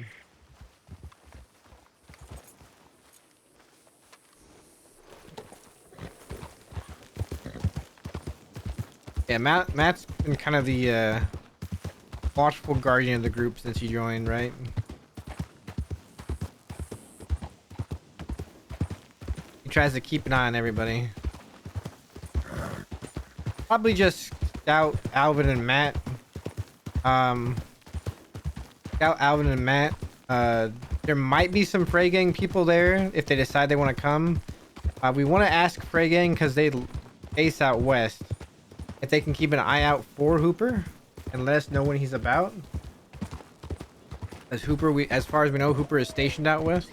Yeah, Matt's been kind of the watchful guardian of the group since he joined, right? He tries to keep an eye on everybody. Probably just Scout, Alvin, and Matt. Scout, Alvin, and Matt. There might be some Fray Gang people there if they decide they want to come. We want to ask Fray Gang because they base out west. If they can keep an eye out for Hooper and let us know when he's about. As far as we know, Hooper is stationed out west.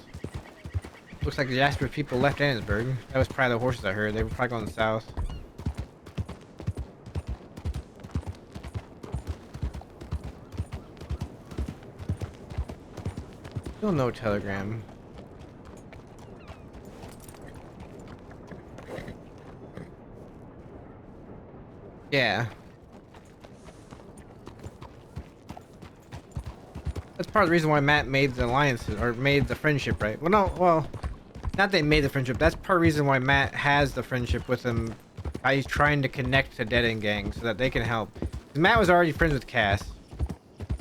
Looks like the Jasper people left Annesburg. That was probably the horses I heard. They were probably going south. Still no telegram. Yeah. That's part of the reason why Matt made the alliances, or made the friendship, right? Well, no, well, not that he made the friendship. That's part of the reason why Matt has the friendship with him. He's trying to connect to Dead End Gang so that they can help. Matt was already friends with Cass.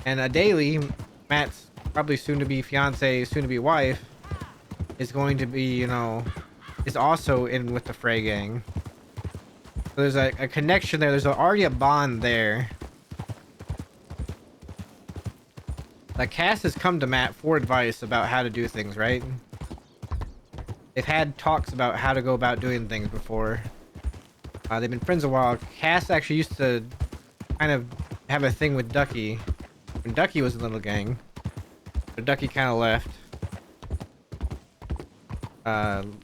And Daily, Matt's probably soon-to-be fiance, soon-to-be wife, is going to be, you know, is also in with the Fray Gang. So there's a connection there. There's already a bond there. Like, Cass has come to Matt for advice about how to do things, right? They've had talks about how to go about doing things before. They've been friends a while. Cass actually used to kind of have a thing with Ducky when Ducky was a little gang. But Ducky kind of left.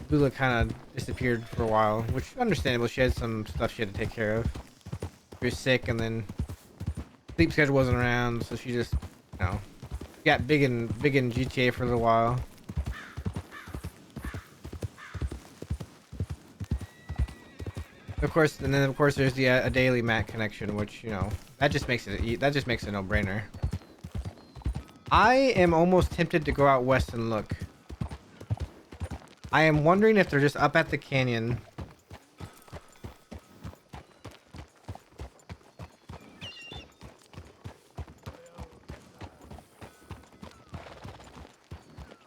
Lula kind of disappeared for a while, which is understandable. She had some stuff she had to take care of. She was sick, and then sleep schedule wasn't around, so she just, you know, got big in GTA for a little while. Of course, and then of course there's the a daily Matt connection, which, you know, that just makes it a no-brainer. I am almost tempted to go out west and look. I am wondering if they're just up at the canyon.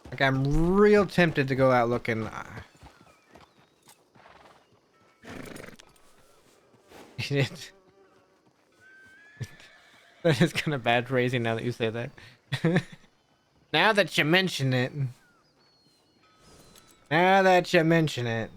Like, I'm real tempted to go out looking. That is kind of bad phrasing now that you say that. Now that you mention it. Now that you mention it.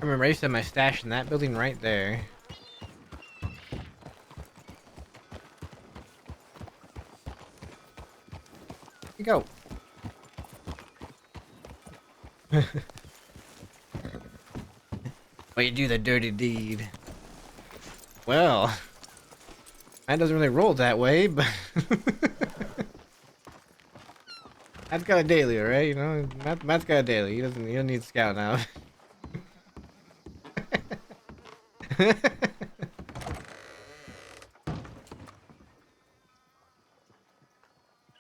I remember I used to have my stash in that building right there. Here you go. Well, you do the dirty deed. Well, that doesn't really roll that way, but Matt's got a daily, right? You know, Matt's got a daily. He doesn't need scout now.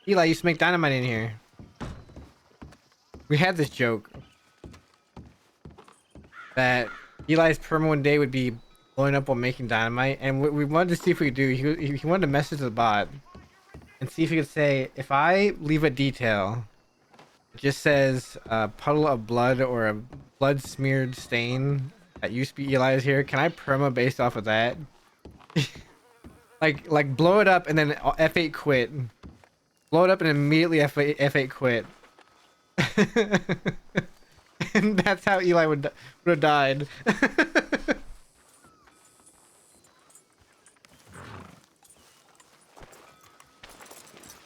Eli used to make dynamite in here. We had this joke that Eli's perma one day would be blowing up while making dynamite, and we wanted to see if we could do. He wanted to message the bot and see if he could say, if I leave a detail, it just says puddle of blood or a blood smeared stain that used to be Eli's here. Can I perma based off of that? like blow it up and then F8 quit. Blow it up and immediately F8 quit. And that's how Eli would have died. It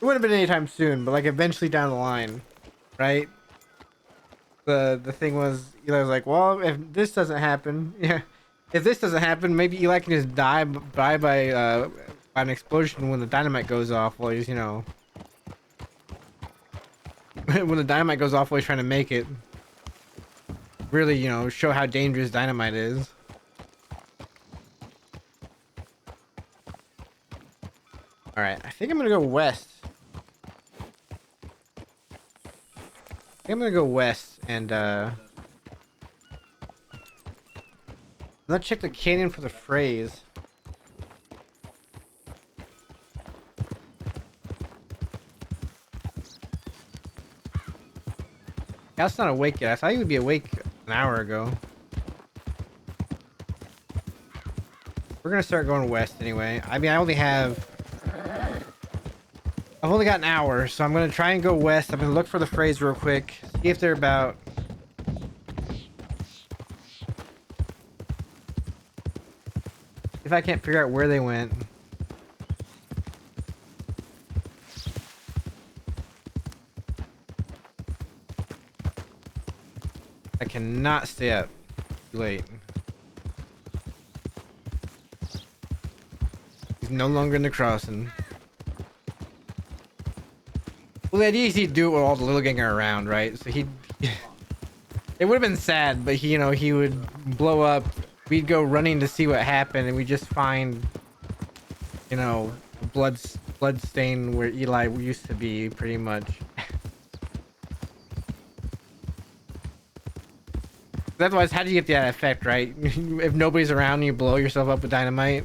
wouldn't have been anytime soon, but like eventually down the line, right? The thing was, Eli was like, well, if this doesn't happen, yeah, if this doesn't happen, maybe Eli can just die by an explosion when the dynamite goes off while he's, you know, when the dynamite goes off while he's trying to make it. Really, you know, show how dangerous dynamite is. All right, I think I'm gonna go west. I'm gonna go west and let's check the canyon for the Frays. That's not awake yet. I thought he would be awake an hour ago. We're gonna start going west anyway. I mean, I've only got an hour, so I'm gonna try and go west. I'm gonna look for the Frays real quick, see if they're about. If I can't figure out where they went. I cannot stay up too late. He's no longer in the crossing. Well, the idea is he'd do it with all the little gang are around, right? So he'd... It would have been sad, but he, you know, he would blow up. We'd go running to see what happened, and we just find, you know, blood stain where Eli used to be, pretty much. Otherwise, how do you get that effect, right? If nobody's around, you blow yourself up with dynamite.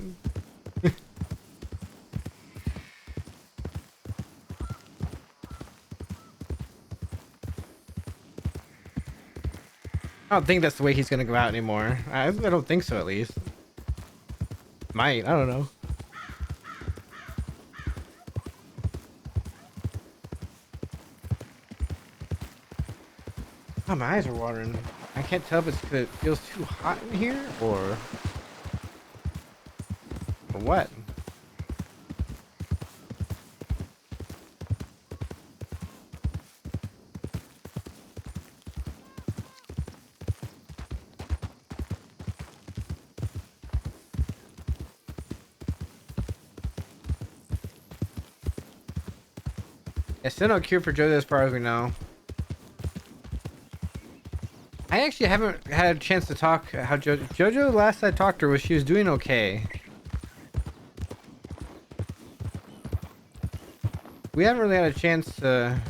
I don't think that's the way he's gonna go out anymore. I don't think so, at least. Might, I don't know. Oh, my eyes are watering. I can't tell if it's because it feels too hot in here or what. Yeah, still no cure for JoJo as far as we know. I actually haven't had a chance to talk how JoJo last I talked to her was she was doing okay. We haven't really had a chance to...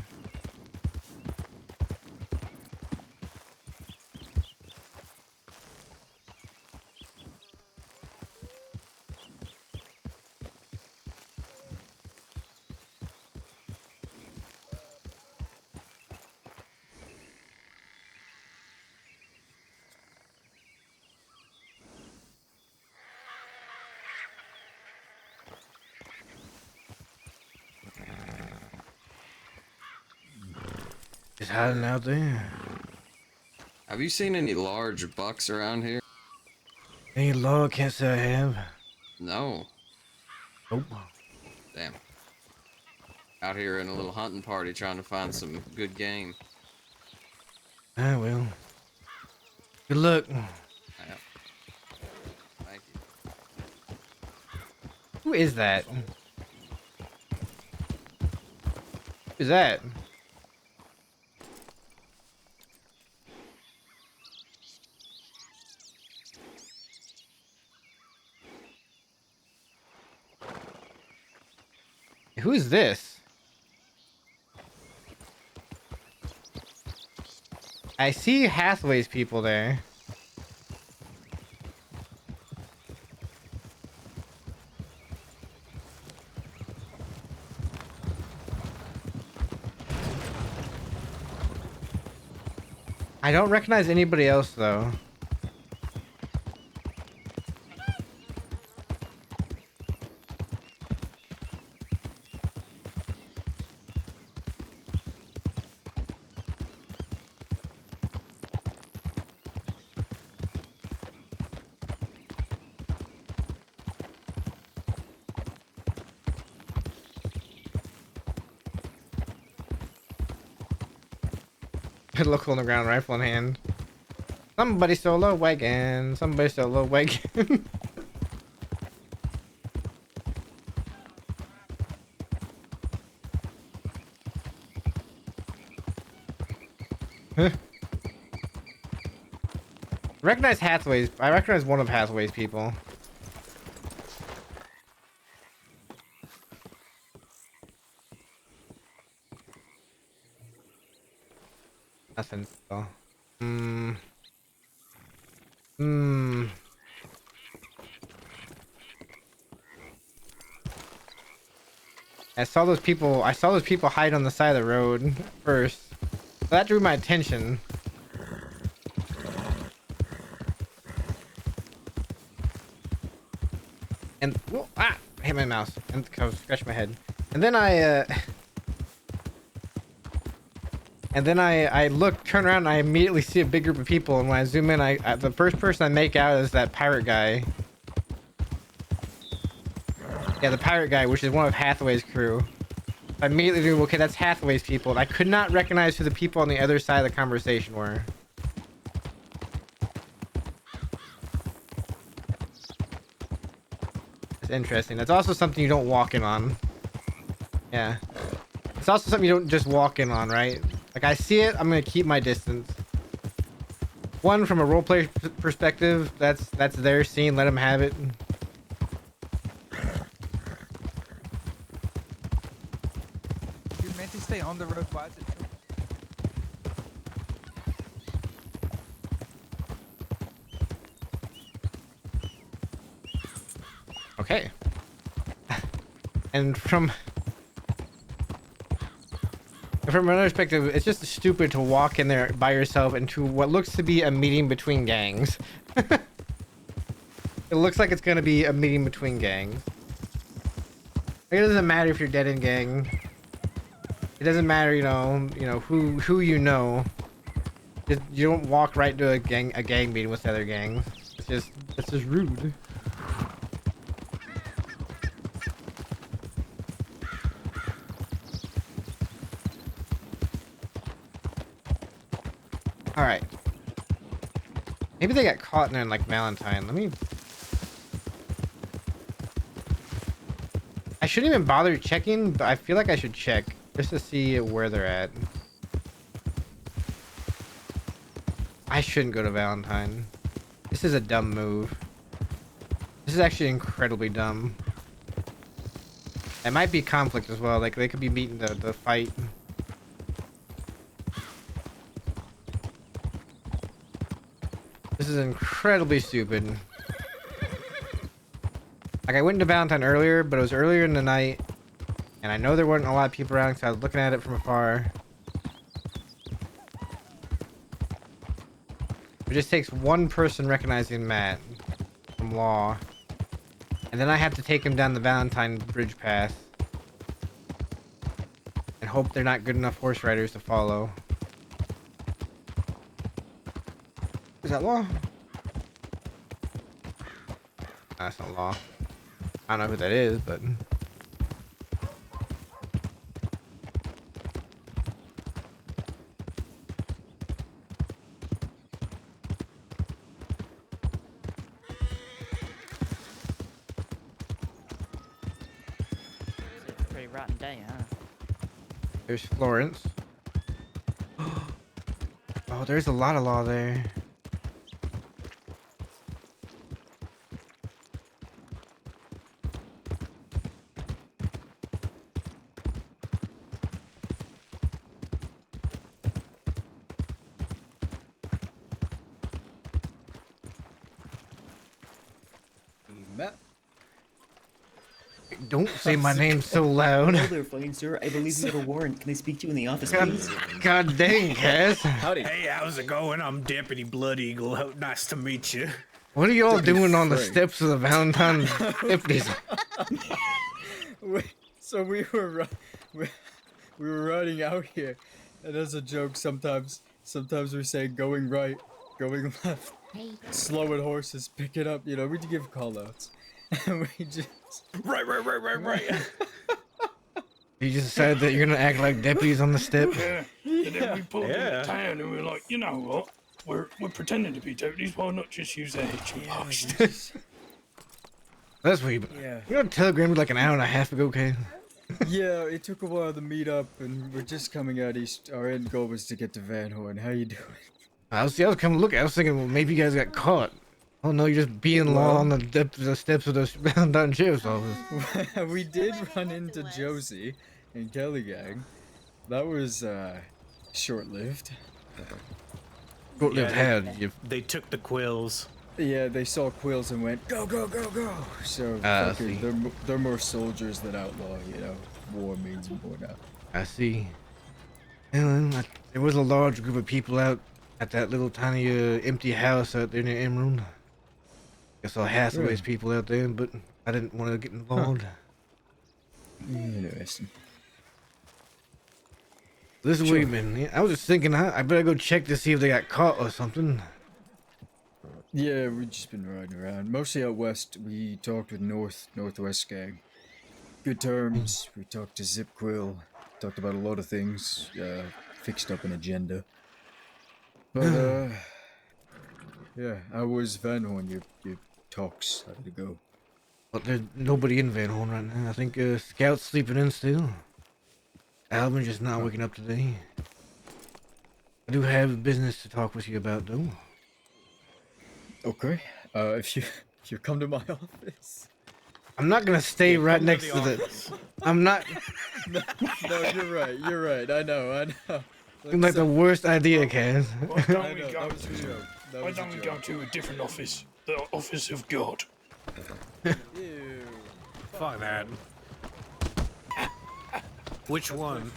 Just hiding out there.
Have you seen any large bucks around here?
Any law can't say I have.
No.
Nope.
Damn. Out here in a little hunting party trying to find some good game.
Ah, well. Good luck.
Yeah. Thank you.
Who is that? Who's that? Who is this? I see Hathaway's people there. I don't recognize anybody else though. Look on the ground, rifle in hand. Somebody stole a wagon. Somebody stole a wagon. Huh. Recognize Hathaway's. I recognize one of Hathaway's people. Nothing. Oh. I saw those people hide on the side of the road first. So that drew my attention. And whoa, I hit my mouse and scratched my head. And then I look, turn around, and I immediately see a big group of people. And when I zoom in, the first person I make out is that pirate guy. Yeah, the pirate guy, which is one of Hathaway's crew. I immediately knew, okay, that's Hathaway's people. And I could not recognize who the people on the other side of the conversation were. It's interesting. That's also something you don't walk in on. Yeah. It's also something you don't just walk in on, right? Like, I see it, I'm gonna keep my distance. One, from a roleplay perspective, that's their scene, let them have it.
You're meant to stay on the road. Why is it?
Okay. And from another perspective, it's just stupid to walk in there by yourself into what looks to be a meeting between gangs. It looks like it's gonna be a meeting between gangs. Like, it doesn't matter if you're dead in gang. It doesn't matter, you know who you know. You don't walk right to a gang meeting with the other gangs. It's just rude. All right. Maybe they got caught in like Valentine. I shouldn't even bother checking, but I feel like I should check just to see where they're at. I shouldn't go to Valentine. This is a dumb move. This is actually incredibly dumb. It might be conflict as well. Like, they could be meeting the fight. This is incredibly stupid. Like, I went to Valentine earlier, but it was earlier in the night. And I know there weren't a lot of people around because I was looking at it from afar. It just takes one person recognizing Matt from Law. And then I have to take him down the Valentine bridge path. And hope they're not good enough horse riders to follow. that law? That's not law. I don't know who that is, but.
It's a pretty rotten day, huh?
There's Florence. Oh, there's a lot of law there. Don't say my name so loud.
Hello there, fine sir. I believe you have a warrant. Can I speak to you in the office,
God,
please?
God dang, Cass.
Howdy. Hey, how's it going? I'm Deputy Blood Eagle. Nice to meet you.
What are y'all doing on the steps of the Valentine 50s?
So we were riding out here, and as a joke, sometimes we say going right, going left, slowing horses, pick it up. You know, we give call outs, and we just
Right.
You just decided that you're gonna act like deputies on the step?
Yeah. And then we pulled into town and we were like, you know what? We're pretending to be deputies. Why not just use a hitching post?
That's what you. You know, Telegram was like an hour and a half ago, okay?
Yeah, it took a while to meet up, and we're just coming out east. Our end goal was to get to Van Horn. How you doing?
I was coming look. I was thinking, well, maybe you guys got caught. Oh no, you're just being law on the steps of the Valentine Sheriff's office.
We did run into Josie and Kelly Gang. That was short-lived.
Short-lived how?
They took the quills.
Yeah, they saw quills and went go go go go. So
see.
they're more soldiers than outlaw. You know, war means more now.
I see. And there was a large group of people out at that little tiny empty house out there near Emerald. Guess I'll Hathaway's people out there, but I didn't want to get involved.
Interesting.
Listen, wait a minute. I was just thinking, I better go check to see if they got caught or something.
Yeah, we've just been riding around. Mostly out west. We talked with Northwest gang. Good terms. We talked to Zip Quill. Talked about a lot of things. Fixed up an agenda. But yeah, I was Van Horn. Your talks. How did it go?
But there's nobody in Van Horn right now. I think Scout's sleeping in still. Alvin's just not waking up today. I do have business to talk with you about, though.
Okay. If you come to my office.
I'm not gonna stay right next to the. I'm not.
No, you're right. I know.
Seems like the worst idea, Kaz.
Why don't we go to a different office? The office of God.
Ew.
Fuck that. Which one?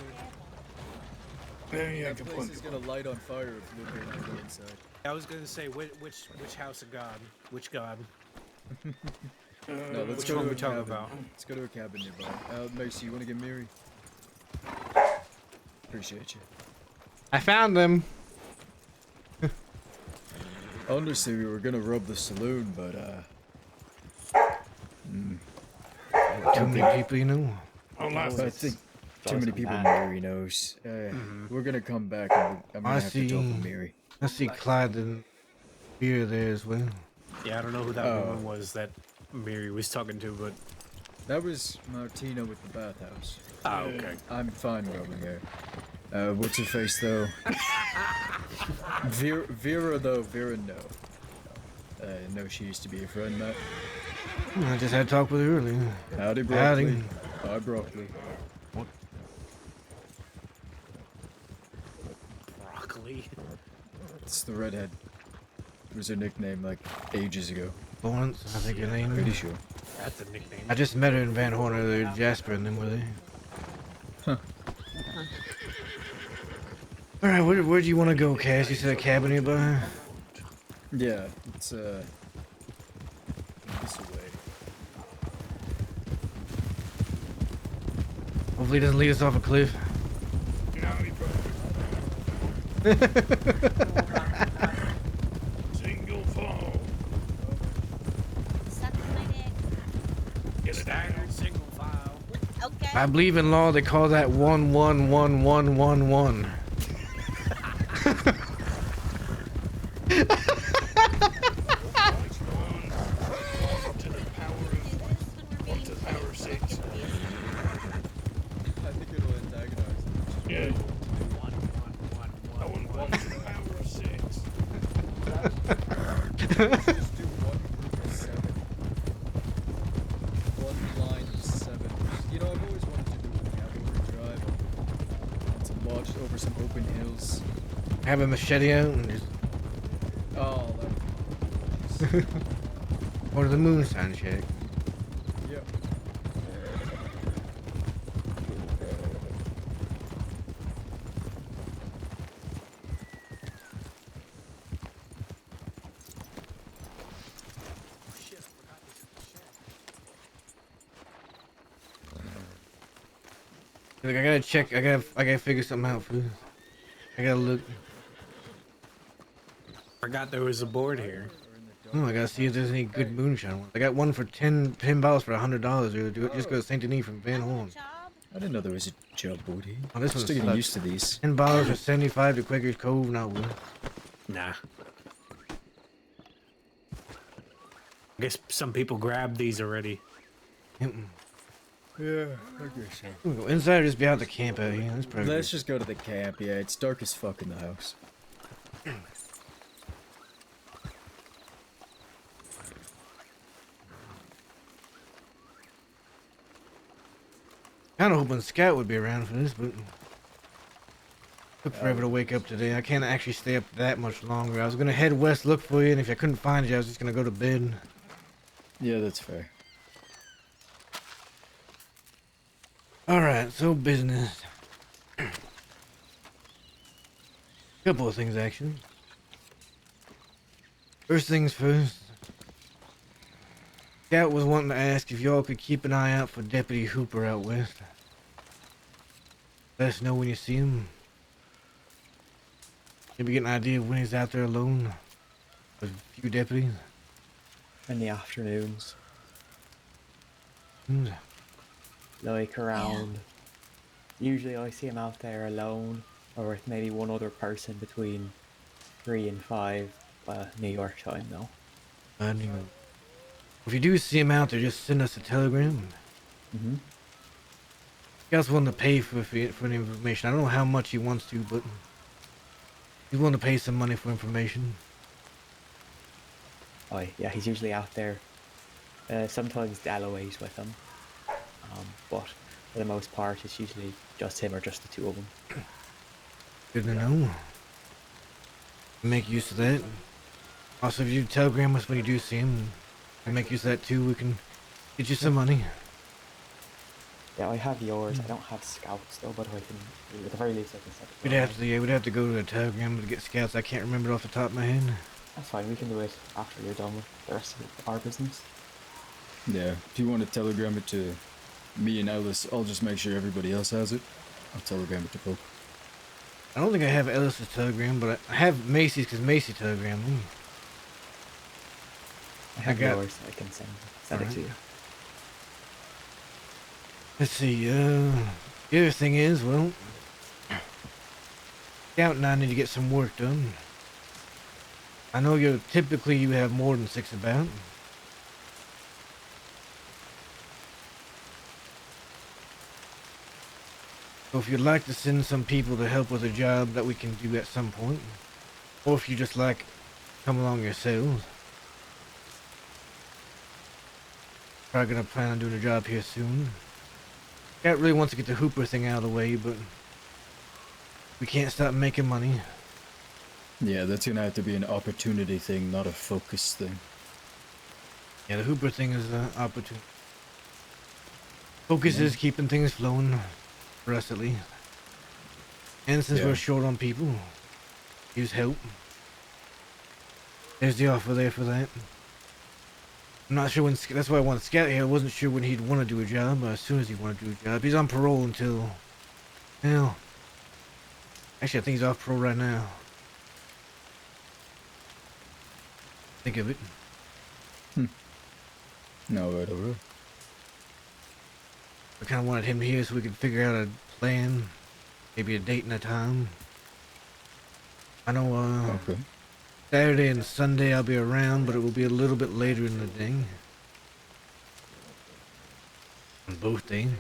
Yeah,
That place is gonna light on fire if Luke and I go inside.
I was gonna say which house of God? Which God?
No, let's
which
go
one
to
we
a
talking
cabin.
about?
Let's go to a cabin nearby. Macy, you wanna get Mary? Appreciate you.
I found them.
Honestly, we were gonna rob the saloon, but
too many people, you know.
I think too many people Mary knows. We're gonna come back and I'm gonna have to talk with Mary.
I see Clyde and Beer there as well.
Yeah, I don't know who that woman was that Mary was talking to, but
that was Martina with the bathhouse.
Ah, okay.
I'm fine robbing her. What's her face though? Vera though, Vera no. No, she used to be a friend, Matt.
I just had a talk with her earlier.
Howdy, Broccoli. Hi, Broccoli.
What?
Broccoli.
It's the redhead. It was her nickname like ages ago.
Florence, I think her name is.
Pretty sure.
That's a nickname.
I just met her in Van Horn earlier. Jasper and them were there.
Huh.
All right, where do you want to go, Cass? You said a cabin nearby.
Yeah, it's this way.
Hopefully, it doesn't lead us off a cliff.
No, he probably. See,
I believe in law. They call that 11111.
To the power of 6.
I think it'll antagonize them.
Yeah. I want 1 to the power of 6.
Let's just do 1 group of 7. 1 line of 7. You know, I've always wanted to do a cavalry drive on some lodge over some open hills.
Have a machete out and just
Oh, that would be
or the moonshine check.
Yep.
Like, I gotta check. I gotta figure something out first. I gotta look.
Forgot there was a board here.
Oh, I gotta see if there's any good moonshine ones. I got one for 10 balls for $100. Just go to Saint Denis from Van Horn.
I didn't know there was a job board here.
Oh, this
I'm
one's
still getting used to these.
$10 for 75 to Quaker's Cove. Not worth.
Nah. I guess some people grabbed these already.
Yeah, I guess so.
We go inside or just be out the camp out here. That's probably
Let's just go to the camp. Yeah, it's dark as fuck in the house.
Kind of hoping Scout would be around for this, but took forever to wake up today. I can't actually stay up that much longer. I was gonna head west, look for you, and if I couldn't find you, I was just gonna go to bed.
Yeah, that's fair.
All right, so business. Couple of things, actually. First things first. Scout was wanting to ask if y'all could keep an eye out for Deputy Hooper out west. Let us know when you see him. Maybe get an idea of when he's out there alone with a few deputies.
In the afternoons.
Hmm.
Like around. Usually I see him out there alone, or with maybe one other person between 3 and 5, New York time though.
If you do see him out there, just send us a telegram.
Mm-hmm.
Scout's willing to pay for the information. I don't know how much he wants to, but he's willing to pay some money for information.
Oh yeah, he's usually out there. Sometimes Dalloway's with him, but for the most part it's usually just him or just the two of them.
Good to know. Make use of that. Also, if you telegram us when you do see him, we make use of that too. We can get you some money.
Yeah, I have yours. I don't have Scouts though, but I can, at the very least I can set it.
We'd have to go to the telegram to get Scouts. I can't remember it off the top of my head.
That's fine, we can do it after you're done with the rest of our business.
Yeah, if you want to telegram it to me and Ellis, I'll just make sure everybody else has it. I'll telegram it to Pope.
I don't think I have Ellis's telegram, but I have Macy's because Macy telegrammed me.
I have yours, I can send it to you.
Let's see, the other thing is, well, Scout and I need to get some work done. I know you have more than 6 about. So if you'd like to send some people to help with a job that we can do at some point, or if you just like come along yourselves. Probably gonna plan on doing a job here soon. Scout really wants to get the Hooper thing out of the way, but we can't stop making money.
Yeah, that's gonna have to be an opportunity thing, not a focus thing.
Yeah, the Hooper thing is an opportunity. Focus is keeping things flowing, for us at least. And since we're short on people, use help. There's the offer there for that. I'm not sure when, that's why I wanted Scout here. I wasn't sure when he'd want to do a job, but as soon as he wanted to do a job. He's on parole until, well, actually I think he's off parole right now. Think of it.
No, right over.
I kind of wanted him here so we could figure out a plan, maybe a date and a time. I know,
Okay.
Saturday and Sunday I'll be around, but it will be a little bit later in the day. On both days.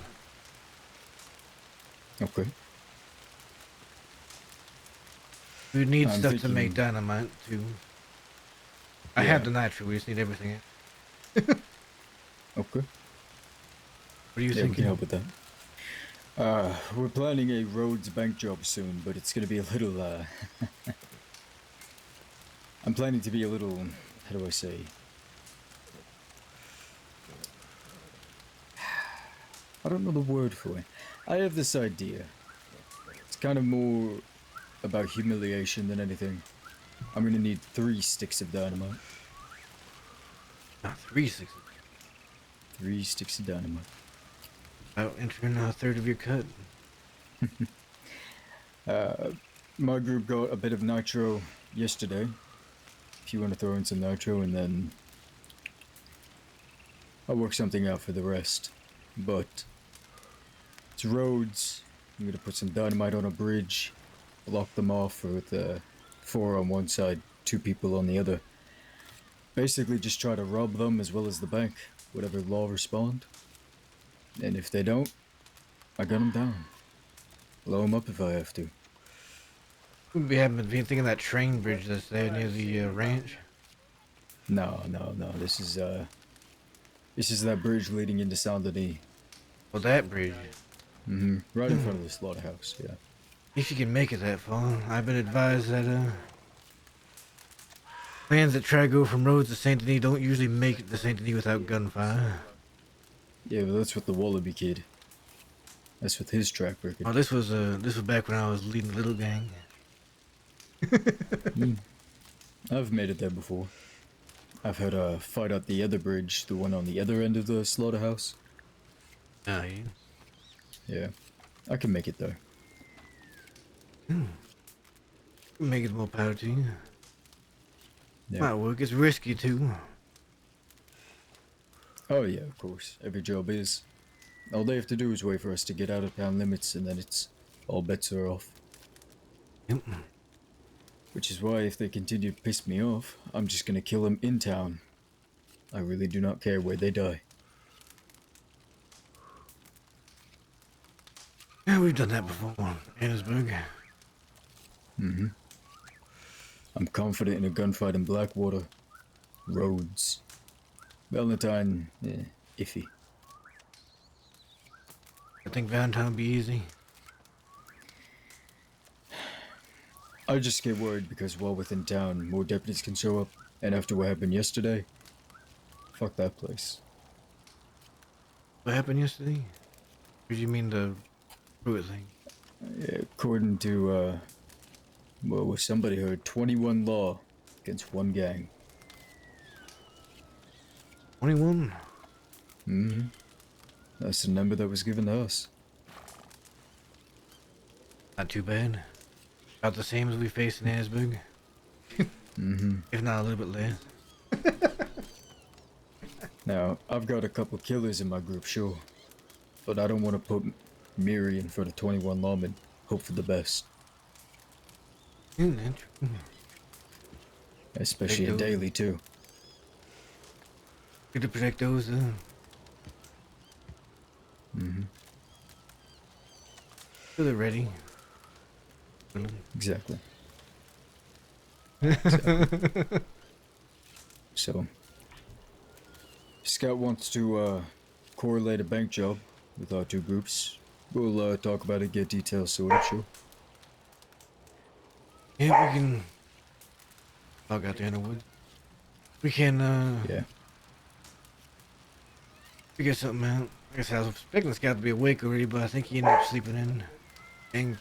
Okay.
We need
I'm
stuff to make
thinking-
dynamite, too. I
Yeah.
have the nitro, we just need everything.
Okay.
What are you
Yeah, we
thinking?
can help with that. We're planning a roads bank job soon, but it's gonna be a little, I'm planning to be a little, how do I say? I don't know the word for it. I have this idea. It's kind of more about humiliation than anything. I'm gonna need 3 sticks of dynamite.
Not 3 6.
3 sticks of dynamite.
About entering a third of your cut.
My group got a bit of nitro yesterday. If you want to throw in some nitro, and then I'll work something out for the rest. But it's roads. I'm gonna put some dynamite on a bridge, block them off with 4 on one side, 2 people on the other. Basically, just try to rob them as well as the bank, whatever law respond. And if they don't, I gun them down. Blow them up if I have to.
We haven't been thinking of that train bridge that's there near the ranch.
No. This is that bridge leading into Saint Denis.
Well, that bridge.
Right in front of the slaughterhouse. Yeah.
If you can make it that far, I've been advised that plans that try to go from Rhodes to Saint Denis don't usually make it to Saint Denis without gunfire.
Yeah, well, that's with the Wallaby kid. That's with his track record.
Oh, this was back when I was leading the little gang.
I've made it there before. I've had a fight out the other bridge, the one on the other end of the slaughterhouse.
Ah, yeah.
Yeah, I can make it there.
Make it more power to you.
Yeah.
Might work. It's risky too.
Oh yeah, of course. Every job is. All they have to do is wait for us to get out of town limits, and then it's all bets are off.
Yep.
Which is why if they continue to piss me off, I'm just gonna kill them in town. I really do not care where they die.
Yeah, we've done that before. Annesburg.
I'm confident in a gunfight in Blackwater. Rhodes. Valentine, iffy.
I think Valentine will be easy.
I just get worried because while within town, more deputies can show up, and after what happened yesterday, fuck that place.
What happened yesterday? Or do you mean the Pruitt thing?
According to, well, what somebody heard, 21 law against one gang.
21?
That's the number that was given to us.
Not too bad. About the same as we faced in Annesburg. If not a little bit less.
Now, I've got a couple killers in my group, sure. But I don't want to put Miri in front of 21 lawmen. Hope for the best. Especially in daily, too.
Good to protect those, So they're ready.
Exactly. So, Scout wants to correlate a bank job with our 2 groups. We'll talk about it, get details sorted, sure.
Yeah, we can talk out there in the woods. We can,
Yeah.
figure something out. Like I said, I was expecting this guy to be awake already, but I think he ended up sleeping in. Dang.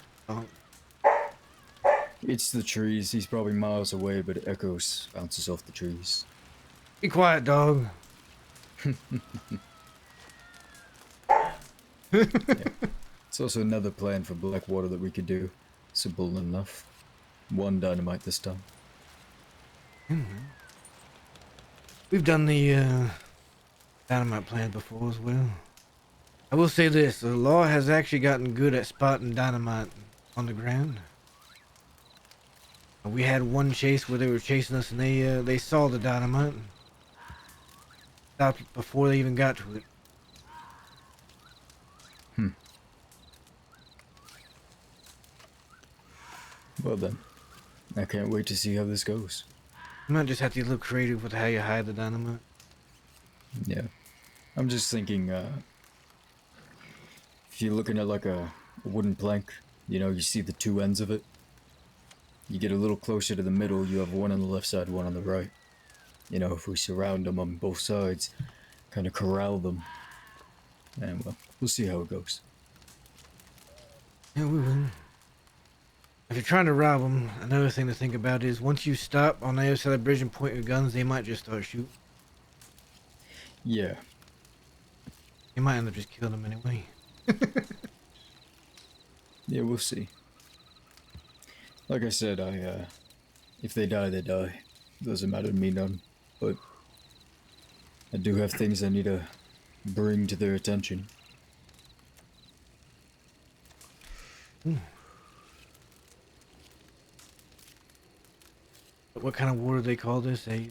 It's the trees. He's probably miles away, but it echoes, bounces off the trees.
Be quiet, dog.
It's also another plan for Blackwater that we could do. Simple enough. 1 dynamite this time.
We've done the dynamite plan before as well. I will say this: the law has actually gotten good at spotting dynamite on the ground. We had one chase where they were chasing us, and they saw the dynamite, and stopped it before they even got to it.
Well then, I can't wait to see how this goes.
You might just have to get a little creative with how you hide the dynamite.
Yeah. I'm just thinking, if you're looking at like a wooden plank, you know, you see the two ends of it. You get a little closer to the middle, you have one on the left side, one on the right. You know, if we surround them on both sides, kind of corral them. And well, we'll see how it goes.
Yeah, we will. If you're trying to rob them, another thing to think about is once you stop on the other side of the bridge and point your guns, they might just start shooting.
Yeah.
You might end up just killing them anyway.
Yeah, we'll see. Like I said, if they die, they die. Doesn't matter to me none. But I do have things I need to bring to their attention.
What kind of war do they call this? A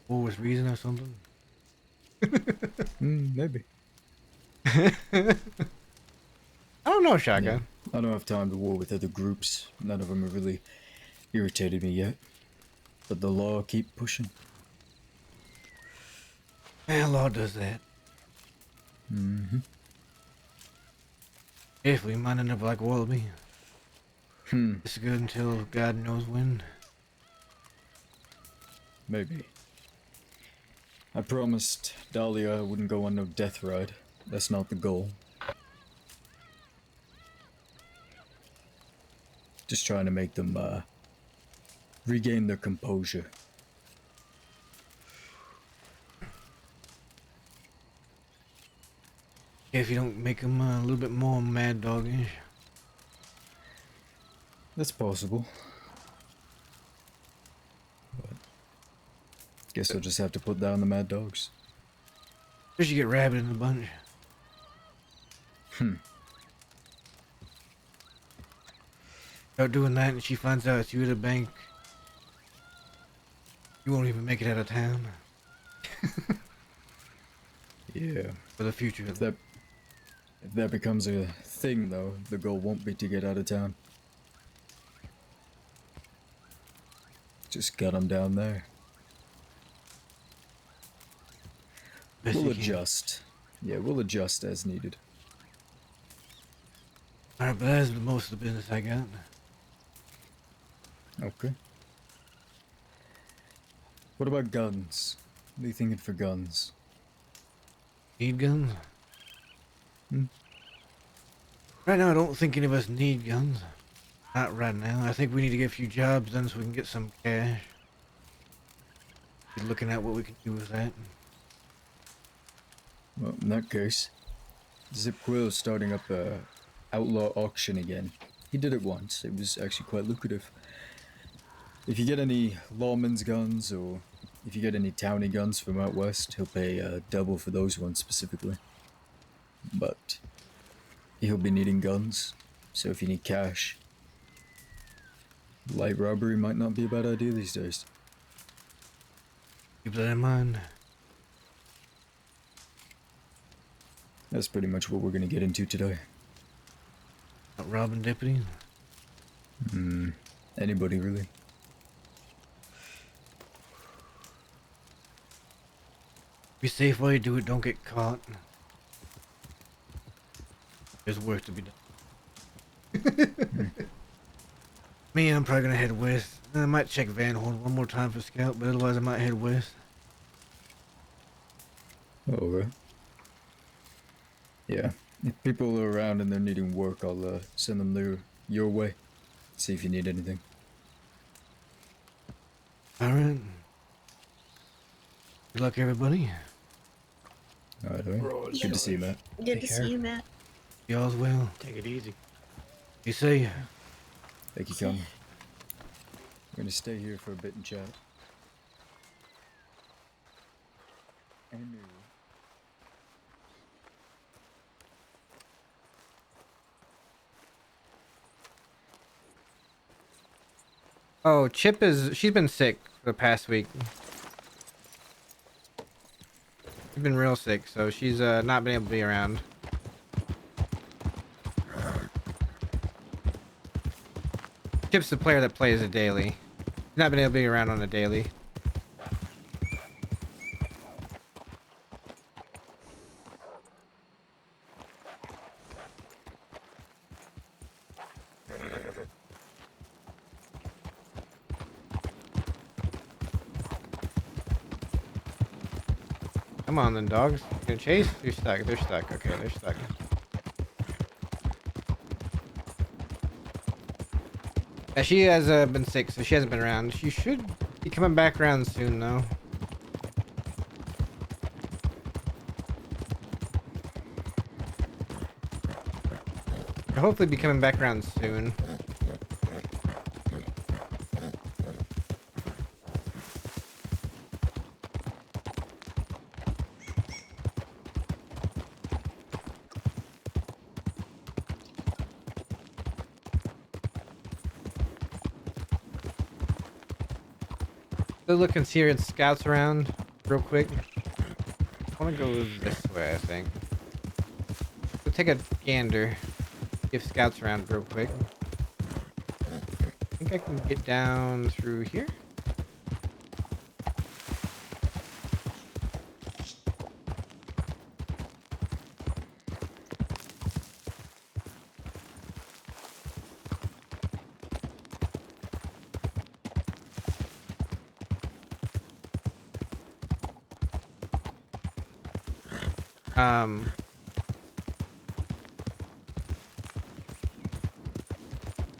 war with reason or something?
Maybe.
I don't know, Shotgun.
Yeah, I don't have time to war with other groups. None of them have really irritated me yet. But the law keep pushing.
Yeah, law does that.
Mm-hmm.
If we might end up like Wallaby. It's good until God knows when.
Maybe. I promised Dahlia I wouldn't go on no death ride. That's not the goal. Just trying to make them, regain their composure.
If you don't make them a little bit more mad doggish.
That's possible. But guess I'll just have to put down the mad dogs.
Just you get Rabbit in the bunch. Start doing that and she finds out it's you at a bank. You won't even make it out of town.
Yeah.
For the future.
If that becomes a thing, though, the goal won't be to get out of town. Just got them down there.
Best
We'll
you can.
adjust. Yeah, we'll adjust as needed.
Alright, but that's most of the business I got.
Okay. What about guns? What are you thinking for guns?
Need guns? Right now, I don't think any of us need guns. Not right now. I think we need to get a few jobs done so we can get some cash. Be looking at what we can do with that.
Well, in that case, Zip Quill's starting up a outlaw auction again. He did it once. It was actually quite lucrative. If you get any lawman's guns, or if you get any townie guns from out west, he'll pay double for those ones specifically. But he'll be needing guns, so if you need cash, light robbery might not be a bad idea these days.
Keep that in mind.
That's pretty much what we're gonna get into today.
Not robbing deputies?
Anybody really?
Be safe while you do it, don't get caught. There's work to be done. Me, I'm probably gonna head west. I might check Van Horn one more time for scout, but otherwise I might head west.
Alright. Yeah. If people are around and they're needing work, I'll send them your way. See if you need anything.
Alright. Good luck, everybody.
Alright. Good to see you, Matt.
Good to see you, Matt.
Y'all's well.
Take it easy.
Be safe.
Thank you, Tom. We're gonna stay here for a bit and chat. Henry.
Oh, she's been sick for the past week. She's been real sick, so she's not been able to be around. Chip's the player that plays it daily. She's not been able to be around on a daily. Come on then, dogs. You gonna chase? You're stuck. They're stuck. Okay, they're stuck. Yeah, she has been sick, so she hasn't been around. She should be coming back around soon, though. She'll hopefully be coming back around soon. Still looking to see if scouts around real quick. I want to go this way, I think. We'll take a gander. If scouts around real quick. I think I can get down through here.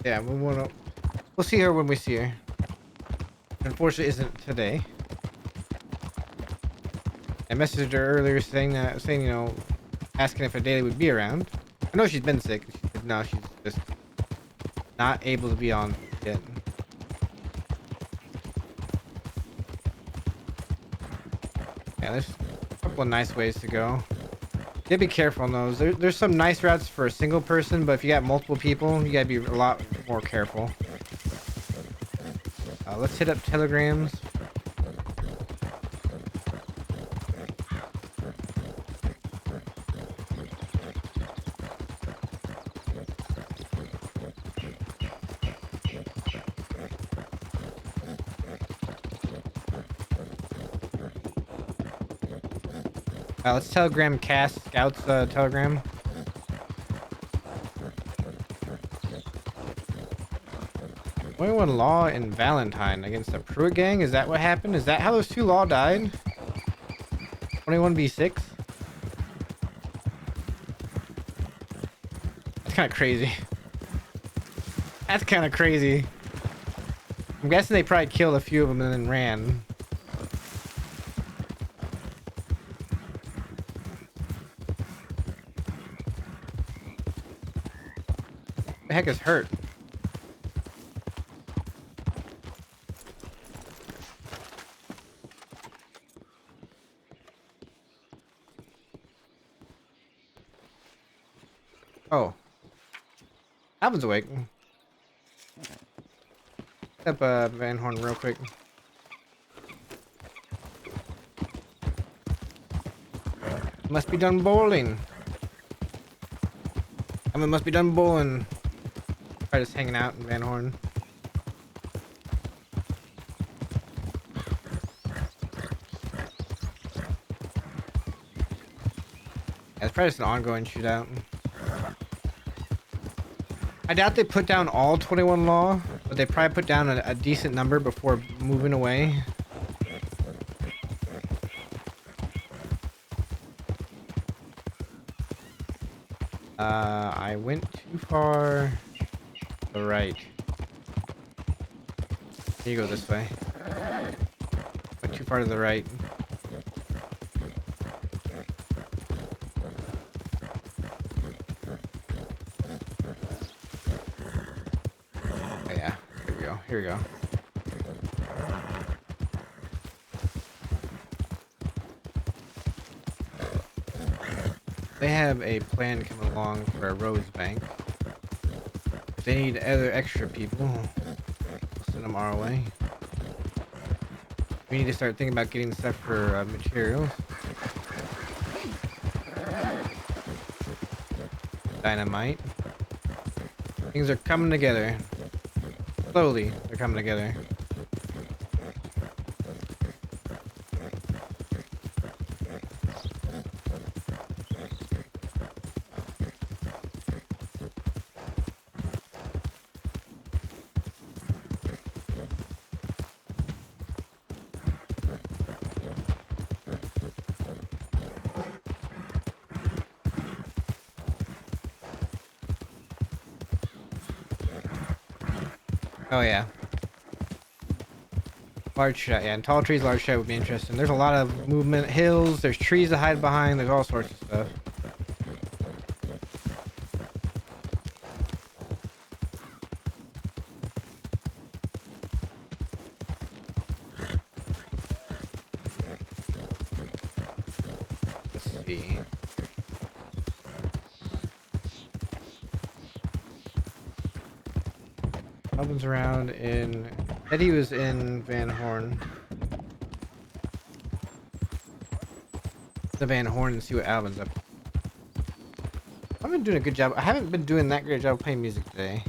Yeah, we'll see her when we see her. Unfortunately, isn't today. I messaged her earlier saying you know, asking if a daily would be around. I know she's been sick. She said no, she's just not able to be on yet. Yeah, there's a couple of nice ways to go. You gotta be careful on those. There's some nice routes for a single person, but if you got multiple people, you gotta be a lot more careful. Let's hit up telegrams. Let's telegram Cass Scouts telegram. Law and Valentine against the Pruitt gang. Is that what happened? Is that how those two law died? 21v6. That's kind of crazy. That's kind of crazy. I'm guessing they probably killed a few of them and then ran. The heck is hurt? Oh. Alvin's awake. Up Van Horn real quick. Must be done bowling. Alvin must be done bowling. Probably just hanging out in Van Horn. Yeah, it's probably just an ongoing shootout. I doubt they put down all 21 law, but they probably put down a decent number before moving away. I went too far to the right. You go this way. Went too far to the right. Here we go. They have a plan coming along for a Rose Bank. If they need other extra people, send them our way. We need to start thinking about getting stuff for materials. Dynamite. Things are coming together. Slowly, they're coming together. Oh yeah. Large shot, yeah, and tall trees, large shot would be interesting. There's a lot of movement, hills, there's trees to hide behind, there's all sorts of stuff. Let's see. Alvin's around in... Eddie was in Van Horn. The Van Horn and see what Alvin's up. I've been doing a good job. I haven't been doing that great job playing music today.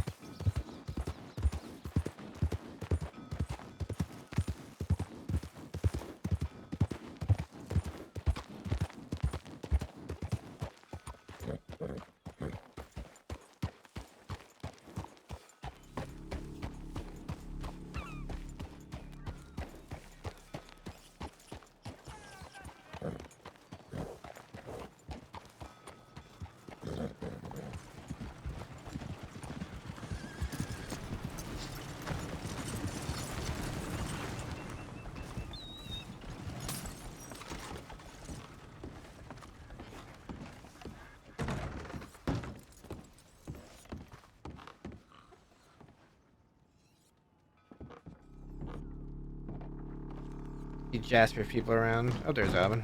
See Jasper people around. Oh, there's Alvin.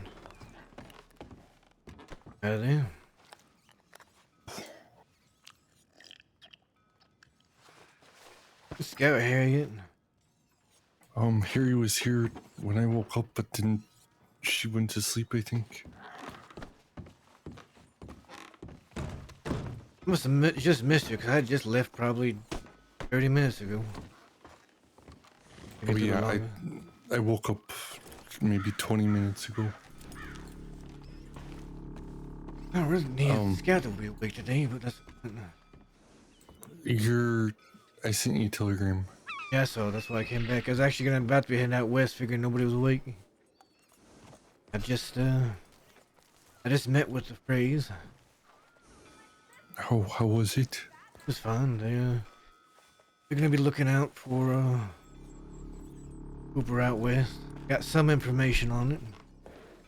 How are they? Scout Harriet.
Harry was here when I woke up, but then she went to sleep, I think.
Must have just missed you because I just left probably 30 minutes ago.
Oh yeah, I woke up maybe 20 minutes ago.
I really need Scout to be awake today, but that's...
I sent you a telegram.
Yeah, so that's why I came back. I was actually about to be heading out west, figuring nobody was awake. I just met with the Frays.
How was it?
It was fun. They're gonna be looking out for Cooper out west. Got some information on it.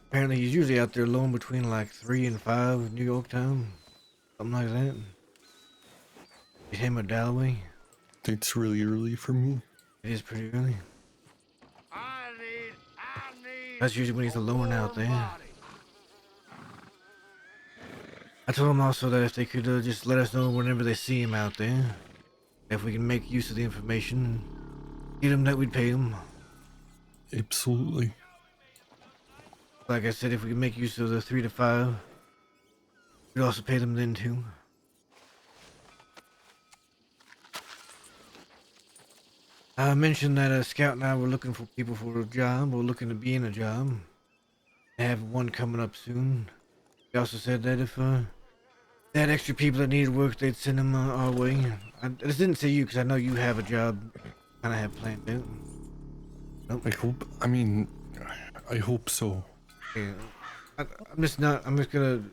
Apparently he's usually out there alone between like 3 and 5 New York time. Something like that. Him or Dalloway.
It's really early for me.
It is pretty early. That's usually when he's alone out there. I told him also that if they could just let us know whenever they see him out there, if we can make use of the information, get him that we'd pay him.
Absolutely.
Like I said, if we can make use of the 3 to 5, we'd also pay them then too. I mentioned that Scout and I were looking for people for a job. We're looking to be in a job. I have one coming up soon. He also said that if they had extra people that needed work, they'd send them our way. I just didn't say you because I know you have a job kind of have planned out. Nope.
I hope so.
Yeah. I'm just gonna,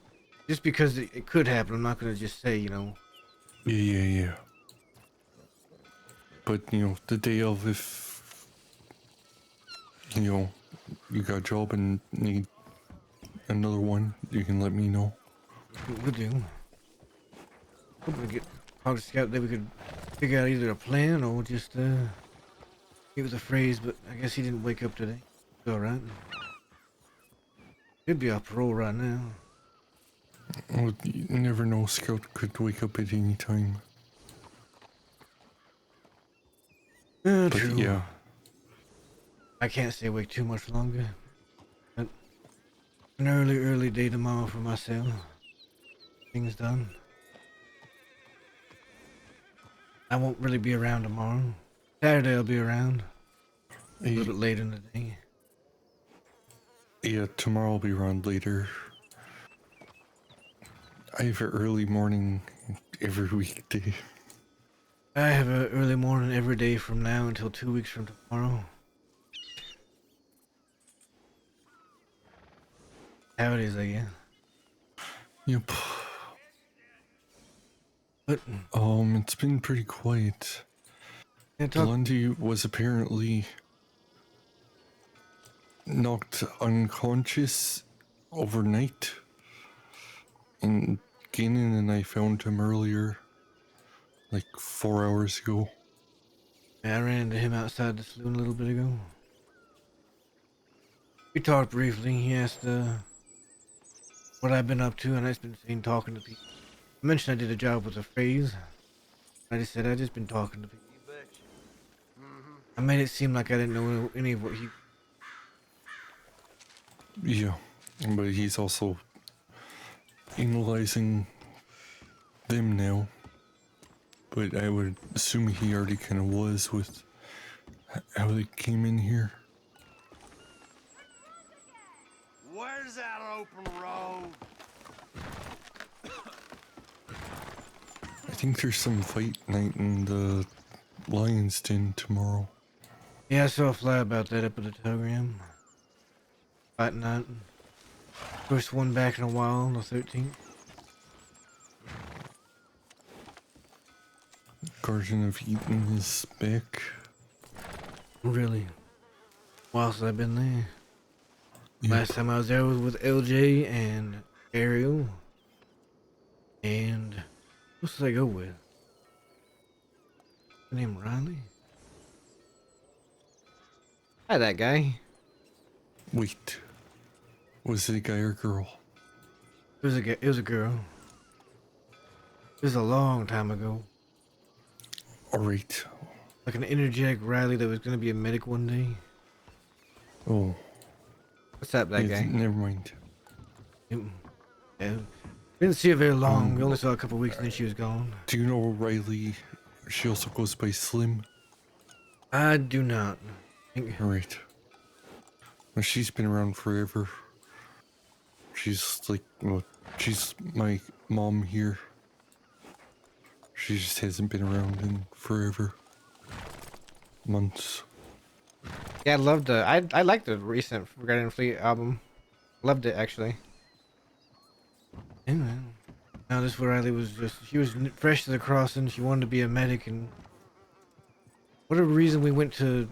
just because it could happen, I'm not gonna just say, you know.
Yeah. But, the day of, if, you got a job and need another one, you can let me know.
We'll do. Hope we get Hog Scout that we could figure out either a plan or just, it was a phrase, but I guess he didn't wake up today. It's alright. He'd be off parole right now.
Well, you never know, Scout could wake up at any time. But
True.
yeah,
I can't stay awake too much longer. But an early day tomorrow for myself. Things done. I won't really be around tomorrow. Saturday I'll be around. A little bit later in the day.
yeah, tomorrow I'll be around later. I have an early morning every weekday.
I have an early morning every day from now until 2 weeks from tomorrow. How it is, I guess.
Yep.
But
it's been pretty quiet. Blondie was apparently knocked unconscious overnight, and Gannon and I found him earlier, like 4 hours ago.
I ran into him outside the saloon a little bit ago. We talked briefly. He asked what I've been up to, and I've been seen talking to people. I mentioned I did a job with the Frays. I just said I just been talking to people. I made it seem like I didn't know any of what he.
Yeah, but he's also analyzing them now. But I would assume he already kind of was with how they came in here.
Where's that open road?
I think there's some fight night in the Lion's Den tomorrow.
Yeah, I saw a fly about that up at the telegram. Fight night. First one back in a while on the 13th.
Garden of Eden is back.
Really? Whilst I've been there.
Yep.
Last time I was there was with LJ and Ariel. And who should I go with? Her name Riley? Hi, that guy.
Wait, was it a guy or girl?
It was a girl. It was a long time ago.
Alright.
Like an energetic Riley that was gonna be a medic one day.
Oh.
What's up, that
Yeah,
guy?
never mind.
Yeah. We didn't see her very long. We only saw her a couple weeks and then she was gone.
Do you know Riley? She also goes by Slim.
I do not.
Alright. Well, she's been around forever. She's like, well, she's my mom here. She just hasn't been around in forever. Months.
Yeah, I loved the. I liked the recent Forgotten Fleet album. Loved it actually. Yeah, man. Now this Riley was she was fresh to the crossing. She wanted to be a medic, and what a reason we went to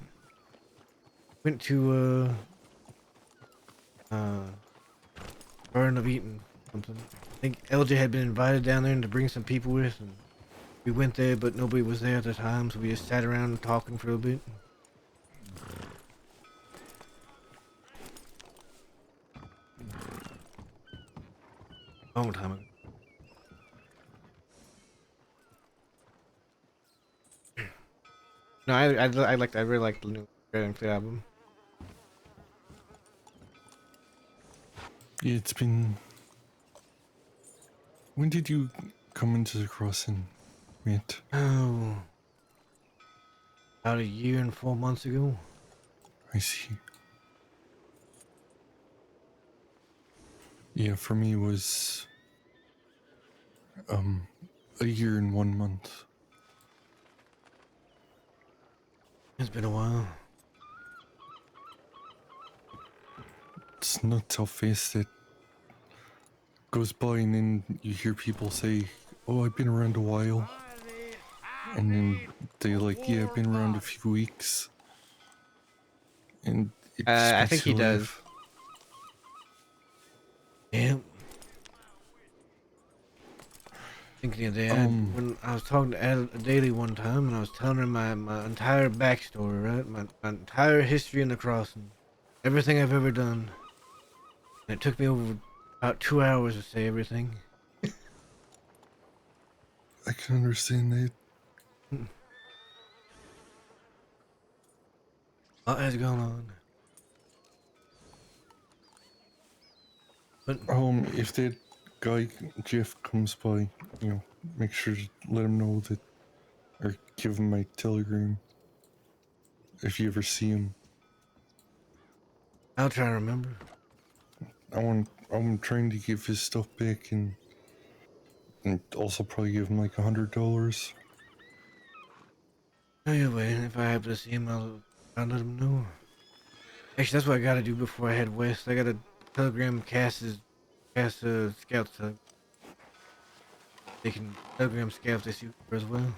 Garden of Eden something. I think LJ had been invited down there to bring some people with, and we went there, but nobody was there at the time, so we just sat around talking for a bit. Long time ago. No, I really liked the new Forgotten Fleet album.
Yeah, it's been... When did you come into the crossing, mate?
Oh. About a year and 4 months ago.
I see. Yeah, for me it was... a year and 1 month.
It's been a while.
It's nuts how fast it goes by, and then you hear people say, oh, I've been around a while. And then they're like, yeah, I've been around a few weeks. And it just
I
makes
think he
you
does.
laugh.
Yeah. Thinking of that, when I was talking to Daly one time, and I was telling her my entire backstory, right? My entire history in the crossing. Everything I've ever done. And it took me over about 2 hours to say everything.
I can understand that.
What is going on? But
If that guy Jeff comes by, you know, make sure to let him know that, or give him my telegram if you ever see him.
I'll try to remember.
I'm trying to give his stuff back and also probably give him like $100.
Anyway, if I happen to see him, I'll let him know. Actually, that's what I gotta do before I head west. I gotta telegram Cass's scouts to they can telegram scouts they see her as well.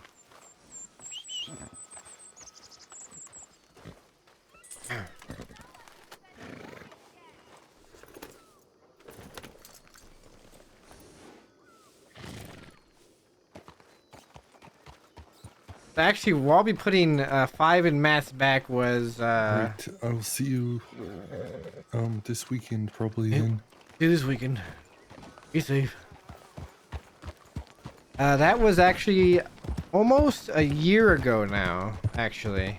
Actually, what I'll be putting 5 in Matt's back was
Right, I'll see you this weekend probably then.
See you this weekend. Be safe. That was actually almost a year ago now, actually.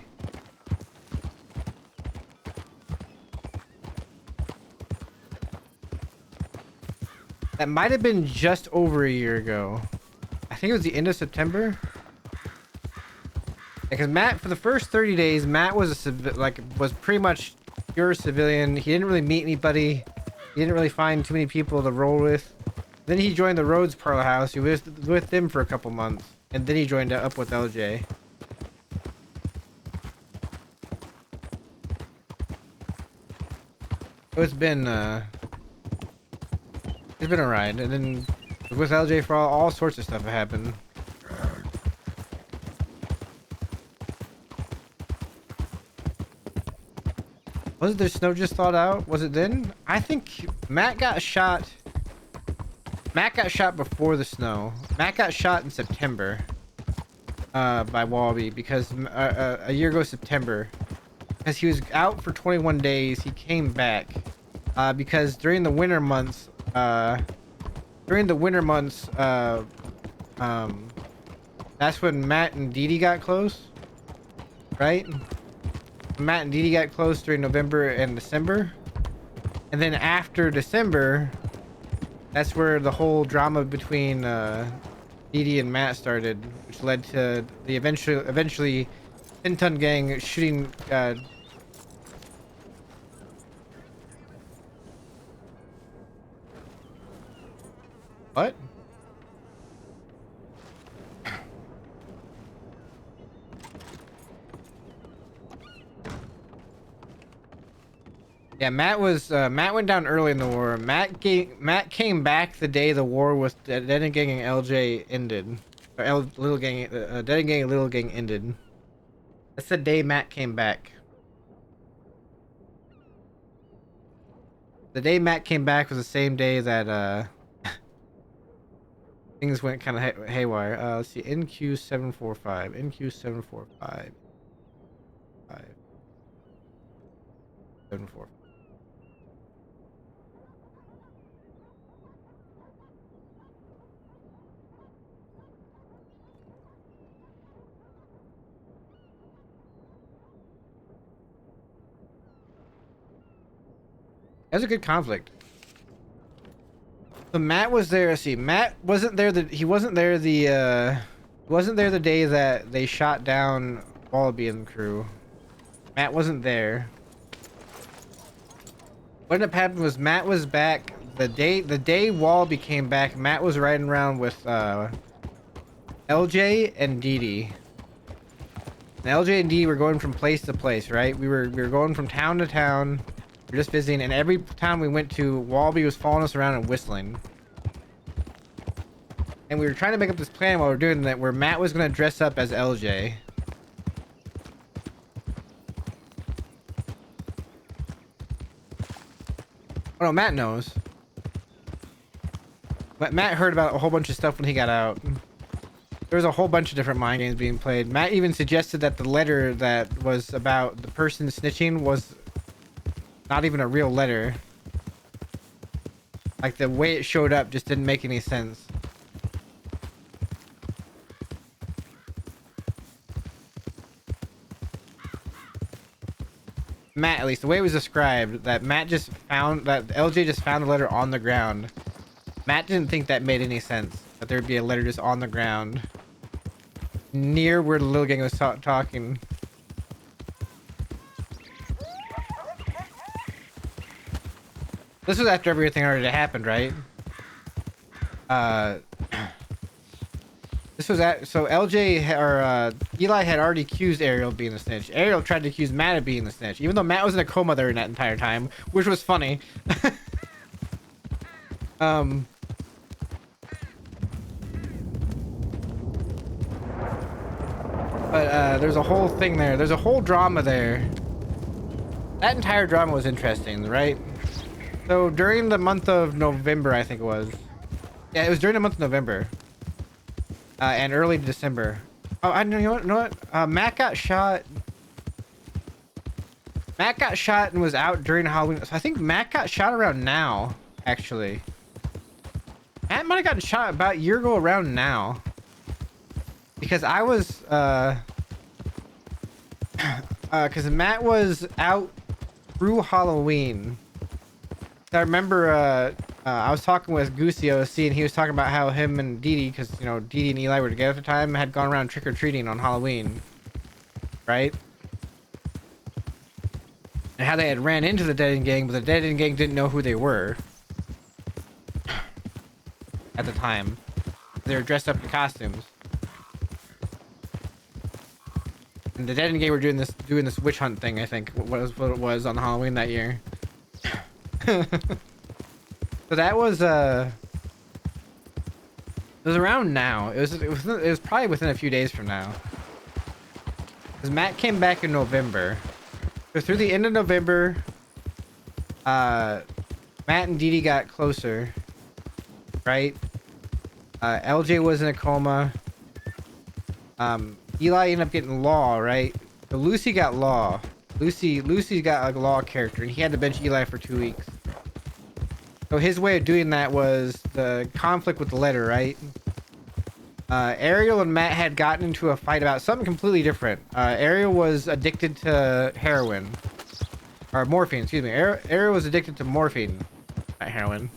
That might have been just over a year ago. I think it was the end of September. Because Matt, for the first 30 days, Matt was was pretty much pure civilian. He didn't really meet anybody. He didn't really find too many people to roll with. Then he joined the Rhodes Parlor House. He was with them for a couple months, and then he joined up with LJ. So it's been a ride, and then with LJ for all sorts of stuff that happened. Wasn't there snow just thawed out? Was it then? I think Matt got shot. Matt got shot before the snow. Matt got shot in September by Wallaby because a year ago September, because he was out for 21 days. He came back because during the winter months, that's when Matt and Dee Dee got close, right? Matt and Dee Dee got close during November and December, and then after December, that's where the whole drama between Dee Dee and Matt started, which led to the eventually 10-ton gang shooting what? Yeah, Matt went down early in the war. Matt came back the day the war with Dead and Gang and LJ ended. Or Little Gang, Dead and Gang and Little Gang ended. That's the day Matt came back. The day Matt came back was the same day that things went kind of haywire. Let's see, NQ745, NQ745, 745. That was a good conflict. So Matt was there. See, Matt wasn't there. He wasn't there the day that they shot down Wallaby and the crew. Matt wasn't there. What ended up happening was Matt was back the day Wallaby came back. Matt was riding around with LJ and Dee Dee. And LJ and Dee Dee were going from place to place, right? We were going from town to town. We were just visiting, and every town we went to, Wallaby was following us around and whistling. And we were trying to make up this plan while we were doing that, where Matt was going to dress up as LJ. Oh no, Matt knows. But Matt heard about a whole bunch of stuff when he got out. There was a whole bunch of different mind games being played. Matt even suggested that the letter that was about the person snitching was not even a real letter. Like, the way it showed up just didn't make any sense. Matt, at least the way it was described, that LJ just found the letter on the ground. Matt didn't think that made any sense, that there'd be a letter just on the ground near where the little gang was talking. This was after everything already happened, right? This was so Eli had already accused Ariel of being the snitch. Ariel tried to accuse Matt of being the snitch, even though Matt was in a coma during that entire time, which was funny. But there's a whole thing there. There's a whole drama there. That entire drama was interesting, right? So during the month of November, I think it was. Yeah, it was during the month of November. And early December. Oh, I know what? Matt got shot. Matt got shot and was out during Halloween. So I think Matt got shot around now, actually. Matt might have gotten shot about a year ago around now. Because I was, because Matt was out through Halloween. I remember, I was talking with Goosey OC, and he was talking about how him and Dee Dee, because, you know, Dee Dee and Eli were together at the time, had gone around trick-or-treating on Halloween. Right? And how they had ran into the Dead End Gang, but the Dead End Gang didn't know who they were. At the time. They were dressed up in costumes. And the Dead End Gang were doing this witch hunt thing, I think, what it was on Halloween that year. So that was it was around now. It was probably within a few days from now. Because Matt came back in November. So through the end of November, Matt and Dee Dee got closer. Right? LJ was in a coma. Eli ended up getting Law, right? So Lucy got Law. Lucy got a Law character, and he had to bench Eli for 2 weeks. So his way of doing that was the conflict with the letter, right? Ariel and Matt had gotten into a fight about something completely different. Ariel was addicted to heroin. Or morphine, excuse me. Ariel was addicted to morphine. Not heroin.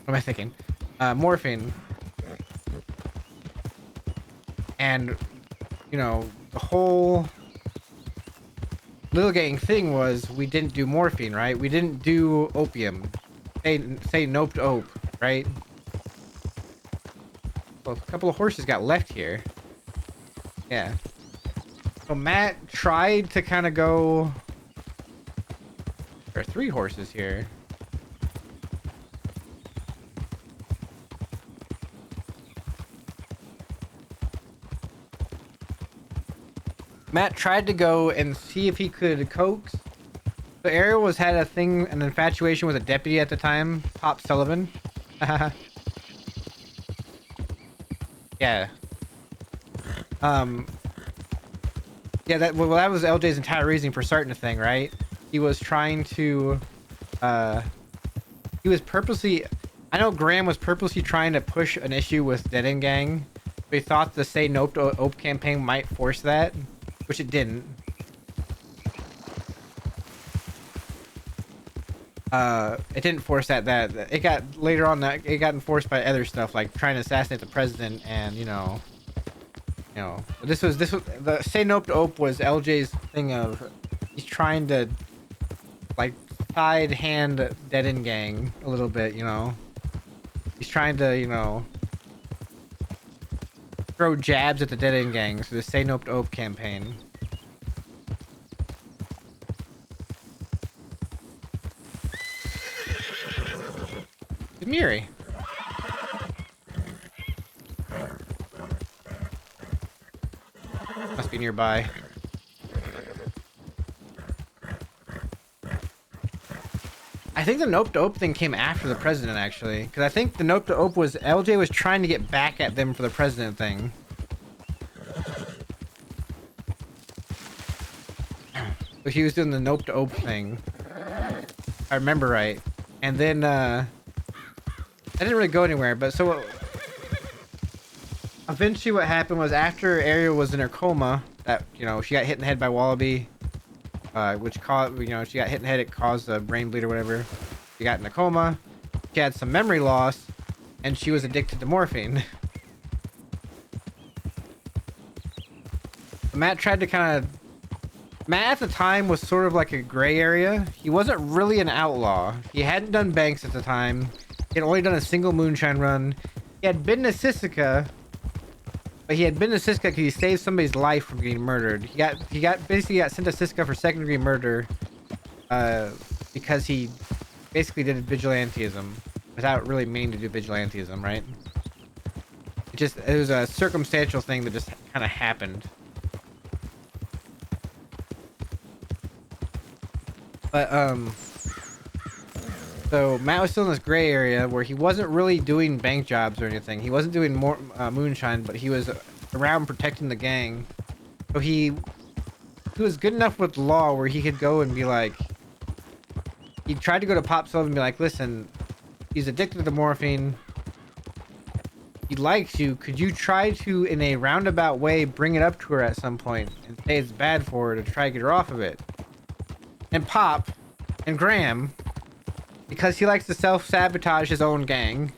What am I thinking? Morphine. And, you know, the whole little gang thing was we didn't do morphine, right? We didn't do opium. Say nope to ope, right? Well, a couple of horses got left here. Yeah. So Matt tried to kind of go... There are 3 horses here. Matt tried to go and see if he could coax. So Ariel had a thing, an infatuation with a deputy at the time, Pop Sullivan. Yeah. Yeah, that was LJ's entire reason for starting the thing, right? He was trying to, he was purposely, I know Graham was purposely trying to push an issue with Dead End Gang. But he thought the Say Nope to Ope campaign might force that, which it didn't. It didn't force that it got later on that it got enforced by other stuff like trying to assassinate the president and you know this was the Say Nope to Ope was LJ's thing of he's trying to like side hand Dead End Gang a little bit, you know. He's trying to, you know, throw jabs at the Dead End Gang through the Say Nope to Ope campaign. Miri. Must be nearby. I think the Nope to Ope thing came after the president, actually. Because I think the Nope to Ope was... LJ was trying to get back at them for the president thing. So he was doing the Nope to Ope thing. I remember right. And then, I didn't really go anywhere, but so... Eventually what happened was after Ariel was in her coma, that, you know, she got hit in the head by Wallaby. which caused, she got hit in the head. It caused a brain bleed or whatever. She got in a coma. She had some memory loss, and she was addicted to morphine. Matt tried to Matt at the time was sort of like a gray area. He wasn't really an outlaw. He hadn't done banks at the time. He had only done a single moonshine run. He had been to Sissica, but he had been to Sissica because he saved somebody's life from getting murdered. He basically got sent to Sissica for second-degree murder, because he basically did vigilantism without really meaning to do vigilantism, right? It was a circumstantial thing that just kind of happened. But so Matt was still in this gray area where he wasn't really doing bank jobs or anything. He wasn't doing more moonshine, but he was around protecting the gang. So he was good enough with law where he could go and be like, he tried to go to Pop Sullivan and be like, listen, he's addicted to morphine. He likes you. Could you try to, in a roundabout way, bring it up to her at some point and say it's bad for her to try to get her off of it? And Pop and Graham, because he likes to self-sabotage his own gang.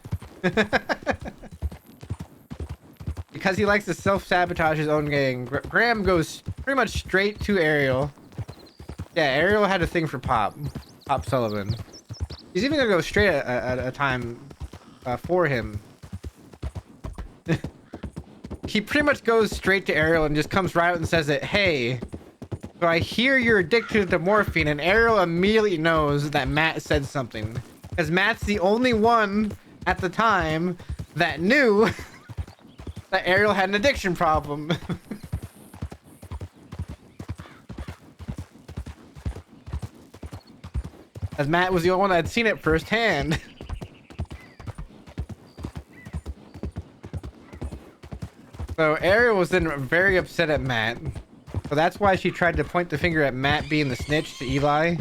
Because he likes to self-sabotage his own gang, Graham goes pretty much straight to Ariel. Yeah, Ariel had a thing for Pop Sullivan. He's even gonna go straight at a time for him. He pretty much goes straight to Ariel and just comes right out and says that, hey, so I hear you're addicted to morphine, and Ariel immediately knows that Matt said something. Because Matt's the only one at the time that knew that Ariel had an addiction problem. As Matt was the only one that had seen it firsthand. So Ariel was then very upset at Matt. So that's why she tried to point the finger at Matt being the snitch to Eli.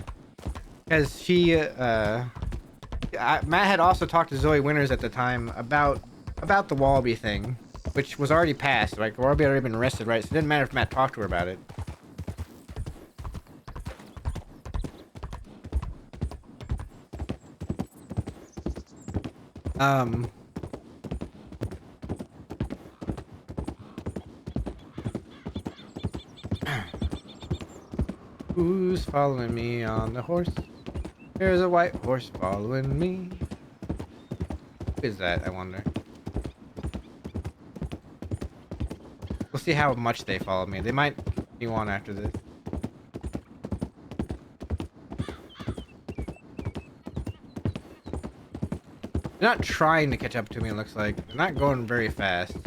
Because Matt had also talked to Zoe Winters at the time about the Wallaby thing, which was already passed. Like, Wallaby had already been arrested, right? So it didn't matter if Matt talked to her about it. Who's following me on the horse? There's a white horse following me. Who is that, I wonder? We'll see how much they follow me. They might continue on after this. They're not trying to catch up to me, it looks like. They're not going very fast.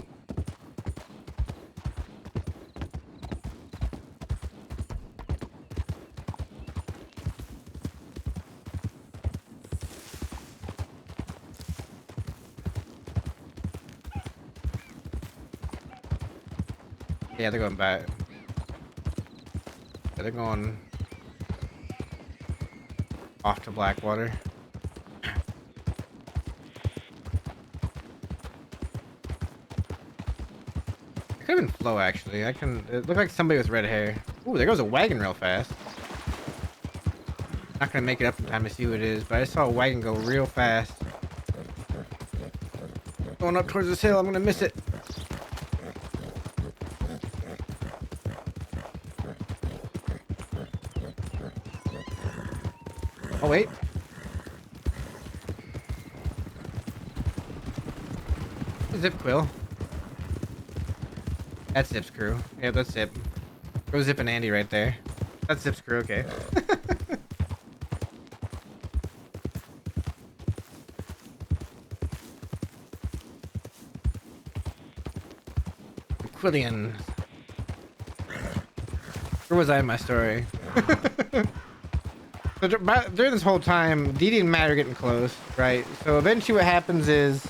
Yeah, they're going back. Yeah, they're going off to Blackwater. It could have been Flo, actually. It looked like somebody with red hair. Ooh, there goes a wagon real fast. Not gonna make it up in time to see who it is, but I saw a wagon go real fast. Going up towards this hill, I'm gonna miss it. Oh, wait. Zip Quill. That's Zip's crew. Yeah, that's Zip. Go Zip and Andy right there. That's Zip's crew, okay. Quillian. Where was I in my story? So during this whole time, Dee Dee and Matt are getting close, right? So eventually what happens is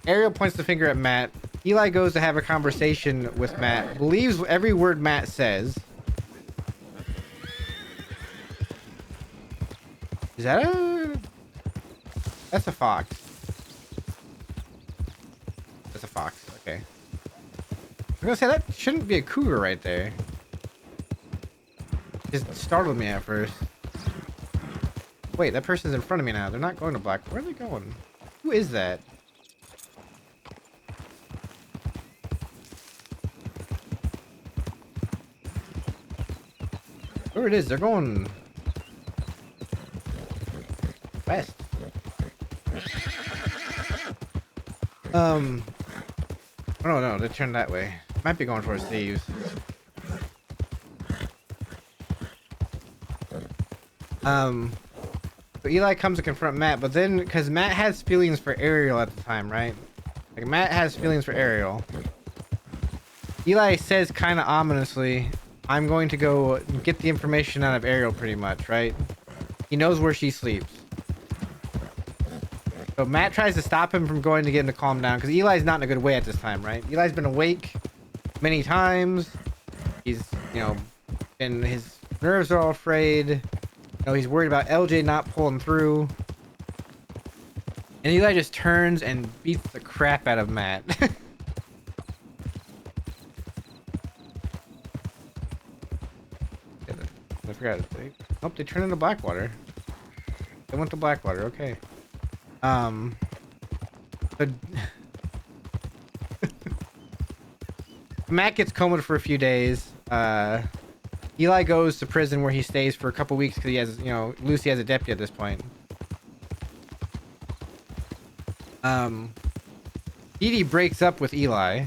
Ariel points the finger at Matt. Eli goes to have a conversation with Matt, believes every word Matt says. Is that a... That's a fox. That's a fox, okay. I'm gonna say that shouldn't be a cougar right there. Just startled me at first. Wait, that person's in front of me now. They're not going to black. Where are they going? Who is that? Where it is, they're going west. Oh no, they turned that way. Might be going towards thieves. So Eli comes to confront Matt, but then, because Matt has feelings for Ariel at the time, right? Like, Matt has feelings for Ariel. Eli says kind of ominously, I'm going to go get the information out of Ariel, pretty much, right? He knows where she sleeps. So Matt tries to stop him from going to get him to calm down, because Eli's not in a good way at this time, right? Eli's been awake many times. He's, you know, and his nerves are all frayed. You know, he's worried about LJ not pulling through. And Eli just turns and beats the crap out of Matt. I forgot. Nope, they turned into Blackwater. They went to Blackwater, okay. But Matt gets comaed for a few days. Eli goes to prison where he stays for a couple weeks because he has, you know, Lucy has a deputy at this point. Dee Dee breaks up with Eli.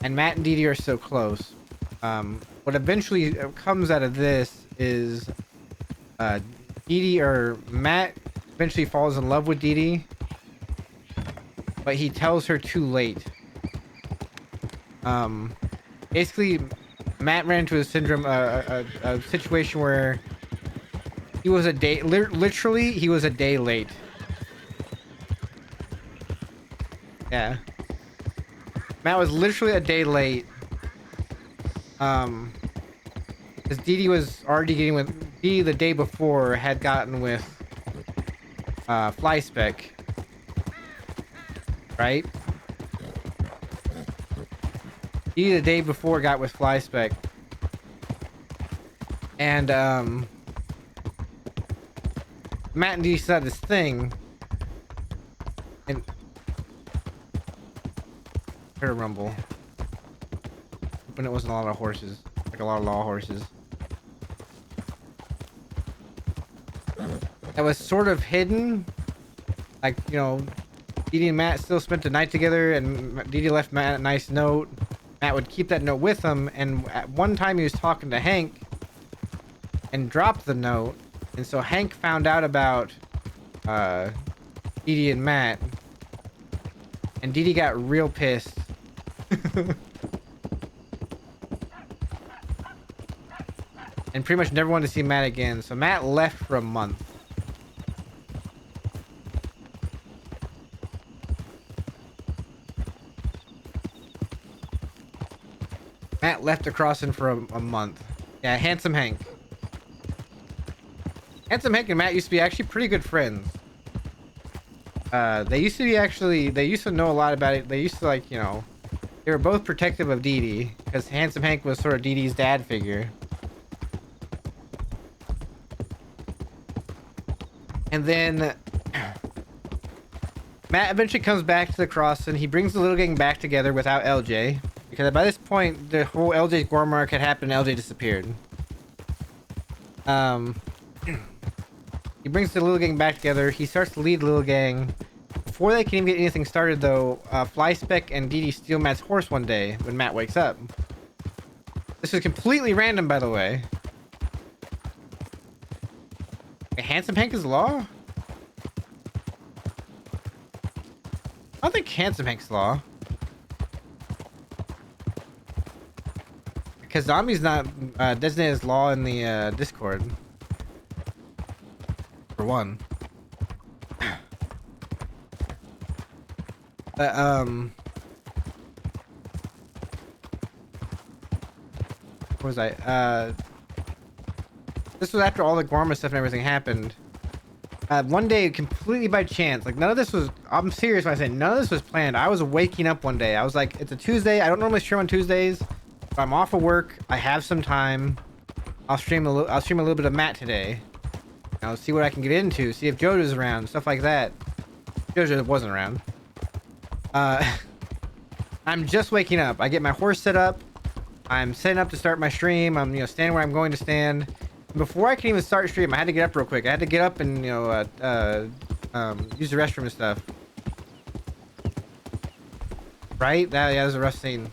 And Matt and Dee Dee are so close. What eventually comes out of this is Dee Dee, or Matt eventually falls in love with Dee Dee. But he tells her too late. Basically, Matt ran into a syndrome, a situation where he was a day, literally, he was a day late. Yeah. Matt was literally a day late. Because Dee Dee was already getting with, Dee Dee the day before had gotten with, Fly Speck. Right? He the day before got with Fly Speck. And Matt and Dee said this thing. And heard a rumble. When it wasn't a lot of horses. Like a lot of law horses. That was sort of hidden. Like, you know, Dee Dee and Matt still spent the night together, and Dee Dee left Matt a nice note. Matt would keep that note with him, and at one time he was talking to Hank and dropped the note, and so Hank found out about Dee Dee and Matt, and Dee Dee got real pissed. And pretty much never wanted to see Matt again, so Matt left for a month. Matt left the crossing for a month. Yeah, Handsome Hank. Handsome Hank and Matt used to be actually pretty good friends. They used to know a lot about it. They used to, like, you know, they were both protective of Dee Dee, because Handsome Hank was sort of Dee Dee's dad figure. And then Matt eventually comes back to the crossing. He brings the little gang back together without LJ. Because by this point, the whole LJ's gore mark had happened and LJ disappeared. He brings the little gang back together. He starts to lead the little gang. Before they can even get anything started, though, Fly Speck and Dee Dee steal Matt's horse one day when Matt wakes up. This is completely random, by the way. Handsome Hank is law? I don't think Handsome Hank's law. Because Zombie's not designated as law in the Discord. For one. But, where was I? This was after all the Guarma stuff and everything happened. One day, completely by chance, like none of this was, I'm serious when I say none of this was planned. I was waking up one day. I was like, it's a Tuesday. I don't normally stream on Tuesdays. If I'm off of work, I have some time. I'll stream a little bit of Matt today. I'll see what I can get into. See if JoJo's around, stuff like that. JoJo wasn't around. I'm just waking up. I get my horse set up. I'm setting up to start my stream. I'm standing where I'm going to stand. Before I can even start stream, I had to get up real quick. I had to get up and use the restroom and stuff. Right? That was a rough scene.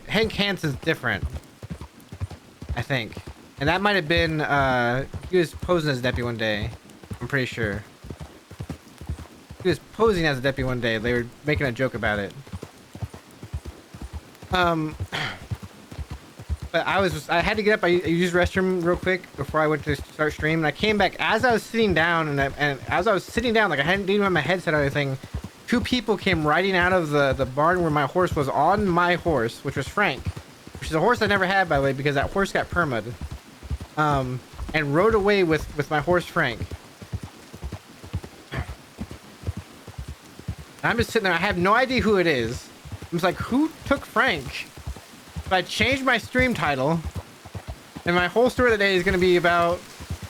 Hank Hansen's different, I think, and that might have been he was posing as a deputy one day. I'm pretty sure he was posing as a deputy one day. They were making a joke about it. But I had to get up. I used the restroom real quick before I went to start stream, and I came back as I was sitting down, and as I was sitting down, like I didn't have my headset or anything. Two people came riding out of the barn where my horse was on my horse, which was Frank, which is a horse I never had, by the way, because that horse got perma'd, and rode away with my horse Frank. And I'm just sitting there. I have no idea who it is. I'm just like, who took Frank? So I changed my stream title, and my whole story today is going to be about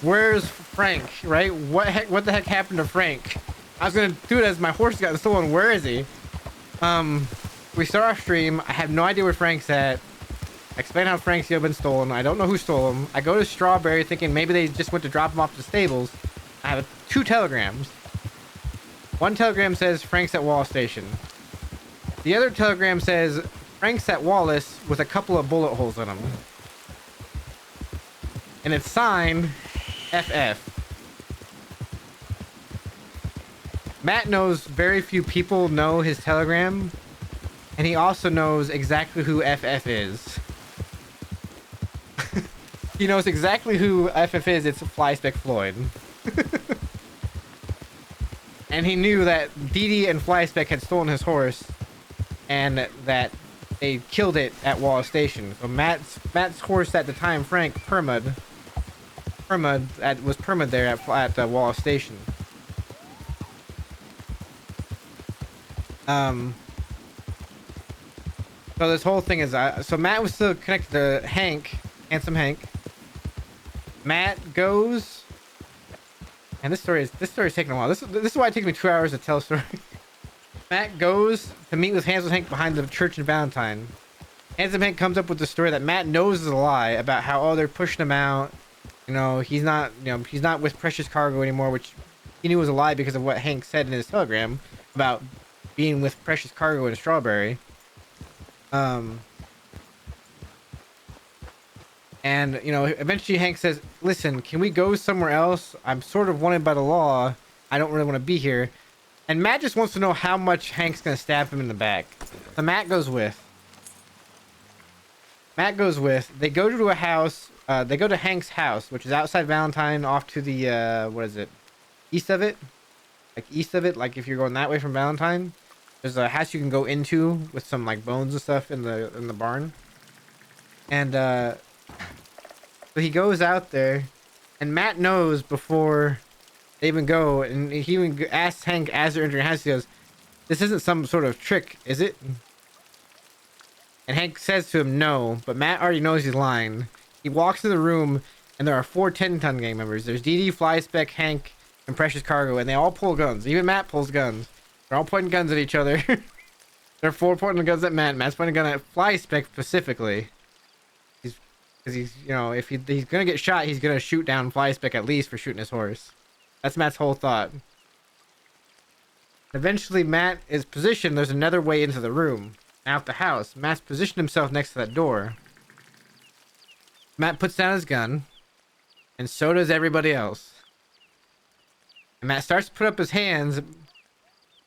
where's Frank, right? What the heck happened to Frank? I was gonna do it as my horse got stolen. Where is he? We start our stream. I have no idea where Frank's at. I explain how Frank's been stolen. I don't know who stole him. I go to Strawberry thinking maybe they just went to drop him off to the stables. I have 2 telegrams. One telegram says Frank's at Wallace Station. The other telegram says Frank's at Wallace with a couple of bullet holes in him. And it's signed FF. Matt knows very few people know his telegram, and he also knows exactly who FF is. He knows exactly who FF is. It's Fly Spec Floyd. And he knew that DD and Fly Spec had stolen his horse, and that they killed it at Wallace Station. So Matt's horse at the time, Frank, was perma'd there at Wallace Station. So this whole thing is so Matt was still connected to Hank, handsome Hank. Matt goes, and this story is taking a while. This is why it takes me 2 hours to tell a story. Matt goes to meet with Handsome Hank behind the church in Valentine. Handsome Hank comes up with the story that Matt knows is a lie about how they're pushing him out. He's not with Precious Cargo anymore, which he knew was a lie because of what Hank said in his telegram about being with Precious Cargo in Strawberry. And eventually Hank says, listen, can we go somewhere else? I'm sort of wanted by the law. I don't really want to be here. And Matt just wants to know how much Hank's gonna stab him in the back. So Matt goes with. They go to a house. They go to Hank's house, which is outside Valentine, off to the what is it, east of it, like if you're going that way from Valentine. There's a house you can go into with some like bones and stuff in the barn. And so he goes out there, and Matt knows before they even go, and he even asks Hank as they're entering the house, he goes, this isn't some sort of trick, is it? And Hank says to him, no, but Matt already knows he's lying. He walks in the room, and there are 4 10-ton gang members. There's DD, Fly Spec, Hank, and Precious Cargo, and they all pull guns. Even Matt pulls guns. They're all pointing guns at each other. They're 4 pointing guns at Matt. Matt's pointing a gun at Fly Spec specifically. Because he's if he's gonna get shot, he's gonna shoot down Fly Spec at least for shooting his horse. That's Matt's whole thought. Eventually, Matt is positioned. There's another way into the room, out the house. Matt's positioned himself next to that door. Matt puts down his gun, and so does everybody else. And Matt starts to put up his hands.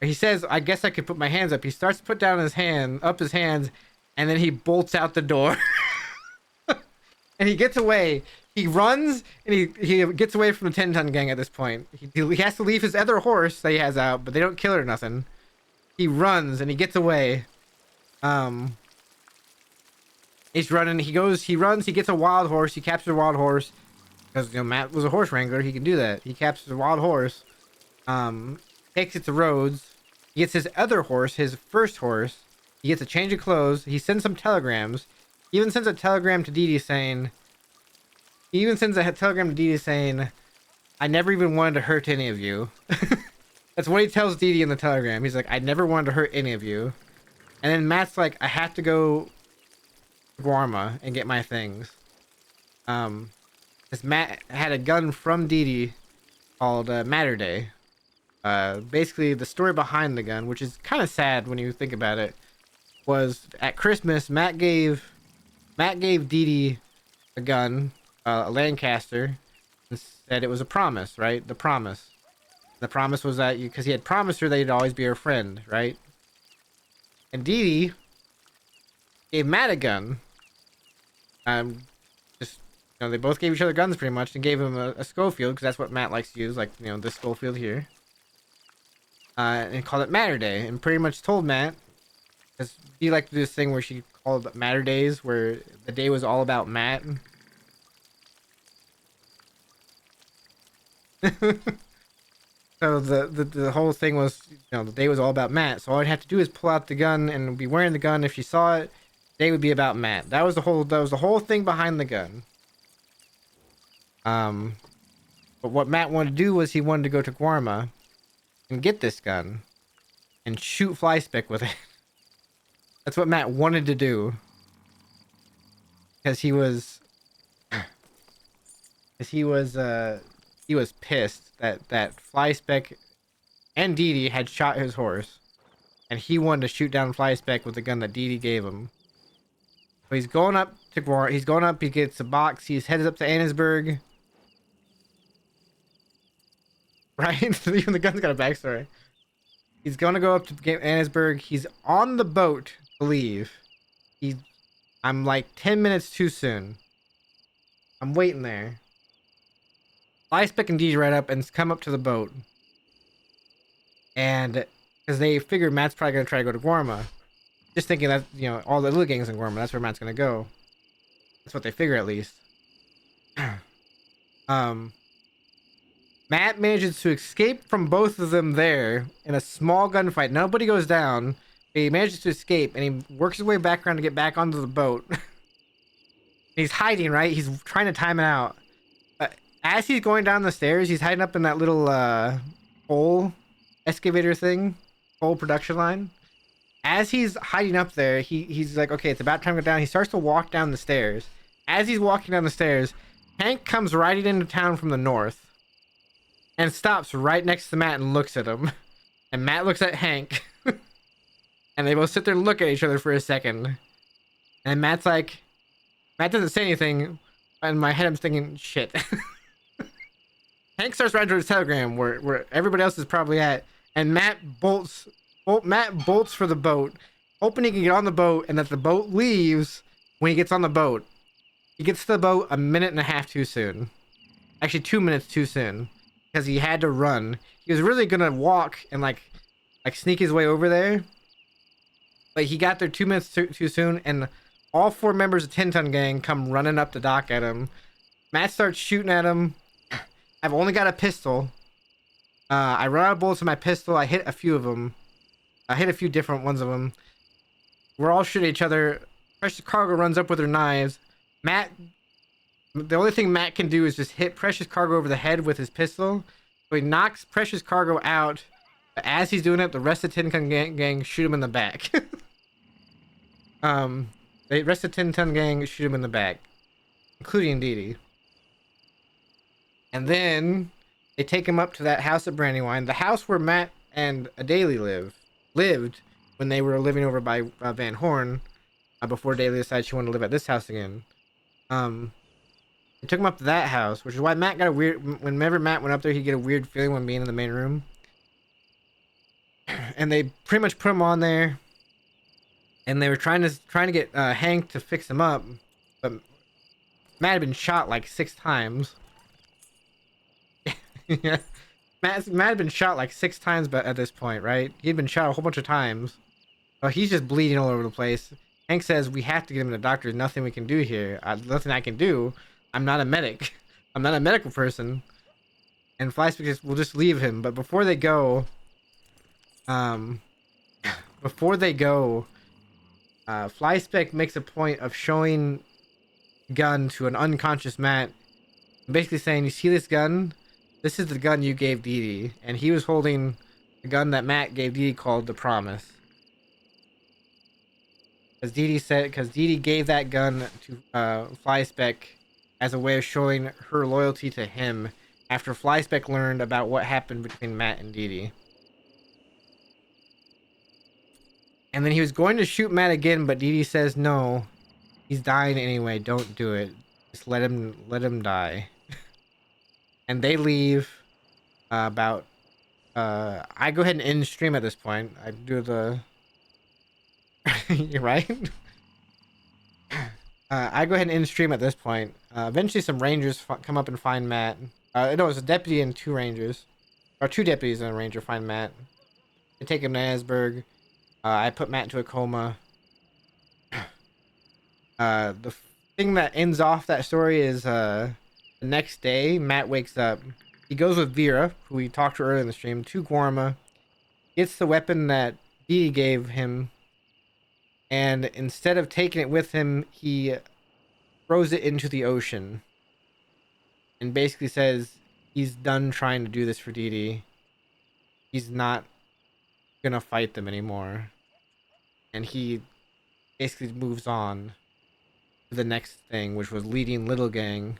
He says, I guess I could put my hands up. He starts to put down his hands, and then he bolts out the door. And he gets away. He runs, and he gets away from the 10-ton gang at this point. He has to leave his other horse that he has out, but they don't kill it or nothing. He runs, and he gets away. He's running. He runs. He gets a wild horse. He captures a wild horse. Because, Matt was a horse wrangler. He can do that. He captures a wild horse. Takes it to Rhodes. He gets his other horse, his first horse. He gets a change of clothes. He sends some telegrams. He even sends a telegram to Dee Dee saying, I never even wanted to hurt any of you. That's what he tells Dee Dee in the telegram. He's like, I never wanted to hurt any of you. And then Matt's like, I have to go to Guarma and get my things. Because Matt had a gun from Dee Dee called Matter Day. Basically, the story behind the gun, which is kind of sad when you think about it, was at Christmas, Matt gave Dee Dee a gun, a Lancaster, and said it was a promise, right? The promise. The promise was that because he had promised her that he'd always be her friend, right? And Dee Dee gave Matt a gun. They both gave each other guns pretty much, and gave him a Schofield because that's what Matt likes to use, like this Schofield here. And called it Matter Day, and pretty much told Matt, because he liked to do this thing where she called it Matter Days, where the day was all about Matt. So the whole thing was, the day was all about Matt. So all I'd have to do is pull out the gun and be wearing the gun. If she saw it, the day would be about Matt. That was the whole thing behind the gun. But what Matt wanted to do was he wanted to go to Guarma and get this gun and shoot Flyspeck with it. That's what Matt wanted to do. Because he was pissed that Flyspeck and Dee Dee had shot his horse, and he wanted to shoot down Flyspeck with the gun that Dee Dee gave him. So he's going up to Guarma. He gets a box. He's headed up to Annesburg. Right? Even the gun's got a backstory. He's gonna go up to Annesburg. He's on the boat to leave. I'm like 10 minutes too soon. I'm waiting there. Flyspeck and Dee right up and come up to the boat. And because they figure Matt's probably gonna try to go to Guarma. Just thinking that, all the little gangs in Guarma, that's where Matt's gonna go. That's what they figure at least. Matt manages to escape from both of them there in a small gunfight. Nobody goes down. He manages to escape, and he works his way back around to get back onto the boat. He's hiding, right? He's trying to time it out. As he's going down the stairs, he's hiding up in that little coal excavator thing, coal production line. As he's hiding up there, he's like, okay, it's about time to go down. He starts to walk down the stairs. As he's walking down the stairs, Hank comes riding into town from the north. And stops right next to Matt and looks at him. And Matt looks at Hank. And they both sit there and look at each other for a second. And Matt doesn't say anything. In my head, I'm thinking, shit. Hank starts writing to his telegram where everybody else is probably at. And Matt bolts for the boat, hoping he can get on the boat and that the boat leaves when he gets on the boat. He gets to the boat a minute and a half too soon. Actually, 2 minutes too soon. Because he had to run. He was really gonna walk and like sneak his way over there, but he got there 2 minutes too soon, and all 4 members of 10-Ton Gang come running up the dock at him. Matt starts shooting at him. I've only got a pistol. I run out of bullets in my pistol. I hit a few of them. I hit a few different ones of them. We're all shooting at each other. Precious Cargo runs up with her knives. The only thing Matt can do is just hit Precious Cargo over the head with his pistol. So he knocks Precious Cargo out. But as he's doing it, the rest of the 10-Ton gang shoot him in the back. The rest of the 10-Ton gang shoot him in the back, including Dee Dee. And then they take him up to that house at Brandywine, the house where Matt and Adaly lived when they were living over by Van Horn, before Adaly decided she wanted to live at this house again. They took him up to that house, which is why Matt got a weird... Whenever Matt went up there, he'd get a weird feeling when being in the main room. And they pretty much put him on there. And they were trying to get Hank to fix him up. But Matt had been shot like 6 times. Yeah. Matt had been shot like 6 times at this point, right? He'd been shot a whole bunch of times. So he's just bleeding all over the place. Hank says, we have to get him to the doctor. There's nothing we can do here. Nothing I can do. I'm not a medic. I'm not a medical person. And Flyspeck will just leave him. But before they go, Um, before they go, Flyspec makes a point of showing gun to an unconscious Matt, basically saying, "You see this gun? This is the gun you gave Dee Dee," and he was holding the gun that Matt gave Dee Dee called the Promise. Because Dee Dee gave that gun to Flyspec as a way of showing her loyalty to him after Flyspec learned about what happened between Matt and Dee Dee. And then he was going to shoot Matt again, but Dee Dee says, "No, he's dying anyway. Don't do it. Just let him die." And they leave. I go ahead and end stream at this point. I do the. You're right. I go ahead and end stream at this point. Eventually, some rangers come up and find Matt. No, it's a deputy and 2 rangers, or 2 deputies and a ranger find Matt. They take him to Asburg. I put Matt into a coma. The thing that ends off that story is the next day, Matt wakes up. He goes with Vera, who we talked to earlier in the stream, to Guarma, gets the weapon that Dee Dee gave him, and instead of taking it with him, he throws it into the ocean. And basically says he's done trying to do this for Dee Dee. He's not gonna fight them anymore. And he basically moves on to the next thing, which was leading Little Gang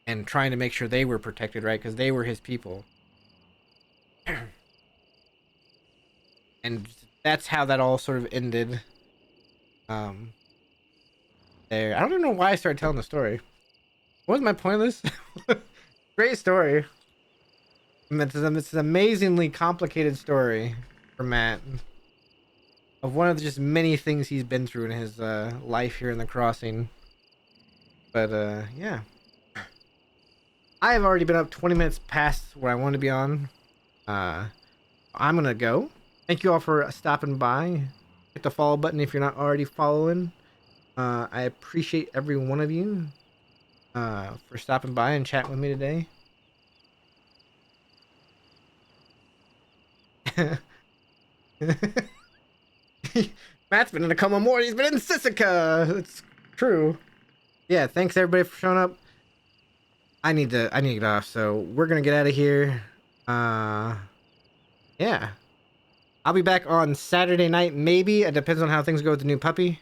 and trying to make sure they were protected, right? Because they were his people. And that's how that all sort of ended. There. I don't even know why I started telling the story. What was my point of this? Great story. It's an amazingly complicated story for Matt. Of one of the just many things he's been through in his life here in the crossing. But yeah. I have already been up 20 minutes past where I want to be on. I'm gonna go. Thank you all for stopping by. Hit the follow button if you're not already following. I appreciate every one of you for stopping by and chatting with me today. Matt's been in a coma more. He's been in Sisika. It's true. Yeah, thanks everybody for showing up. I need to get off, so we're gonna get out of here. Yeah. I'll be back on Saturday night, maybe. It depends on how things go with the new puppy.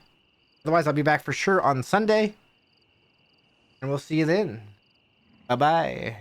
Otherwise, I'll be back for sure on Sunday. And we'll see you then. Bye-bye.